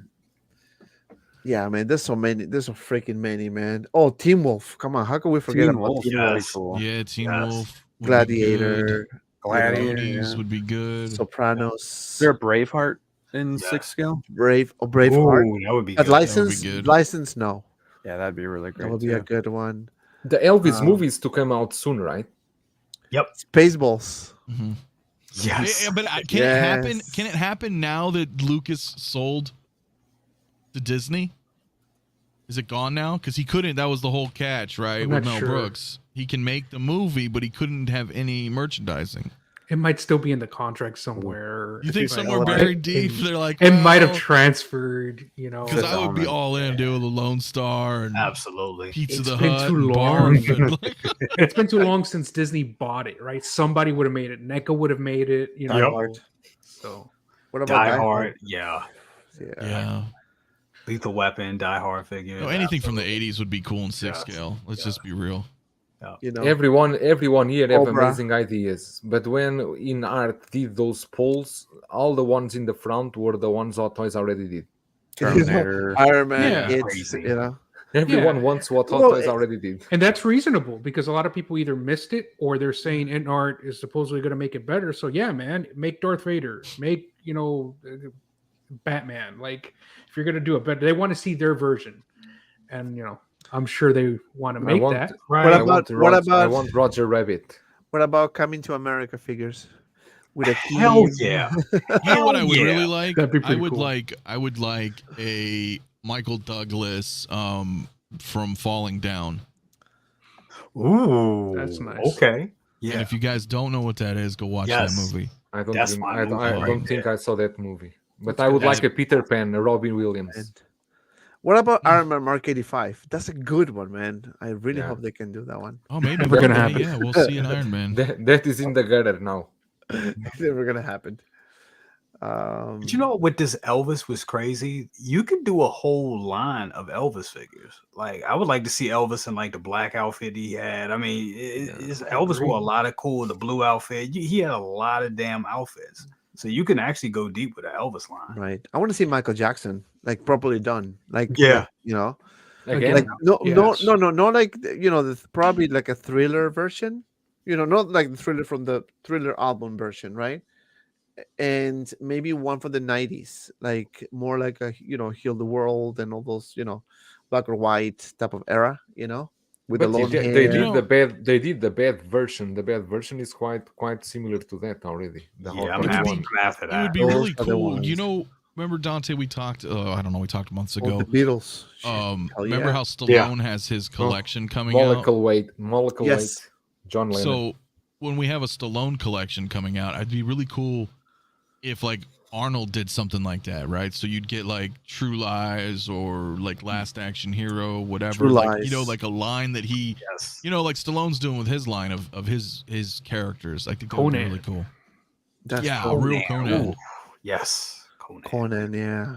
S2: Yeah, man. There's so many. There's so freaking many, man. Oh, Team Wolf. Come on, how can we forget
S5: Teen
S2: about
S5: Wolf,
S2: Team
S5: yeah,
S2: Wolf?
S5: pretty cool.
S3: Yeah, Teen
S7: Yes.
S3: Wolf would be
S2: Gladiator,
S3: good.
S5: Gladiator,
S3: Goonies
S5: yeah.
S3: would be good.
S5: Is
S2: Sopranos,
S5: there a Braveheart in
S7: Yeah.
S5: 6 scale?
S2: Braveheart.
S7: Ooh, that would be
S2: At
S7: good.
S2: license,
S3: good.
S2: license, no.
S5: Yeah, that'd be really
S2: That
S5: great
S2: would be
S5: too.
S2: a good one.
S4: The Elvis
S2: Um,
S4: movies to come out soon, right?
S2: Spaceballs.
S3: Mhm.
S7: Yes.
S3: Yeah, but can it happen?
S2: Yes.
S3: Can it happen now that Lucas sold to Disney? Is it gone now? Because he couldn't. That was the whole catch, right?
S6: I'm
S3: With
S6: not
S3: Mel
S6: sure.
S3: Brooks, he can make the movie, but he couldn't have any merchandising.
S6: It might still be in the contract somewhere.
S3: You think
S2: It's
S3: somewhere
S2: like-
S3: buried deep? They're like,
S6: It might have
S3: well,
S6: transferred, you know.
S3: because I would be
S5: Development.
S3: all in doing the Lone Star and
S7: Absolutely.
S3: Pizza
S6: It's
S3: the
S6: been
S3: Hut
S6: too
S3: and
S6: long.
S3: Barf and like,
S6: It's been too long since Disney bought it, right? Somebody would have made it. NECA would have made it, you
S2: Die
S6: know.
S2: Hard.
S6: So
S2: What about
S7: Die Hard. Yeah.
S3: yeah.
S7: Lethal Weapon, Die Hard figure.
S3: No, anything from the '80s would be cool in 6
S7: Yes.
S3: scale. Let's just be real.
S2: You know,
S4: Everyone here have
S2: Cobra.
S4: amazing ideas, but when in art did those polls, all the ones in the front were the ones Hot Toys already did.
S5: Terminator.
S2: Iron Man.
S6: Yeah.
S2: It's
S7: Crazy.
S2: you know.
S4: Everyone
S6: Yeah.
S4: wants what Hot
S2: Well,
S4: Toys already did.
S6: and that's reasonable because a lot of people either missed it or they're saying in art is supposedly going to make it better. So yeah, man, make Darth Vader, make Batman. Like if you're going to do it better, they want to see their version, and I'm sure they want to
S4: I
S6: make
S4: want-
S6: that.
S2: What
S4: I
S2: about
S4: want
S2: what
S4: Roger, I
S2: about
S4: want Roger Rabbit.
S2: what about Coming to America figures with a
S7: Hell
S2: team?
S7: yeah.
S3: You know what I would
S7: yeah.
S3: really like?
S6: That'd be
S3: I
S6: pretty
S3: would
S6: cool.
S3: like a Michael Douglas from Falling Down.
S7: Ooh.
S6: That's nice.
S7: Okay. Yeah.
S3: And if you guys don't know what that is, go watch
S7: Yes.
S3: that movie.
S4: I don't.
S7: That's
S4: rem-
S7: my
S4: I, don't-
S7: movie
S4: I
S7: right
S4: don't think
S7: there.
S4: I saw that movie. But I would like a Peter Pan, a Robin Williams.
S2: And what about Iron Man Mark 85? That's a good one, man. I really
S4: Yeah.
S2: hope they can do that one.
S3: Oh, maybe
S6: Never gonna
S3: one day,
S6: happen.
S3: Yeah, we'll see an Iron Man.
S4: That is in the gutter now.
S2: It's never gonna happen.
S7: But you know, with this Elvis was crazy. You could do a whole line of Elvis figures. Like, I would like to see Elvis in like the black outfit he had. I mean, Elvis wore a lot of cool. The blue outfit. He had a lot of damn outfits. So you can actually go deep with the Elvis line.
S2: Right. I want to see Michael Jackson like properly done. Like
S7: Yeah.
S2: you know,
S4: Again,
S2: like no,
S6: Yes.
S2: no, like probably like a Thriller version. Not like the Thriller from the Thriller album version, right? And maybe one from the 90s, like more like a Heal the World and all those black or white type of era, with the
S4: but
S2: long
S4: they
S2: hair.
S4: did
S3: You know-
S4: the bad. They did the bad version. The bad version is quite similar to that already. The
S7: Yeah,
S4: Hot
S7: I'm
S4: Toys
S7: after,
S4: one.
S7: I'm after
S3: It
S7: that.
S3: would be
S2: Those
S3: really
S2: are the
S3: cool.
S2: ones.
S3: Remember Dante? We talked. I don't know. We talked months
S2: Oh,
S3: ago.
S2: the Beatles. Shit, hell
S3: Remember
S2: yeah.
S3: how Stallone has his collection coming out?
S4: Molecule weight.
S2: Yes.
S4: John Lennon.
S3: So when we have a Stallone collection coming out, it'd be really cool if like Arnold did something like that, right? So you'd get like True Lies or like Last Action Hero, whatever.
S2: True
S3: like
S2: Lies.
S3: like a line that he,
S7: Yes.
S3: like Stallone's doing with his line of his characters. I think that would be
S6: Conan.
S3: really cool.
S2: That's
S3: Yeah,
S2: cool.
S3: real Conan.
S7: Ooh, yes. Conan.
S2: Conan, yeah.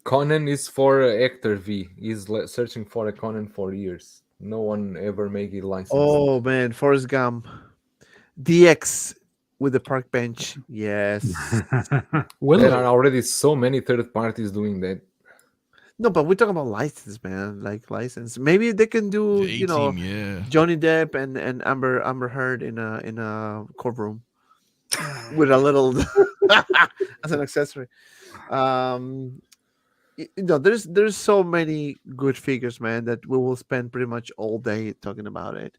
S4: Conan is for Hector V. He's searching for a Conan for years. No one ever make it licensed.
S2: Oh man, Forrest Gump, DX with the park bench. Yes.
S6: Will
S4: There
S6: it?
S4: are already so many third parties doing that.
S2: No, but we're talking about license, man. Like license. Maybe they can do,
S3: The A-Team, yeah.
S2: Johnny Depp and Amber Heard in a courtroom with a little as an accessory. There's so many good figures, man, that we will spend pretty much all day talking about it.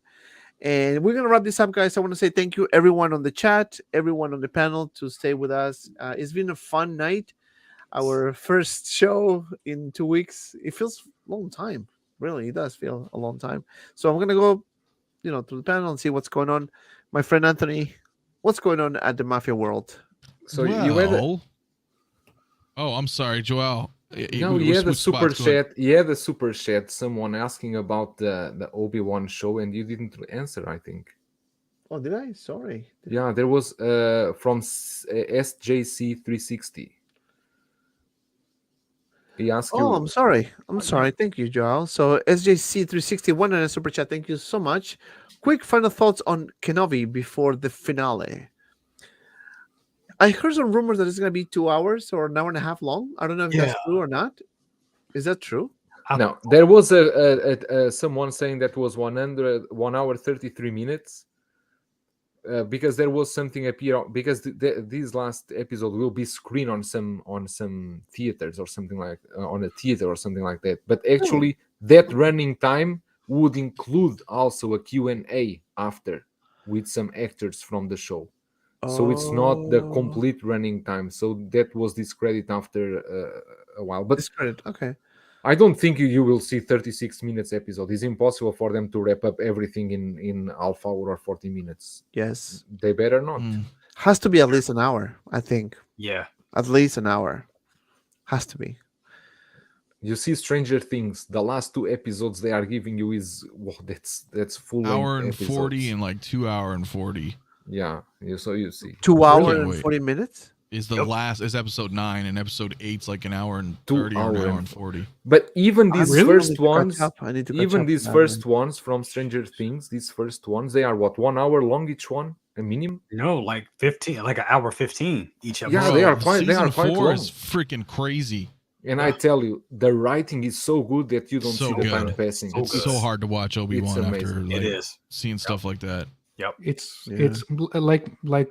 S2: And we're gonna wrap this up, guys. I want to say thank you, everyone on the chat, everyone on the panel, to stay with us. It's been a fun night. Our first show in 2 weeks. It feels a long time. Really, it does feel a long time. So I'm gonna go, to the panel and see what's going on. My friend Anthony, what's going on at the Mafia world?
S4: So you had
S3: Well, oh, I'm sorry, Joel.
S4: no, he had a super chat. He had a super chat. Someone asking about the Obi-Wan show, and you didn't answer. I think.
S2: Oh, did I? Sorry.
S4: Yeah, there was from SJC360. He asked you.
S2: Oh, I'm sorry. I'm sorry. Thank you, Joel. So SJC361 and a super chat. Thank you so much. Quick final thoughts on Kenobi before the finale. I heard some rumors that it's going to be 2 hours or an hour and a half long. I don't know if that's true or not. Is that true?
S4: No, there was a someone saying that was 1 hour 33 minutes. Because there was something appear because this last episode will be screened on some theaters or something like on a theater or something like that. But actually, that running time would include also a Q&A after with some actors from the show. So it's not the complete running time. So that was discredited after a while. But
S2: Discredit. Okay.
S4: I don't think you will see 36 minutes episode. It's impossible for them to wrap up everything in half hour or 40 minutes.
S2: Yes.
S4: They better not.
S2: Has to be at least an hour, I think.
S7: Yeah.
S2: At least an hour. Has to be.
S4: You see Stranger Things, the last 2 episodes they are giving you is that's full
S3: hour and
S4: episodes.
S3: 40 and like 2 hour and 40.
S4: Yeah, so you see
S2: 2 hours
S3: Really?
S2: and
S3: Wait.
S2: 40 minutes?
S3: Is the last is episode 9 and episode 8's like an hour and
S4: 2
S3: 30 or an
S4: hour
S3: hour
S4: and
S3: and 40.
S4: But even these
S2: really?
S4: first ones,
S2: I need to catch
S4: even
S2: up
S4: these
S2: on that
S4: first ones from Stranger Things, these first ones, they are what 1 hour long each one, a minimum.
S7: No, like 15, like an hour 15 each episode.
S4: Yeah, they are quite. They
S3: Season
S4: are quite
S3: 4
S4: long.
S3: is freaking crazy.
S4: And I tell you, the writing is so good that you don't
S3: So
S4: see the time
S3: good.
S4: passing.
S3: It's so hard to watch Obi-Wan after
S4: amazing.
S3: like,
S7: It is.
S3: seeing stuff like that.
S6: It's
S2: Yeah.
S6: it's like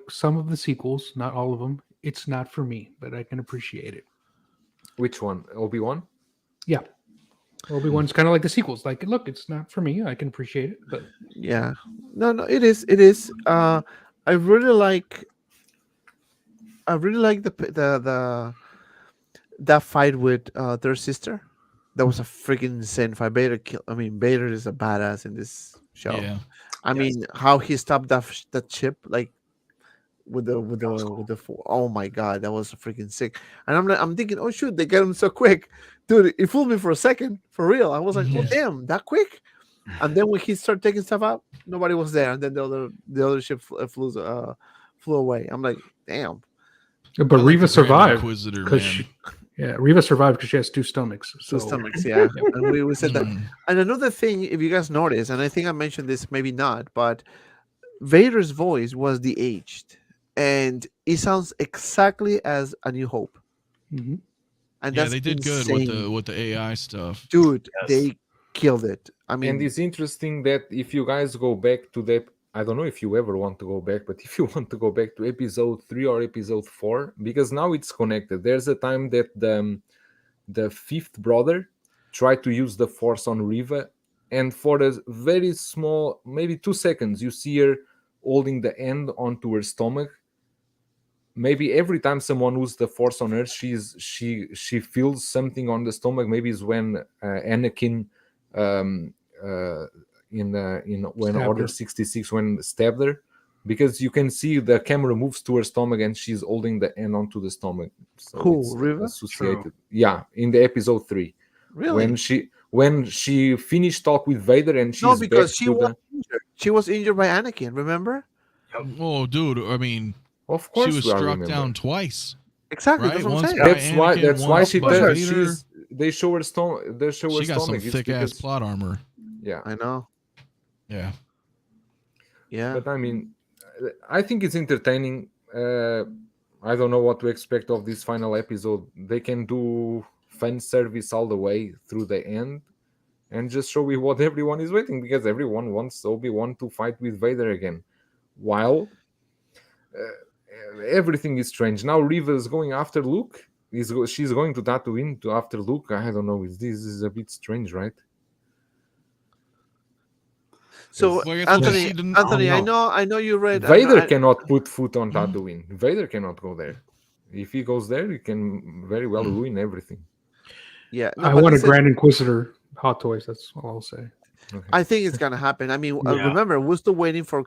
S6: some of the sequels, not all of them. It's not for me, but I can appreciate it.
S4: Which one? Obi-Wan?
S6: Yeah. Obi-Wan's kind of like the sequels. Like, look, it's not for me. I can appreciate it, but
S2: Yeah. No, it is. It is. I really like the that fight with their sister. That was a freaking insane fight. Vader is a badass in this show.
S3: Yeah.
S2: I mean, how he stopped that chip like with the oh my god, that was freaking sick. And I'm thinking, oh shoot, they get him so quick, dude. It fooled me for a second, for real. I was like, oh damn, that quick. And then when he started taking stuff out, nobody was there, and then the other ship flew away. I'm like, damn.
S6: but
S3: I like
S6: Reva
S3: the Grand
S6: survived
S3: Inquisitor,
S6: because
S3: man.
S6: Reva survived because she has 2 stomachs. So
S2: Two stomachs, yeah. And we said that.
S3: Mhm.
S2: And another thing, if you guys notice, and I think I mentioned this, maybe not, but Vader's voice was de-aged, and it sounds exactly as A New Hope.
S6: Mhm.
S2: And
S3: Yeah,
S2: that's
S3: they did
S2: insane.
S3: good with the AI stuff.
S2: Dude.
S7: Yes.
S2: They killed it. I mean,
S4: And it's interesting that if you guys go back to that, I don't know if you ever want to go back, but if you want to go back to episode 3 or episode 4, because now it's connected. There's a time that the 5th brother tried to use the Force on Reva, and for a very small, maybe 2 seconds, you see her holding the end onto her stomach. Maybe every time someone uses the Force on her, she feels something on the stomach. Maybe it's when Anakin in when
S6: Stabbed
S4: Order
S6: her.
S4: 66 when stabbed her, because you can see the camera moves to her stomach and she's holding the end onto the stomach. So
S2: Who,
S4: it's
S2: Reva?
S4: associated. Yeah, in the episode 3
S2: really?
S4: when she finished talk with Vader and she's
S2: No, because
S4: back
S2: she
S4: to
S2: was injured. She was injured by Anakin, remember?
S3: Oh, dude. I mean,
S4: of course
S3: she was
S4: we are
S3: struck
S4: remember.
S3: down twice.
S2: Exactly.
S3: Right,
S2: That's what I'm
S3: once
S2: saying.
S3: by
S4: That's
S3: Anakin,
S4: why
S3: once
S4: she
S3: by
S4: does.
S3: Vader.
S4: They show her stomach. They show her
S3: She got some
S4: stomach. It's
S3: thick ass
S4: because-
S3: plot armor.
S4: Yeah,
S2: I know.
S3: Yeah.
S2: Yeah.
S4: but I mean, I think it's entertaining. I don't know what to expect of this final episode. They can do fan service all the way through the end, and just show me what everyone is waiting, because everyone wants Obi-Wan to fight with Vader again. While everything is strange. Now Reva is going after Luke. She's going to Tatooine after Luke. I don't know. This is a bit strange, right?
S2: So
S3: Well, I guess we'll
S2: Anthony,
S3: see the-
S2: Anthony,
S6: oh, no.
S2: I know you read
S4: Vader
S2: I-
S4: cannot put foot on Tatooine. Vader cannot go there. If he goes there, he can very well ruin everything.
S2: Yeah, no,
S6: I
S2: but
S6: want a
S2: listen,
S6: Grand Inquisitor Hot Toys. That's all I'll say.
S2: I think it's gonna happen. I mean,
S7: Yeah.
S2: remember, we're still waiting for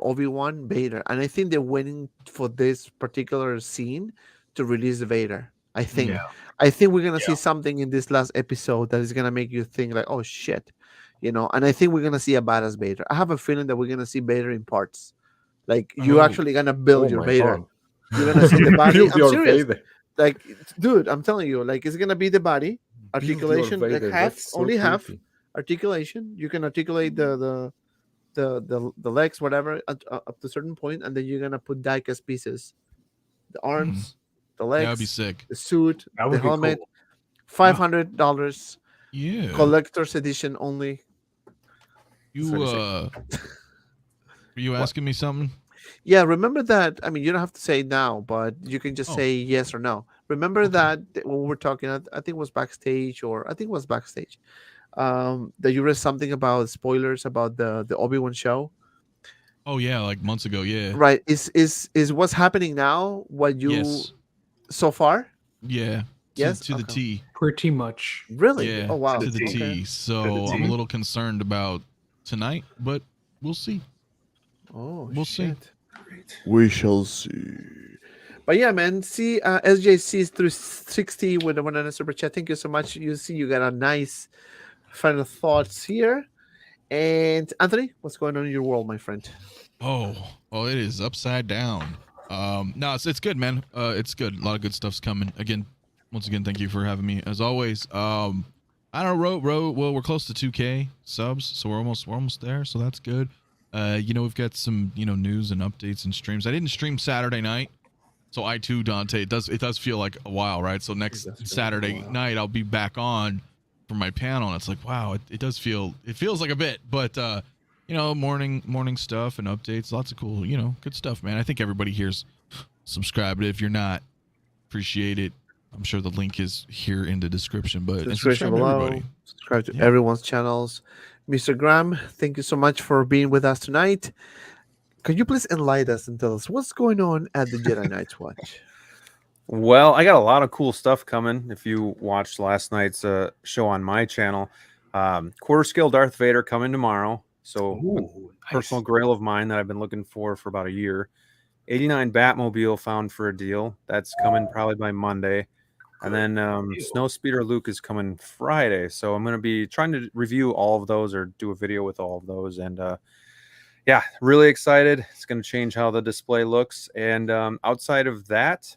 S2: Obi-Wan Vader, and I think they're waiting for this particular scene to release Vader. I think.
S7: Yeah.
S2: I think we're gonna see
S7: Yeah.
S2: something in this last episode that is gonna make you think like, oh shit, And I think we're gonna see a badass Vader. I have a feeling that we're gonna see Vader in parts. Like you're
S3: Oh.
S2: actually gonna build
S4: Oh
S2: your
S4: my
S2: Vader.
S4: God.
S2: You're gonna see the body.
S4: Build
S2: I'm
S4: your
S2: serious.
S4: Vader.
S2: Like, dude, I'm telling you, like it's gonna be the body
S4: Build your
S2: articulation, like
S4: Vader.
S2: half,
S4: That's so
S2: only half
S4: creepy.
S2: articulation. You can articulate the legs, whatever, up to a certain point, and then you're gonna put diecast pieces, the arms, the
S3: That would be
S2: legs,
S3: sick.
S2: the suit,
S7: That
S2: the
S7: would be
S2: helmet.
S7: cool.
S2: $500
S3: Yeah.
S2: collector's edition only.
S3: You were you asking me something?
S2: Yeah, remember that. I mean, you don't have to say now, but you can just
S3: Oh.
S2: say yes or no. Remember
S3: Okay.
S2: that when we were talking, I think it was backstage, or I think it was backstage, that you read something about spoilers about the Obi-Wan show.
S3: Oh yeah, like months ago. Yeah.
S2: Right? Is what's happening now what you
S3: Yes.
S2: so far?
S3: Yeah.
S2: Yes?
S3: To the
S2: Okay.
S3: T.
S6: Pretty much.
S2: Really?
S3: Yeah.
S2: Oh wow.
S3: To the
S2: Okay.
S3: T. So
S7: To the
S3: I'm a
S7: T.
S3: little concerned about tonight, but we'll see.
S2: Oh,
S3: We'll see.
S2: shit. We shall see. But yeah, man. See, SJC through 60 with the 100 super chat. Thank you so much. You see, you got a nice final thoughts here. And Anthony, what's going on in your world, my friend?
S3: Oh, it is upside down. No, it's good, man. It's good. A lot of good stuff's coming. Once again, thank you for having me as always. I don't know, well, we're close to 2K subs, so we're almost there, so that's good. We've got some, news and updates and streams. I didn't stream Saturday night, so I too, Dante, it does feel like a while, right? So next Saturday night I'll be back on for my panel, and it's like, wow, it feels like a bit, but morning stuff and updates, lots of cool, good stuff, man. I think everybody here's subscribed. If you're not, appreciate it. I'm sure the link is here in the description, but and
S2: Description
S3: subscribe to
S2: below.
S3: everybody.
S2: Subscribe to
S3: Yeah.
S2: everyone's channels. Mr. Graham, thank you so much for being with us tonight. Could you please enlighten us and tell us what's going on at the Jedi Knights Watch?
S5: Well, I got a lot of cool stuff coming. If you watched last night's show on my channel, quarter scale Darth Vader coming tomorrow. So
S7: Ooh,
S5: personal grail of mine that I've been looking for about a year. 89 Batmobile found for a deal. That's coming probably by Monday. And then Snowspeeder Luke is coming Friday. So I'm going to be trying to review all of those or do a video with all of those. And yeah, really excited. It's going to change how the display looks. And outside of that,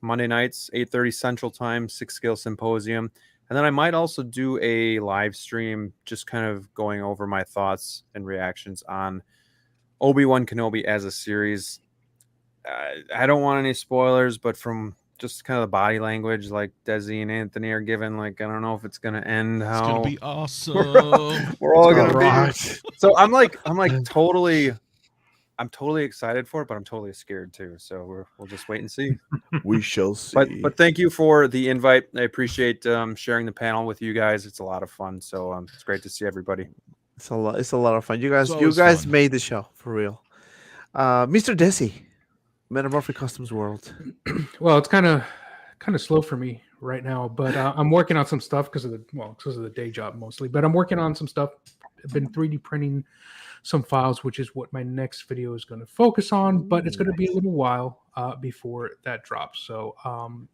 S5: Monday nights, 8:30 Central Time, 6 Scale Symposium. And then I might also do a live stream just kind of going over my thoughts and reactions on Obi-Wan Kenobi as a series. I don't want any spoilers, but from just kind of the body language, like Desi and Anthony are giving, like, I don't know if it's going to end
S3: It's
S5: how
S3: gonna be awesome.
S5: we're all
S2: It's
S5: going
S2: gonna
S5: to be. So I'm totally excited for it, but I'm totally scared too. So we'll just wait and see.
S2: We shall see.
S5: But thank you for the invite. I appreciate sharing the panel with you guys. It's a lot of fun. So it's great to see everybody.
S2: It's a lot of fun. You guys
S3: It's always fun.
S2: made the show for real. Mr. Desi, Metamorphic Customs World.
S6: Well, it's kind of slow for me right now, but I'm working on some stuff because of the day job mostly. But I'm working on some stuff. I've been 3D printing some files, which is what my next video is going to focus on. But it's going to be a little while before that drops. So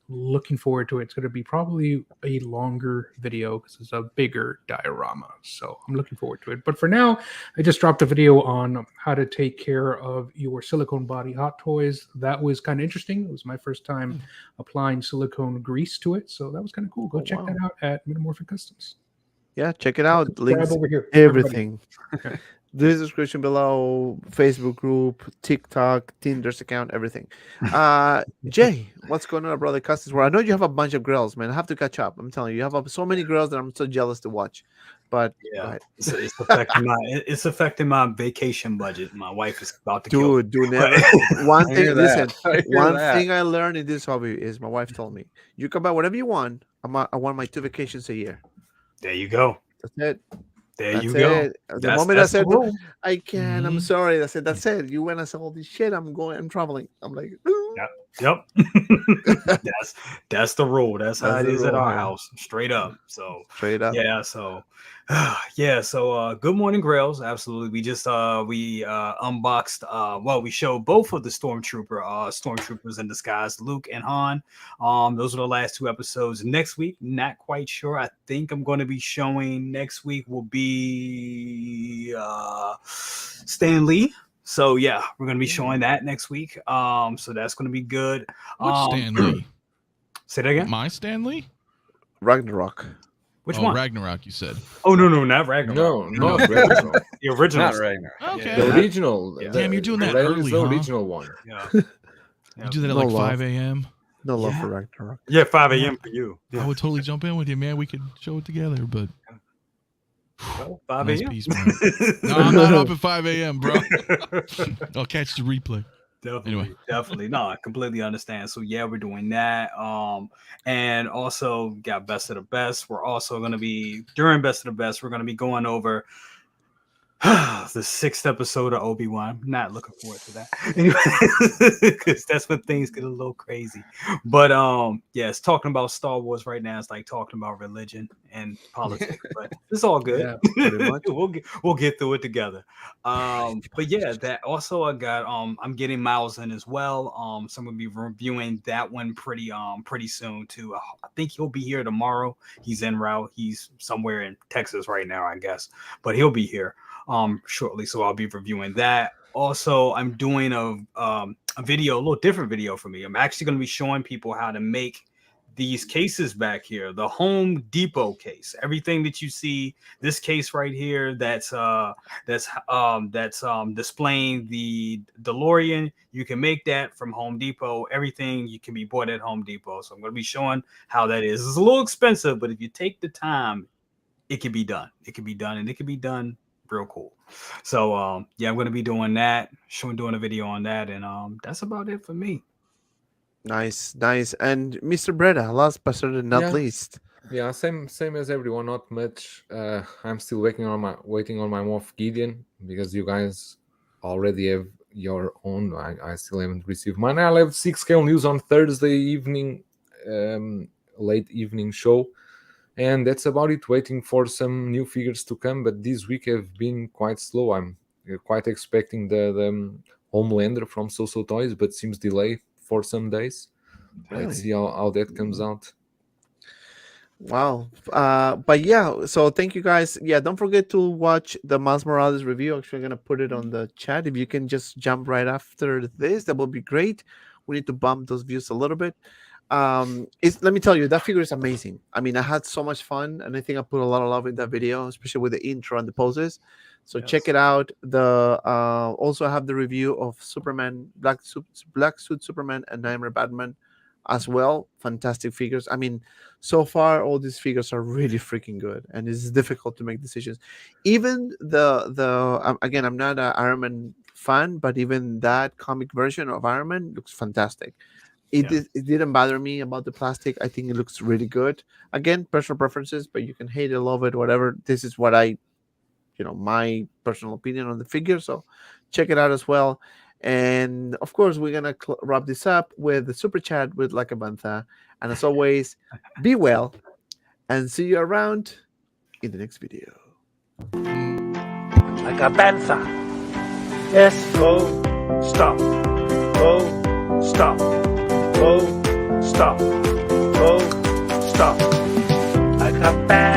S6: looking forward to it. It's going to be probably a longer video because it's a bigger diorama. So I'm looking forward to it. But for now, I just dropped a video on how to take care of your silicone body hot toys. That was kind of interesting. It was my first time applying silicone grease to it. So that was kind of cool. Go check
S2: wow.
S6: that out at Metamorphic Customs.
S2: Yeah, check it out.
S6: Subscribe
S2: Links,
S6: over here.
S2: everything. The description below, Facebook group, TikTok, Tinder's account, everything. Jay, what's going on, brother? Customs World. I know you have a bunch of girls, man. I have to catch up. I'm telling you, you have so many girls that I'm so jealous to watch. But go
S7: Yeah,
S2: ahead.
S7: it's affecting my vacation budget. My wife is about to kill me.
S2: Dude, do never. One
S5: I hear
S2: thing,
S5: that.
S2: listen.
S5: I hear
S2: One
S5: that.
S2: thing I learned in this hobby is my wife told me, "You can buy whatever you want. I want my 2 vacations a year.
S7: There you go.
S2: That's it.
S7: There
S2: That's
S7: you go.
S2: it. The moment I
S7: That's the
S2: said,
S7: rule.
S2: I can, I'm
S3: Mhm.
S2: sorry. I said, that's it. You went and said all this shit. I'm traveling. I'm like,
S7: Yep. that's the rule. That's how
S2: That's
S7: it
S2: the
S7: is at
S2: rule,
S7: our
S2: yeah.
S7: house. Straight up. So
S2: Straight up.
S7: yeah, so good morning, Grails. Absolutely. We just unboxed we showed both of the stormtroopers in disguise, Luke and Han. Those are the last 2 episodes. Next week, not quite sure. I think I'm going to be showing next week will be Stan Lee. So yeah, we're gonna be showing that next week. So that's gonna be good.
S3: Which Stan Lee?
S7: Say that again.
S3: My Stan Lee?
S2: Ragnarok.
S7: Which one?
S3: Ragnarok, you said.
S7: Oh no, not Ragnarok.
S4: No, Ragnarok.
S7: The original.
S5: Not Ragnarok.
S3: Okay.
S4: The original.
S7: Yeah.
S3: Damn, you're doing that
S4: is
S3: early,
S4: the
S3: huh?
S4: original one.
S7: Yeah.
S3: You do that at
S2: No
S3: like
S2: love.
S3: 5 a.m.
S2: No love
S7: Yeah.
S2: for Ragnarok.
S7: Yeah, 5 a.m. for you.
S3: I would totally jump in with you, man. We could show it together, but
S7: Well, 5
S3: nice
S7: a.m.
S3: piece, man. No, I'm not up at 5 a.m., bro. I'll catch the replay.
S7: Definitely. No, I completely understand. So yeah, we're doing that. And also got Best of the Best. We're also gonna be during Best of the Best, we're gonna be going over the 6th episode of Obi-Wan. Not looking forward to that. Because that's when things get a little crazy. But yes, talking about Star Wars right now is like talking about religion and politics, but it's all good.
S2: Yeah, pretty much.
S7: we'll get through it together. But yeah, that also I got I'm getting Miles in as well. So I'm gonna be reviewing that one pretty soon too. I think he'll be here tomorrow. He's en route. He's somewhere in Texas right now, I guess, but he'll be here shortly. So I'll be reviewing that. Also, I'm doing a video, a little different video for me. I'm actually going to be showing people how to make these cases back here, the Home Depot case. Everything that you see, this case right here, that's displaying the DeLorean. You can make that from Home Depot. Everything you can be bought at Home Depot. So I'm going to be showing how that is. It's a little expensive, but if you take the time, it can be done. It can be done, and it can be done real cool. So yeah, I'm going to be doing that, doing a video on that, and that's about it for me.
S2: Nice. And Mr. Breda, last but certainly not
S4: Yeah.
S2: least.
S4: Yeah, same as everyone. Not much. I'm still waiting on my Moff Gideon because you guys already have your own. I still haven't received mine. I'll have 6Scale news on Thursday evening, late evening show. And that's about it. Waiting for some new figures to come, but this week have been quite slow. I'm quite expecting the Homelander from So Toys, but seems delayed for some days.
S2: Really?
S4: Let's see how that comes out.
S2: Wow. But yeah, so thank you guys. Yeah, don't forget to watch the Miles Morales review. Actually, I'm gonna put it on the chat. If you can just jump right after this, that would be great. We need to bump those views a little bit. Let me tell you, that figure is amazing. I mean, I had so much fun, and I think I put a lot of love in that video, especially with the intro and the poses. So check it out. The also I have the review of Superman, Black Suit Superman, and Nightmare Batman as well. Fantastic figures. I mean, so far all these figures are really freaking good, and it's difficult to make decisions. Even the again, I'm not an Iron Man fan, but even that comic version of Iron Man looks fantastic. It didn't bother me about the plastic. I think it looks really good. Again, personal preferences, but you can hate it, love it, whatever. This is what my personal opinion on the figure. So check it out as well. And of course, we're gonna wrap this up with the super chat with Like a Bantha. And as always, be well and see you around in the next video.
S1: Like a panther. Yes, go, stop, go, stop, go, stop, go, stop. Like a panther.